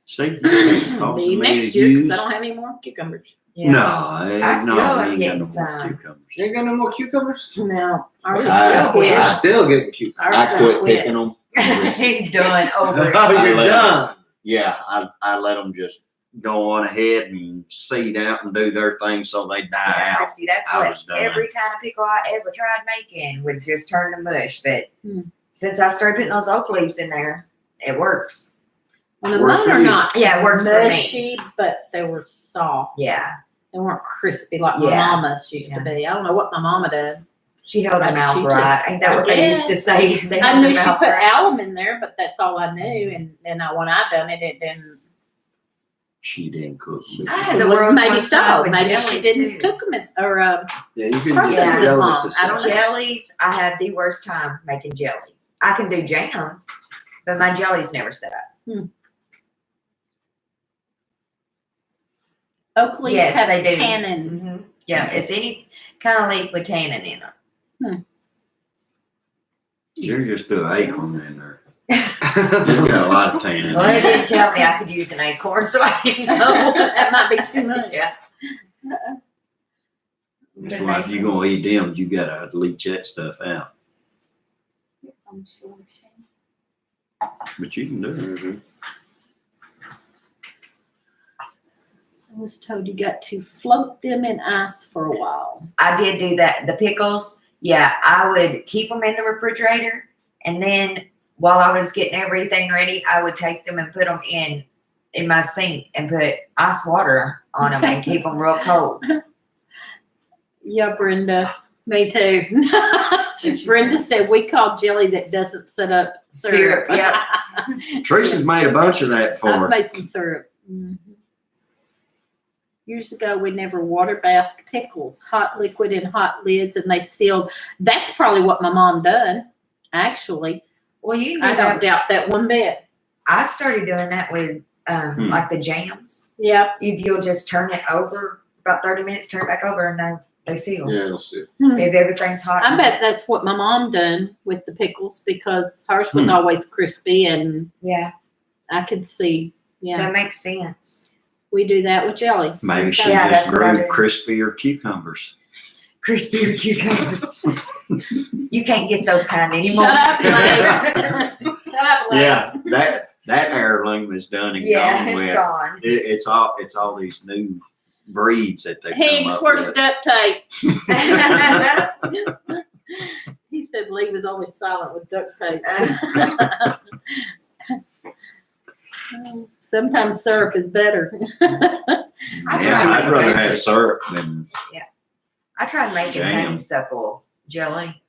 See, Maybe next year because I don't have any more cucumbers. Yeah. No, I still no, am we ain't got getting no some. more cucumbers. You ain't got no more cucumbers? No, ours We're is I- still quit. We're still getting cucumbers. Ours I done quit quit. picking them. He's done over it. Oh, you're I let done. Yeah, I let them just go on ahead and seed out and do their thing so they die Yeah, out. see, that's I what was done. every kind of pickle I ever tried making would just turn to mush. But Hmm. since I started putting those oak leaves in there, it works. Well, Works mine for are you. not Yeah, it works for me. mushy, but they were soft. Yeah, They weren't crispy like my Yeah. mama's used to be. I don't know what my mama did. she held her But mouth she right. just- Ain't that what I they used to guess. say? They I held knew their she mouth put right. alum in there, but that's all I knew. And then when I done it, it didn't. She didn't cook me. I had the Well, world's maybe most so. fun with Maybe she jellies, didn't too. cook them or Yeah, you can Process get it as jellies long. to I don't sit. know. Jellies, I have the worst time making jelly. I can do jams, but my jellies never set up. oak leaves Yes, have they do. tannin. Yeah, it's any kind of leaf with tannin in it. You're just do an acorn in there. It's got a lot of tannin. Well, they didn't tell me I could use an acorn, so I didn't know. That might be too much. Yeah. That's why if you're gonna eat them, you gotta leach that stuff out. But you can do it. Mhm. I was told you got to float them in ice for a while. I did do that. The pickles, yeah, I would keep them in the refrigerator, and then while I was getting everything ready, I would take them and put them in my sink and put ice water on them and keep them real cold. Yeah, Brenda. Me too. Brenda said we call jelly that doesn't set up syrup. Syrup, yep. Teresa's made a bunch of that for I've her. made some syrup. Mhm. Years ago, we never water bathed pickles, hot liquid in hot lids, and they sealed. That's probably what my mom done, actually. Well, you I can do don't that. doubt that one bit. I started doing that with like the jams. Yep. If you'll just turn it over about 30 minutes, turn it back over, and they seal. Yeah, it'll sit. If everything's hot. I bet that's what my mom done with the pickles because hers was always crispy, and Yeah, I could see. Yeah, that makes sense. we do that with jelly. Maybe she Yeah, just that's what I grew do. crispier cucumbers. Crispier cucumbers. You can't get those kind anymore. Shut up, Lane. Shut up, Lane. Yeah, that heirloom is done and Yeah, gone it's with. gone. It's all these new breeds that they come Higgs, up where's with. duct tape? He said Lee was always silent with duct tape. Sometimes syrup is better. I Yeah, tried I'd rather making have syrup than I tried making Jam. honeysuckle jelly.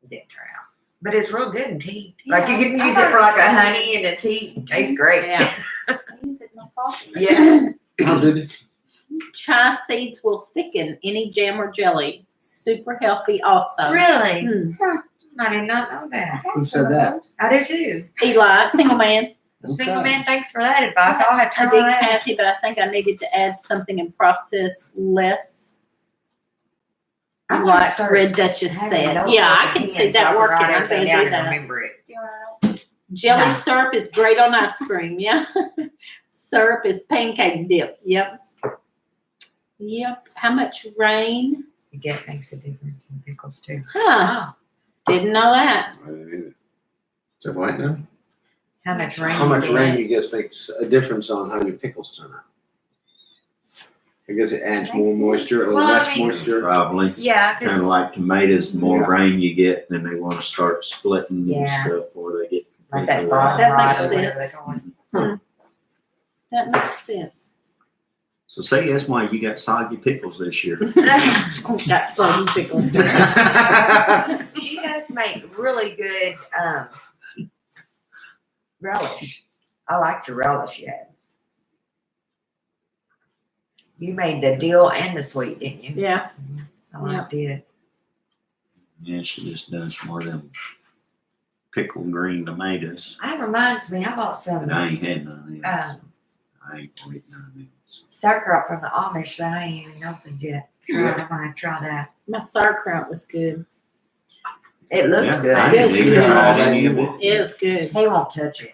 It didn't turn out. But it's real good in tea. Like you Yeah, can I use it thought for like a it was honey and a tea. It tastes great. Yeah. I use it in my coffee. Yeah. How did it? Chia seeds will thicken any jam or jelly. Super healthy also. Really? Hmm. I did not know that. Who said that? I do too. Eli, single man. Single man, thanks for that advice. I'll have to I try did that. Kathy, but I think I needed to add something and process less, I might like start Red Duchess having a said. notebook Yeah, I and can pen see so I that can working. write I'm everything going to down do and that. remember it. Jelly Yeah. syrup is great on ice cream. Yeah. Syrup is pancake dip. Yep. Yep. How much rain? It makes a difference in pickles too. Huh. Oh, Didn't know that. I didn't either. So what now? how much rain? How much you rain get? you guess makes a difference on how your pickles turn out. I guess it adds more moisture or Well, I less mean- moisture. probably Yeah, kind of because like tomatoes. The more Yeah. rain you get, then they want to start splitting and Yeah. stuff before they get like that completely bottom That rod makes or whatever they sense. call it. That makes sense. So see, that's why you got soggy pickles this year. Got some pickles. She does make really good relish. I like the relish you had. You made the dill and the sweet, didn't you? Yeah. I liked it. Yeah, she just does more of them pickled green tomatoes. That reminds me, I bought some But I ain't had none of them. I ain't eating none of them. sauerkraut from the Amish that I ain't even opened yet. I'm gonna try that. My sauerkraut was good. It looked Yeah, good. I It was ain't even good. tried any of it. It was good. He won't touch it.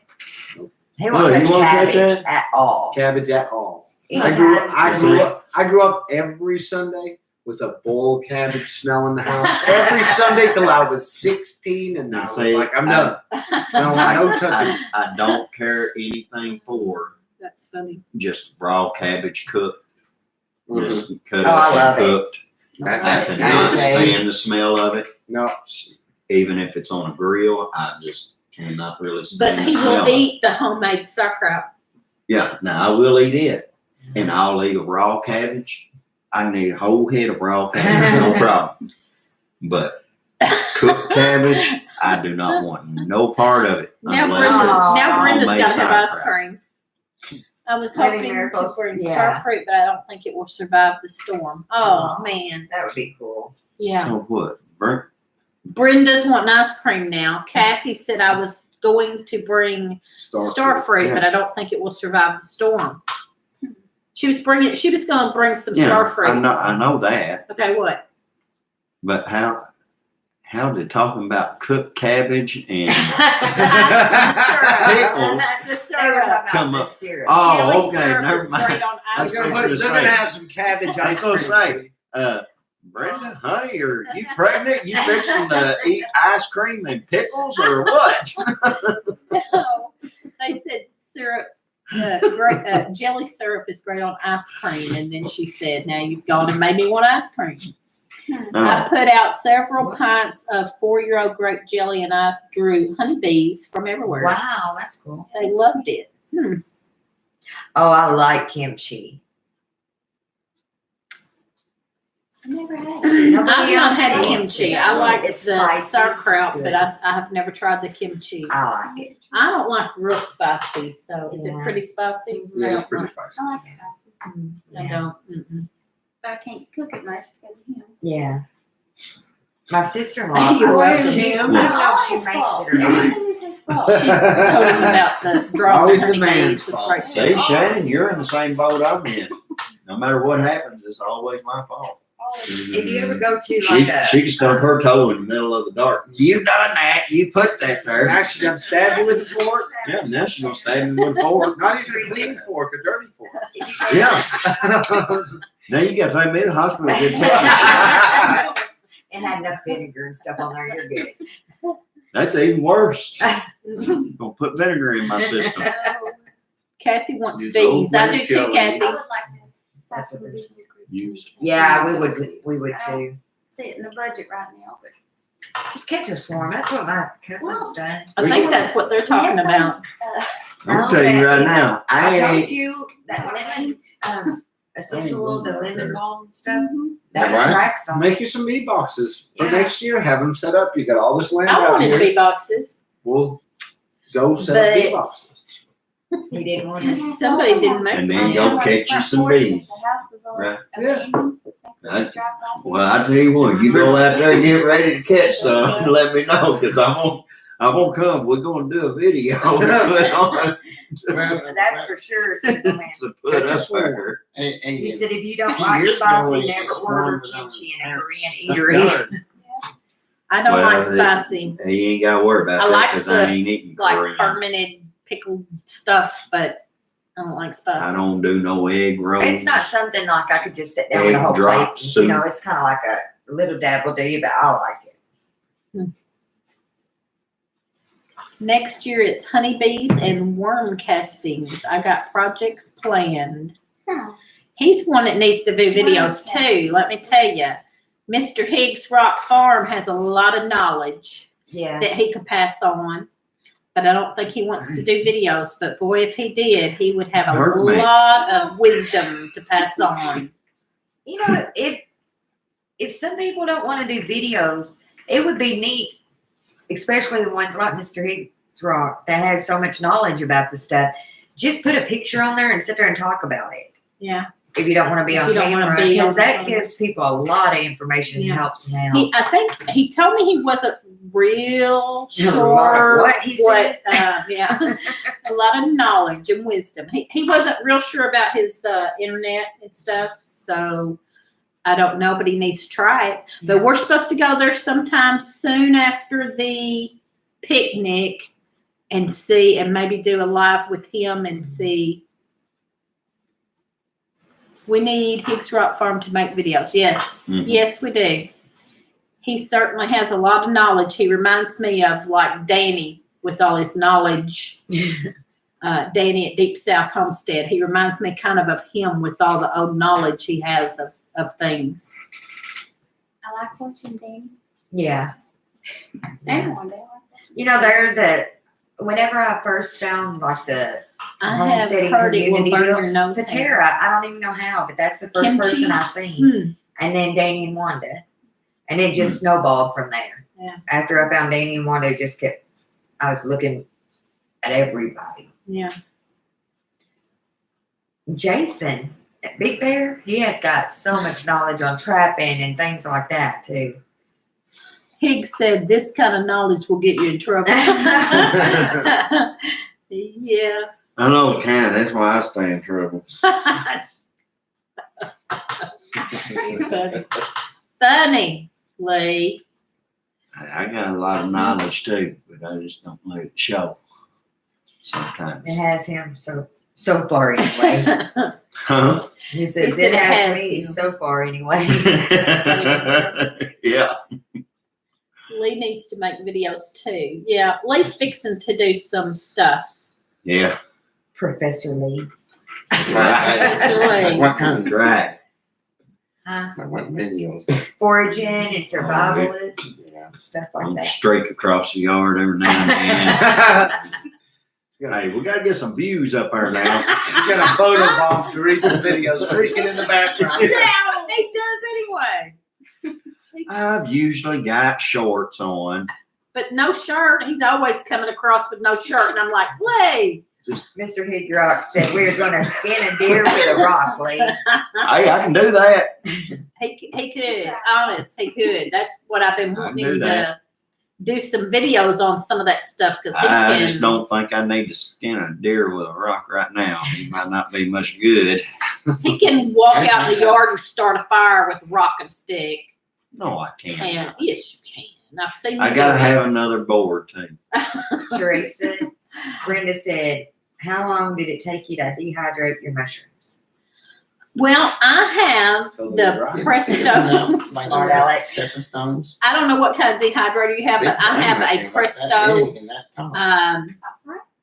He Oh, won't you touch won't touch cabbage it? at all. Cabbage at all. Even I grew up every Sunday with a bowl of cabbage smell in the house. Every Sunday till I was 16, and I was See, like, I'm done. No touching. I don't care anything for That's funny. just raw cabbage cooked. Just cut Oh, I up love and it. cooked. I That's cannot good. stand the smell of it. No. Even if it's on a grill, I just cannot really But stand the he smell will of it. eat the homemade sauerkraut. Yeah, now I will eat it. And I'll eat a raw cabbage. I can eat a whole head of raw cabbage, no problem. But cooked cabbage, I do not want no part of it. Now unless Brenda's, it's now Brenda's homemade got to have ice sauerkraut. cream. I was Maybe hoping to miracles, bring yeah. star fruit, but I don't think it will survive the storm. Oh man, That would be cool. yeah. So what? Brent? Brenda's wanting ice cream now. Kathy said I was going to bring star fruit, yeah. but I don't think it will survive the storm. She was going to bring some star fruit. I know that. Okay, what? But how did talking about cooked cabbage and pickles The They were syrup. talking Come about up. the syrup. Oh, Jelly okay, syrup never is mind. great on I ice was They're cream. gonna gonna say- have some cabbage. I was gonna say, Brenda, honey, are you pregnant? You fixing to eat ice cream and pickles or what? No, they said syrup, jelly syrup is great on ice cream. And then she said, now you've gone and made me want ice cream. I Oh, put out several pints of 4-year-old grape jelly and I drew honeybees from everywhere. Wow, that's cool. They loved it. Oh, I like kimchi. I never had it. I've Nobody not else had eats kimchi. it. I like It's the spicy. sauerkraut, It's but good. I have never tried the kimchi. I like it. I don't like real spicy, so is it Yeah. pretty spicy? Yeah, it's pretty spicy. I like spicy, I don't. Mm-mm. but I can't cook it much because of him. Yeah. My sister-in-law, You I love love she, I him. don't know if she It's makes fault. it or not. Everything is his fault. She told him about the drawing Always the honeybees man's with fault. grape see, jelly. Shannon, you're in the same boat I'm in. No matter what happens, it's always my fault. If you ever go to She like a, can stub her toe in the middle of the dark. You done that. You put that there. Now she done stabbed you with a fork. Yeah, now she's gonna stab me with a fork. Not even a clean fork, a dirty fork. if you go Yeah. Now you got to take me to the hospital. Get tetanus shot. it had enough vinegar and stuff on there, you're good. That's even worse. Gonna put vinegar in my system. Kathy wants Use bees. old I man do too, killer. Kathy. I would like to have That's some what bees. Use- Yeah, we would too. See it in the budget right now, but. Just catch a swarm. That's what my cousin's done. I think that's what they're talking about. I'm tell you right now, I told ain't. you that lemon, essential oil, the lemon balm and stuff, Yeah, that right. attracts them. Make you some meat boxes for Yeah. next year. Have them set up. You got all this land I out wanted here. bee boxes. We'll go set up But- bee boxes. He didn't want to. Somebody didn't make And them. then go catch you some bees. The house was all Right. abandoned. I- Well, I tell you what, you go out there and get ready to catch some. Let me know, cause I'm gonna come. We're gonna do a video That's for sure, single man. to put us there. He said if you don't Few like years ago, spicy, when never the order swarm was on kimchi in a Korean front eatery. yard. I don't Well, like spicy. He ain't gotta worry about I that, like cause the- I ain't eating Like Korean. fermented pickled stuff, but I don't like I spicy. don't do no egg rolls. It's not something like I could just sit down with a Egg whole drop plate. soup. You know, it's kind of like a little dab will do you, but I like it. Next year it's honeybees and worm castings. I got projects planned. Huh. He's one that needs to do videos too, let me tell you. Mr. Higgs Rock Farm has a lot of knowledge Yeah. that he could pass on. But I don't think he wants to do videos. But boy, if he did, he would have a Hurt me. lot of wisdom to pass on. You know, if some people don't want to do videos, it would be neat, especially the ones like Mr. Higgs Rock that has so much knowledge about the stuff. Just put a picture on there and sit there and talk about it. Yeah. if you don't want to be If on you don't wanna camera, be because on that camera. gives people a lot of information and Yeah. helps them out. I think he told me he wasn't real A lot of sure what he said? yeah, a lot of knowledge and wisdom. He wasn't real sure about his internet and stuff, so I don't know, but he needs to try it. But we're supposed to go there sometime soon after the picnic and see, and maybe do a live with him and see. We need Higgs Rock Farm to make videos. Yes, Mhm. yes, we do. He certainly has a lot of knowledge. He reminds me of like Danny with all his knowledge. Danny at Deep South Homestead. He reminds me kind of him with all the old knowledge he has of things. I like watching them. Yeah. And one day. You know, whenever I first found like the I have Homesteading heard it will community burn deal, your nose. Patera, I don't even know how, but that's the first Kimchi? person I seen. Hmm. And then Danny and Wanda. And it just snowballed from there. Yeah. After I found Danny and Wanda, it just kept, I was looking at everybody. Yeah. Jason, Big Bear, he has got so much knowledge on trapping and things like that too. Higgs said this kind of knowledge will get you in trouble. Yeah. I know the kind. That's why I stay in trouble. Funny, Lee. I got a lot of knowledge too, but I just don't let it show sometimes. It has him so far anyway. Huh? He says said it it has has me him. so far anyway. Yeah. Lee needs to make videos too. Yeah, Lee's fixing to do some stuff. Yeah. Professor Lee. Lee. What kind of Right. Huh? what videos? Foraging and survivalist, Yeah. stuff like I'm that. streak across the yard every now and then. Hey, we gotta get some views up there now. You got a photo bomb Teresa's videos freaking in the background. Yeah, he does anyway. I've usually got shorts on. But no shirt. He's always coming across with no shirt, and I'm like, Lee. Mr. Hidrock said we're going to skin a deer with a rock, Lee. Hey, I can do that. He could, honest, he could. That's what I've been I wanting knew to that. do some videos on some of that stuff because he I can. just don't think I need to skin a deer with a rock right now. He might not be much good. He can walk out in the yard and start a fire with a rock and stick. No, I can't. And yes, you can. I've seen. I you gotta do it. have another board too. Teresa, Brenda said, how long did it take you to dehydrate your mushrooms? Well, I have the Presto. Like Alex stepping stones. I don't know what kind of dehydrator you have, but I have a Presto.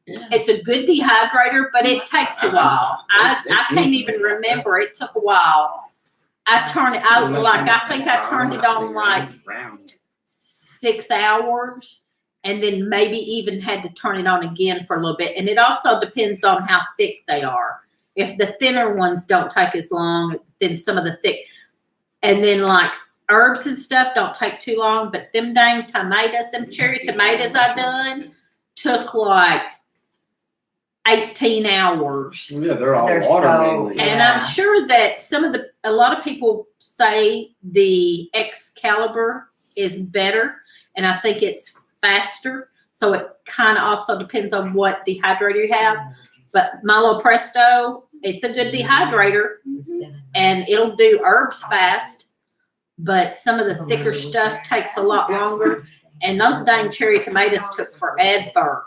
Yeah. It's a good dehydrator, but it takes a while. I can't even remember. It took a while. I turned it. I think I turned it on like 6 hours, and then maybe even had to turn it on again for a little bit. And it also depends on how thick they are. If the thinner ones don't take as long, then some of the thick, and then like herbs and stuff don't take too long. But them dang tomatoes, them cherry tomatoes I done took like 18 hours. Yeah, they're all They're water so- mainly. And Yeah. I'm sure that a lot of people say the Excalibur is better, and I think it's faster. So it kind of also depends on what dehydrator you have. But Milo Presto, it's a good dehydrator, and it'll do herbs fast. But some of the thicker stuff takes a lot longer. And those dang cherry tomatoes took forever.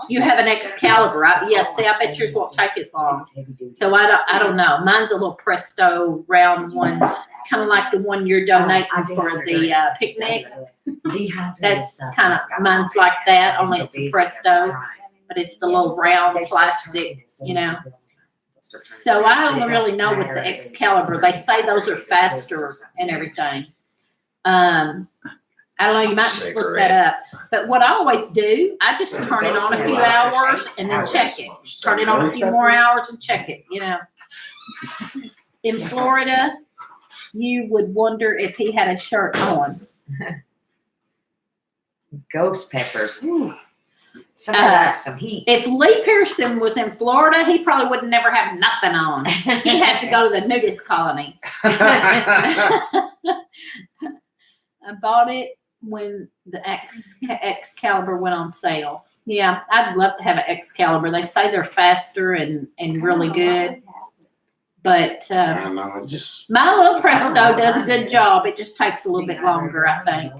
You have an Excalibur, right? Yes, see, I bet yours won't take as long. So I don't know. Mine's a little Presto round one, kind of like the one you're donating for the picnic. That's kind of, mine's like that, only it's a Presto, but it's the little round plastic, you know. So I don't really know with the Excalibur. They say those are faster and everything. I don't know, you might just look that up. But what I always do, I just turn it on a few hours and then check it. Turn it on a few more hours and check it, you know. In Florida, you would wonder if he had a shirt on. Ghost peppers. Ooh. Somebody likes some heat. If Lee Pearson was in Florida, he probably would never have nothing on. He'd have to go to the nudist colony. I bought it when the Excalibur went on sale. Yeah, I'd love to have an Excalibur. They say they're faster and really good. But I don't know. It just my little Presto does a good job. It just takes a little bit longer, I think.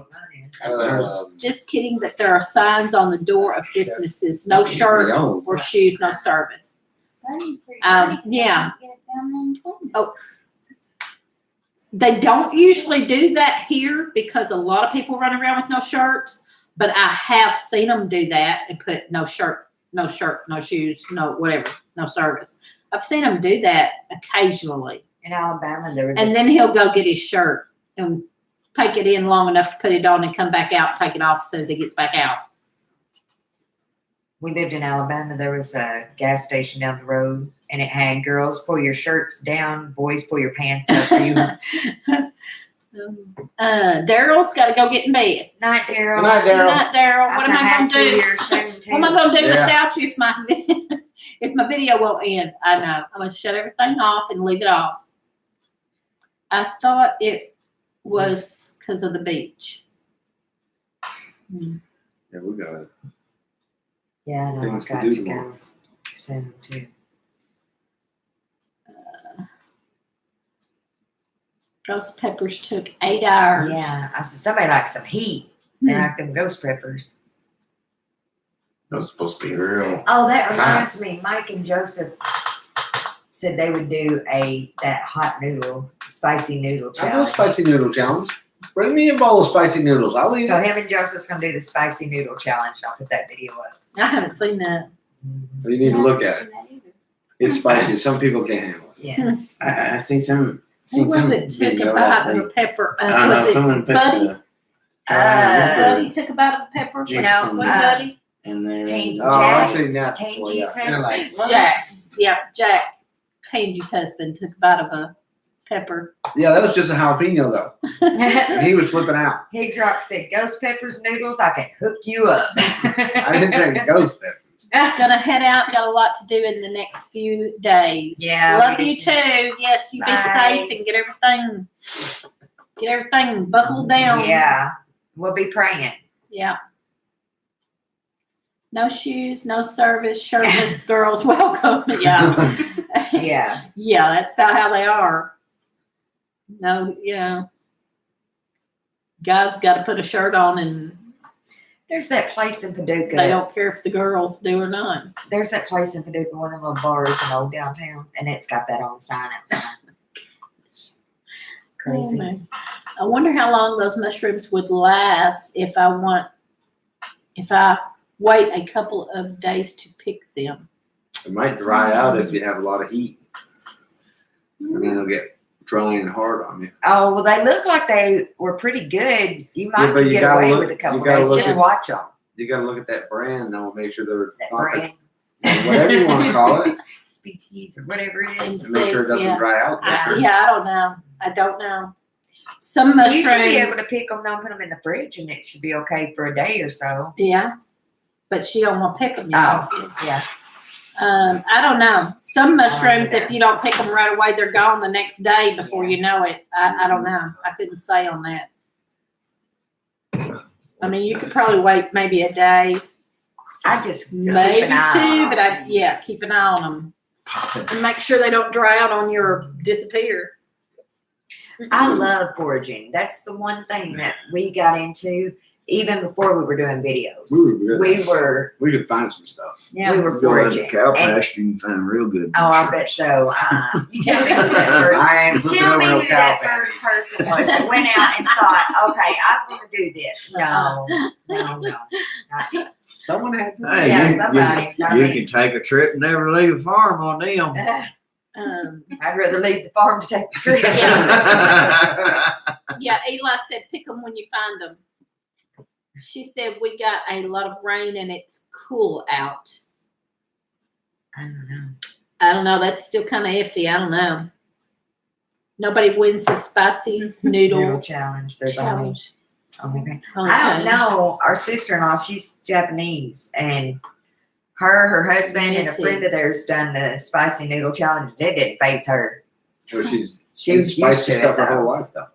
Just kidding, but there are signs on the door of businesses: no shirt or shoes, no service. Yeah. Oh, they don't usually do that here because a lot of people run around with no shirts. But I have seen them do that and put no shirt, no shoes, no whatever, no service. I've seen him do that occasionally. In Alabama, there was. And then he'll go get his shirt and take it in long enough to put it on and come back out, take it off as soon as he gets back out. We lived in Alabama. There was a gas station down the road, and it had girls pull your shirts down, boys pull your pants up. Daryl's got to go get in bed. Night, Daryl. Good night, Daryl. Not Daryl. What am I going to do? What am I going to do Yeah. without you if my video won't end? I know. I'm going to shut everything off and leave it off. I thought it was because of the beach. Yeah, we got it. Yeah, I know. Things I to got do to tomorrow. go soon too. Ghost peppers took 8 hours. Yeah, I said somebody likes some heat. They like them ghost peppers. Those supposed to be real. Oh, that reminds me. Mike and Joseph said they would do that hot noodle, spicy noodle I know challenge. spicy noodle challenge. Bring me a bowl of spicy noodles. I'll eat So it. him and Joseph's gonna do the spicy noodle challenge. I'll put that video up. I haven't seen that. You need to look at it. It's spicy. Some people can't handle it. Yeah. I see some. Who Seen was some it took a video bite that of they, a pepper? I don't know. Was it Someone put Buddy? the Buddy took a bite of a pepper. Juice No, and- what Buddy? in there. Teen- Oh, Jack. I've seen that Tangy before, yeah. They're like, Jack. Yeah, Jack. Tangy's husband took a bite of a pepper. Yeah, that was just a jalapeno, though. And he was flipping out. Higgs Rock said, "Ghost peppers noodles, I can hook you up." I didn't take ghost peppers. Gonna head out. Got a lot to do in the next few days. Yeah, Love we you do too. Yes, you be Bye. safe and get everything buckled down. Yeah, we'll be praying. Yeah. No shoes, no service, shirtless girls welcome. Yeah. Yeah. Yeah, that's about how they are. No, guys got to put a shirt on and There's that place in Paducah. they don't care if the girls do or not. There's that place in Paducah, one of them little bars in old downtown, and it's got that on the sign outside. Crazy. Oh, man. I wonder how long those mushrooms would last if I wait a couple of days to pick them. It might dry out if you have a lot of heat. And then they'll get dry and hard on you. Oh, well, they look like they were pretty good. You might Yeah, but you get gotta away look- with a couple you gotta days. look Just at- watch them. You got to look at that brand, though, and make sure they're That authentic. brand, Whatever you want to call it. species, or whatever it is. And make sure it doesn't Yeah. dry out. I don't know. I don't know. Some You mushrooms. should be able to pick them now and put them in the fridge, and it should be okay for a day or so. Yeah, but she don't want to pick them. Oh, yeah. I don't know. Some mushrooms, if you don't pick them right away, they're gone the next day before you know it. I don't know. I couldn't say on that. I mean, you could probably wait maybe a day, I just keep maybe an eye two, on but them. keep an eye on them and make sure they don't dry out on your disappear. I love foraging. That's the one thing that we got into even before we were doing videos. We could find some stuff. We were Go ahead to foraging. the cow And- pasture, you can find real good. Oh, I bet so. You tell me who that first. I am flipping Tell me over who cow that patties. first person was that went out and thought, okay, I'm going to do this. No. Not me. Someone had to. Hey, Yeah, you- somebody's not you me. can take a trip and never leave the farm on them. I'd rather leave the farm to take the trip. Yeah, Eli said pick them when you find them. She said we got a lot of rain and it's cool out. I don't know. That's still kind of iffy. I don't know. Nobody wins the spicy noodle Challenge. There's only challenge. Okay. I don't know. Our sister-in-law, she's Japanese, and her husband, and a Nancy. friend of theirs done the spicy noodle challenge. It didn't phase her. Well, she's She eaten was used spicy to it, stuff her though. whole life, though.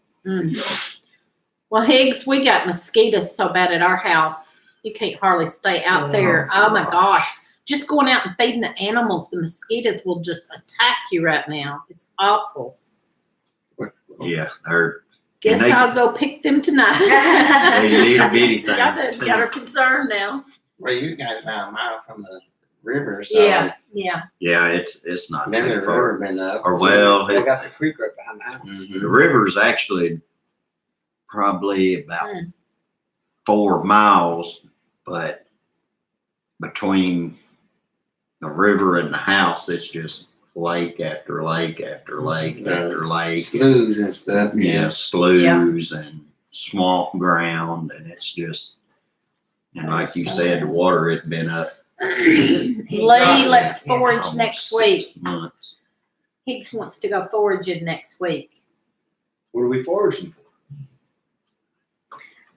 Well, Higgs, we got mosquitoes so bad at our house. You can't hardly stay out there. Oh my gosh. Just going out and feeding the animals, the mosquitoes will just attack you right now. It's awful. Yeah, they're Guess they- I'll go pick them tonight. they little bitty Got things her too. concerned now. Well, you guys about a mile from the river, so Yeah. Yeah, it's not then the too river far. been up. Or well, They got the creek right behind the house. Mhm. the river's actually probably about 4 miles, but between the river and the house, it's just lake after lake after lake after lake. Sloughs and stuff. Yeah, sloughs and swamp ground, and it's just, and like you said, the water had been up Lee, let's Yeah, forage almost next 6 week. months. Higgs wants to go foraging next week. What are we foraging for?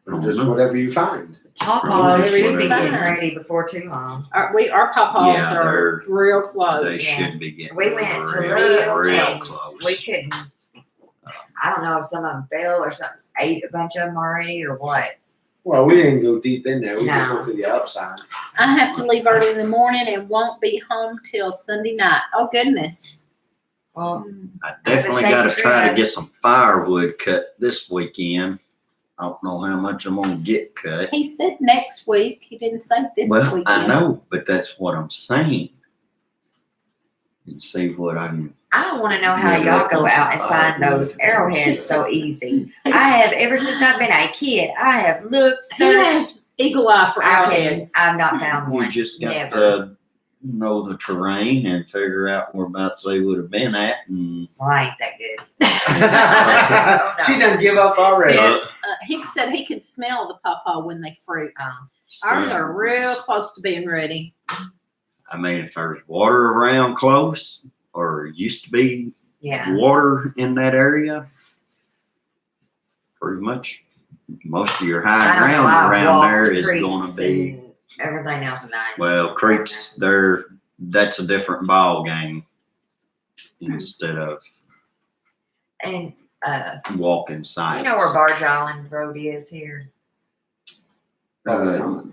Or just Mhm. whatever you find. Pawpaws should be Whatever. getting ready before too long. Our pawpaws Yeah, are real close. They Yeah. should be getting We went to real look, close. and we couldn't. I don't know if some of them fell or something's ate a bunch of them already or what. Well, we didn't go deep in there. We just No. looked at the outside. I have to leave early in the morning and won't be home till Sunday night. Oh goodness. Well, I definitely same got to try to trip. get some firewood cut this weekend. I don't know how much I'm gonna get cut. He said next week. He didn't say this Well, weekend. I know, but that's what I'm saying. And see what I can. I don't want to know how Yeah, y'all go that's out and find firewood. those arrowheads so easy. I have ever since I've been a kid. I have looked, He searched. has eagle eye for arrowheads. I've not found You one. just got Never. to know the terrain and figure out whereabouts they would have been at. And Well, I ain't that good. She done give up already. Yeah. Higgs said he could smell the pawpaw when they fruit. Ours are real close to being ready. I mean, if there's water around close, or used to be Yeah. water in that area, pretty much most of your high I don't know, ground I've around walked there is creeks going to be. and everything else, and I. Well, creeks, that's a different ball game instead of And walking sites. you know where Barge Island Road is here?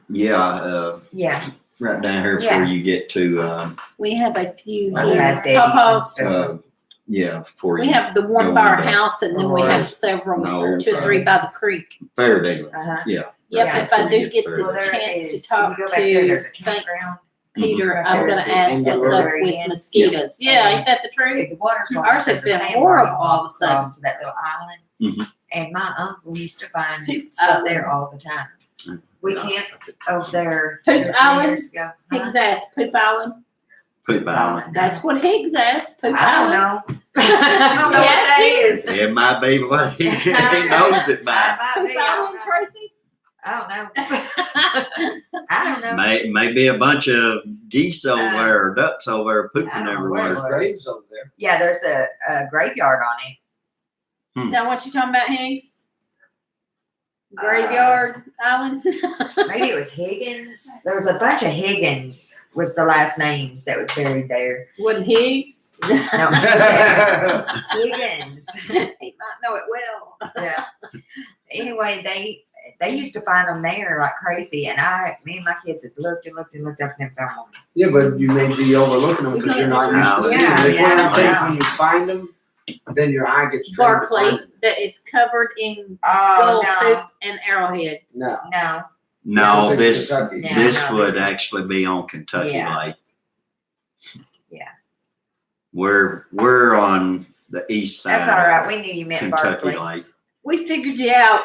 Yeah, Yeah. right down here Yeah. before you get to, We have a few Well, here. that's Debbie's and Pawpaws. stuff. yeah, before We you, have the one Go by our on down. house, and then we have Right. several, No, 2 or 3 by the creek. Fairdale. Uh-huh. Yep, Yeah, if I before do you get get the Well, there chance is, to talk you go back there, to there's a St. campground. Peter, Right I'm there gonna at the ask end what's of the up very with end. mosquitoes. Yeah, ain't that the truth? If the water's on, Ours there's has a been sandbar you horrible walk all of a sudden. across to that little island. Mhm. And my uncle used to find Poop stuff Island. there all the time. We Yeah. camped over there Poop 2 or 3 Island? years ago. Huh? Higgs asked Poop Island. Poop Island. That's what Higgs asked. Poop I don't Island. know. I don't know what Yes, that it is. It might be what he knows it by. Poop Island, Tracy. I don't know. I don't know. Maybe a bunch of geese over there or ducks over there I pooping don't know where everywhere. it was. Graves over there. Yeah, there's a graveyard on it. Is that what you're talking about, Higgs? Graveyard Island? Maybe it was Higgins. There was a bunch of Higgins was the last names that was buried there. Wasn't Higgs? No, Higgins. He might know it well. Yeah. Anyway, they used to find them there like crazy, and me and my kids had looked and looked and looked up and never found one. Yeah, but you may be overlooking them because you're not used to seeing Yeah, them. It's one of yeah, the things yeah. when you find them, then your eye gets trained to find Barclay, them. that is covered in Oh gold no, poop and arrowheads. No. no. No, This is this Kentucky. No, this no, would this is- actually be on Kentucky Yeah. Lake. Yeah. We're on the east side. That's all right. We knew you of meant Kentucky Barkley. Lake. We figured you out.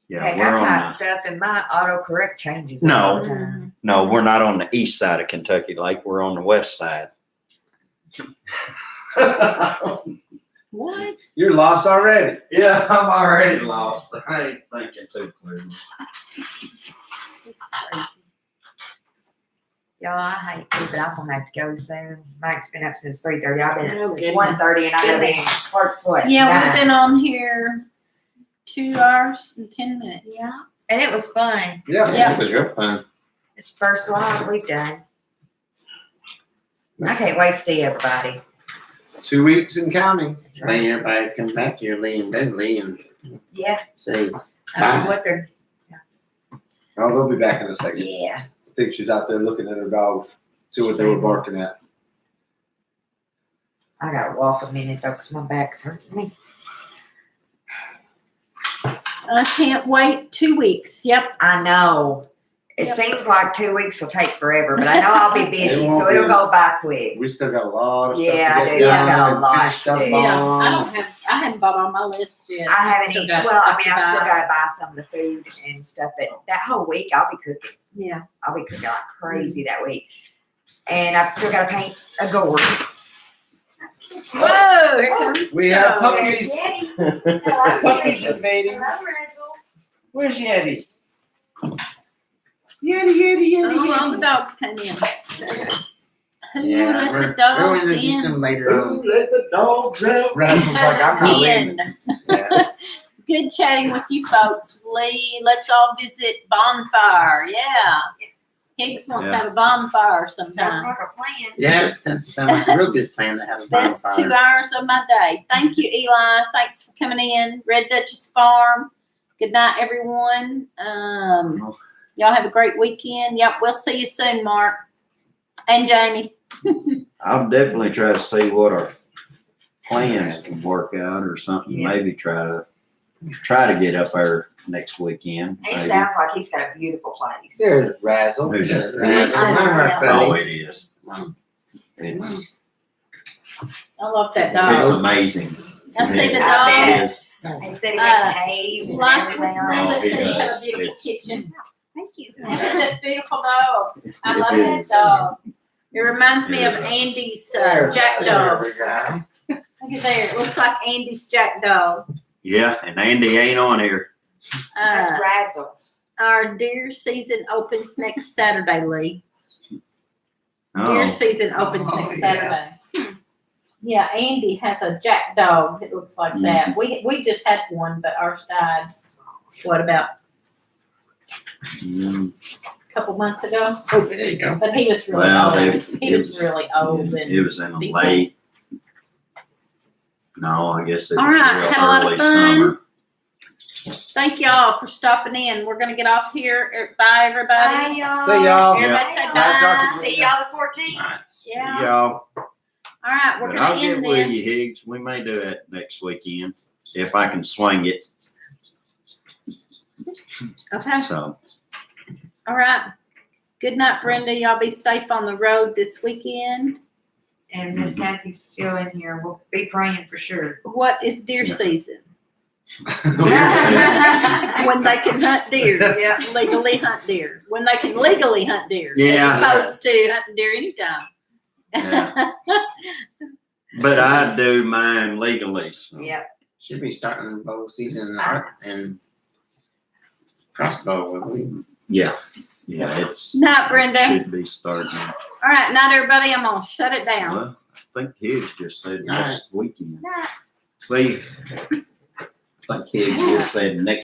Yeah, Heck, we're I type on the, stuff and my autocorrect changes No. all the time. no, we're not on the east side of Kentucky Lake. We're on the west side. What? You're lost already. Yeah, I'm already lost. I ain't thinking too clearly. It's crazy. Y'all, I hate to, but I'm gonna have to go soon. Mike's been up since 3:30. I've been Oh, up since goodness. 1:30, and I gotta be in Goodness. Clark's what? Yeah, 9. we've been on here 2 hours and 10 minutes. Yeah. And it was fun. Yeah. Yeah. It was real fun. It's the first live we've done. I can't wait to see everybody. 2 weeks and counting. When everybody come back here, Lee and Beverly, and Yeah. say, I don't know what they're, Oh, they'll be back in a second. yeah. I think she's out there looking at her dog, see what they were barking at. I gotta walk a minute though, 'cause my back's hurting me. I can't wait 2 weeks. Yep. I know. It Yep. seems like 2 weeks will take forever, but I know I'll be busy, It won't so it'll be. go by quick. We still got a lot of stuff Yeah, I to get do. done I got a and lot finish to stuff do. on. I hadn't bought on my list yet. I haven't Still even, got well, I stuff mean, to I've still buy. gotta buy some of the food and stuff, but that whole week I'll be cooking. Yeah. I'll be cooking like crazy that week. And I've still gotta paint a gourd. Whoa, here comes We have Joe. puppies. There's Yeti. Hello, Puppies Yeti. invading. Hello, Razzle. Where's Yeti? Yeti. Oh, all the dogs came in. Who yeah, let we're the dogs introduce in? them later on. Ooh, let the dogs out. Razzle's like, I'm not leaving. In. Yeah. Good chatting with you folks. Lee, let's all visit Bonfire. Yeah. Higgs wants to have a bonfire Sounds sometime. like a plan. Yes, that sounds like a real good plan to have a Best bonfire. 2 hours of my day. Thank you, Eli. Thanks for coming in. Red Duchess Farm. Good night, everyone. Y'all have a great weekend. Yep, we'll see you soon, Mark and Jamie. I'll definitely try to see what our plans can work out or something. Yeah. Maybe try to get up there next weekend. He maybe. sounds like he's got a beautiful place. There's Razzle. Who's that? Razzle. I know. Oh, it is. Wow. It's I love that it's dog. amazing. I see the It dog. is. He said he had caves and Life with everything. Brenda Oh, he said he had a does. beautiful It's- kitchen. Thank you. This beautiful dog. I It love this is. dog. It reminds me of It is. Andy's There's jack dog. we go. Look at there. It looks like Andy's jack dog. Yeah, and Andy ain't on here. That's Uh, Razzle. our deer season opens next Saturday, Lee. Deer Oh, season opens Oh, next yeah. Saturday. Yeah, Andy has a jack dog that looks like that. We just had one, but ours died. What, about mm, a couple months ago? Oh, there you go. But he was really well, old. it He was really old it and was in the Deep. late. No, I guess it was All right, real had a lot of early fun. summer. thank y'all for stopping in. We're gonna get off here. Bye, everybody. Bye, y'all. See y'all. Everybody say Bye, bye. Dr. See y'all the 14th. All right. Yeah. Y'all, All right, we're but gonna I'll get end with you, this. Higgs. We may do it next weekend if I can swing it. Okay. So, All right. Good night, Brenda. Y'all be safe on the road this weekend. And Miss Kathy's still in here. We'll be praying for sure. What is deer Yeah. season? Yeah. When they can hunt deer. Yeah. Legally hunt deer. When they can legally hunt deer. Yeah. As opposed to hunting deer anytime. Yeah. but I do mine legally. So. Yep. Should be starting bow season in art and crossbow. Will we? Yeah, it's Night, Brenda. should be starting. All right, night, everybody. I'm gonna shut it down. Well, I think Higgs just said Night. next weekend. Night. See, I think Higgs just said next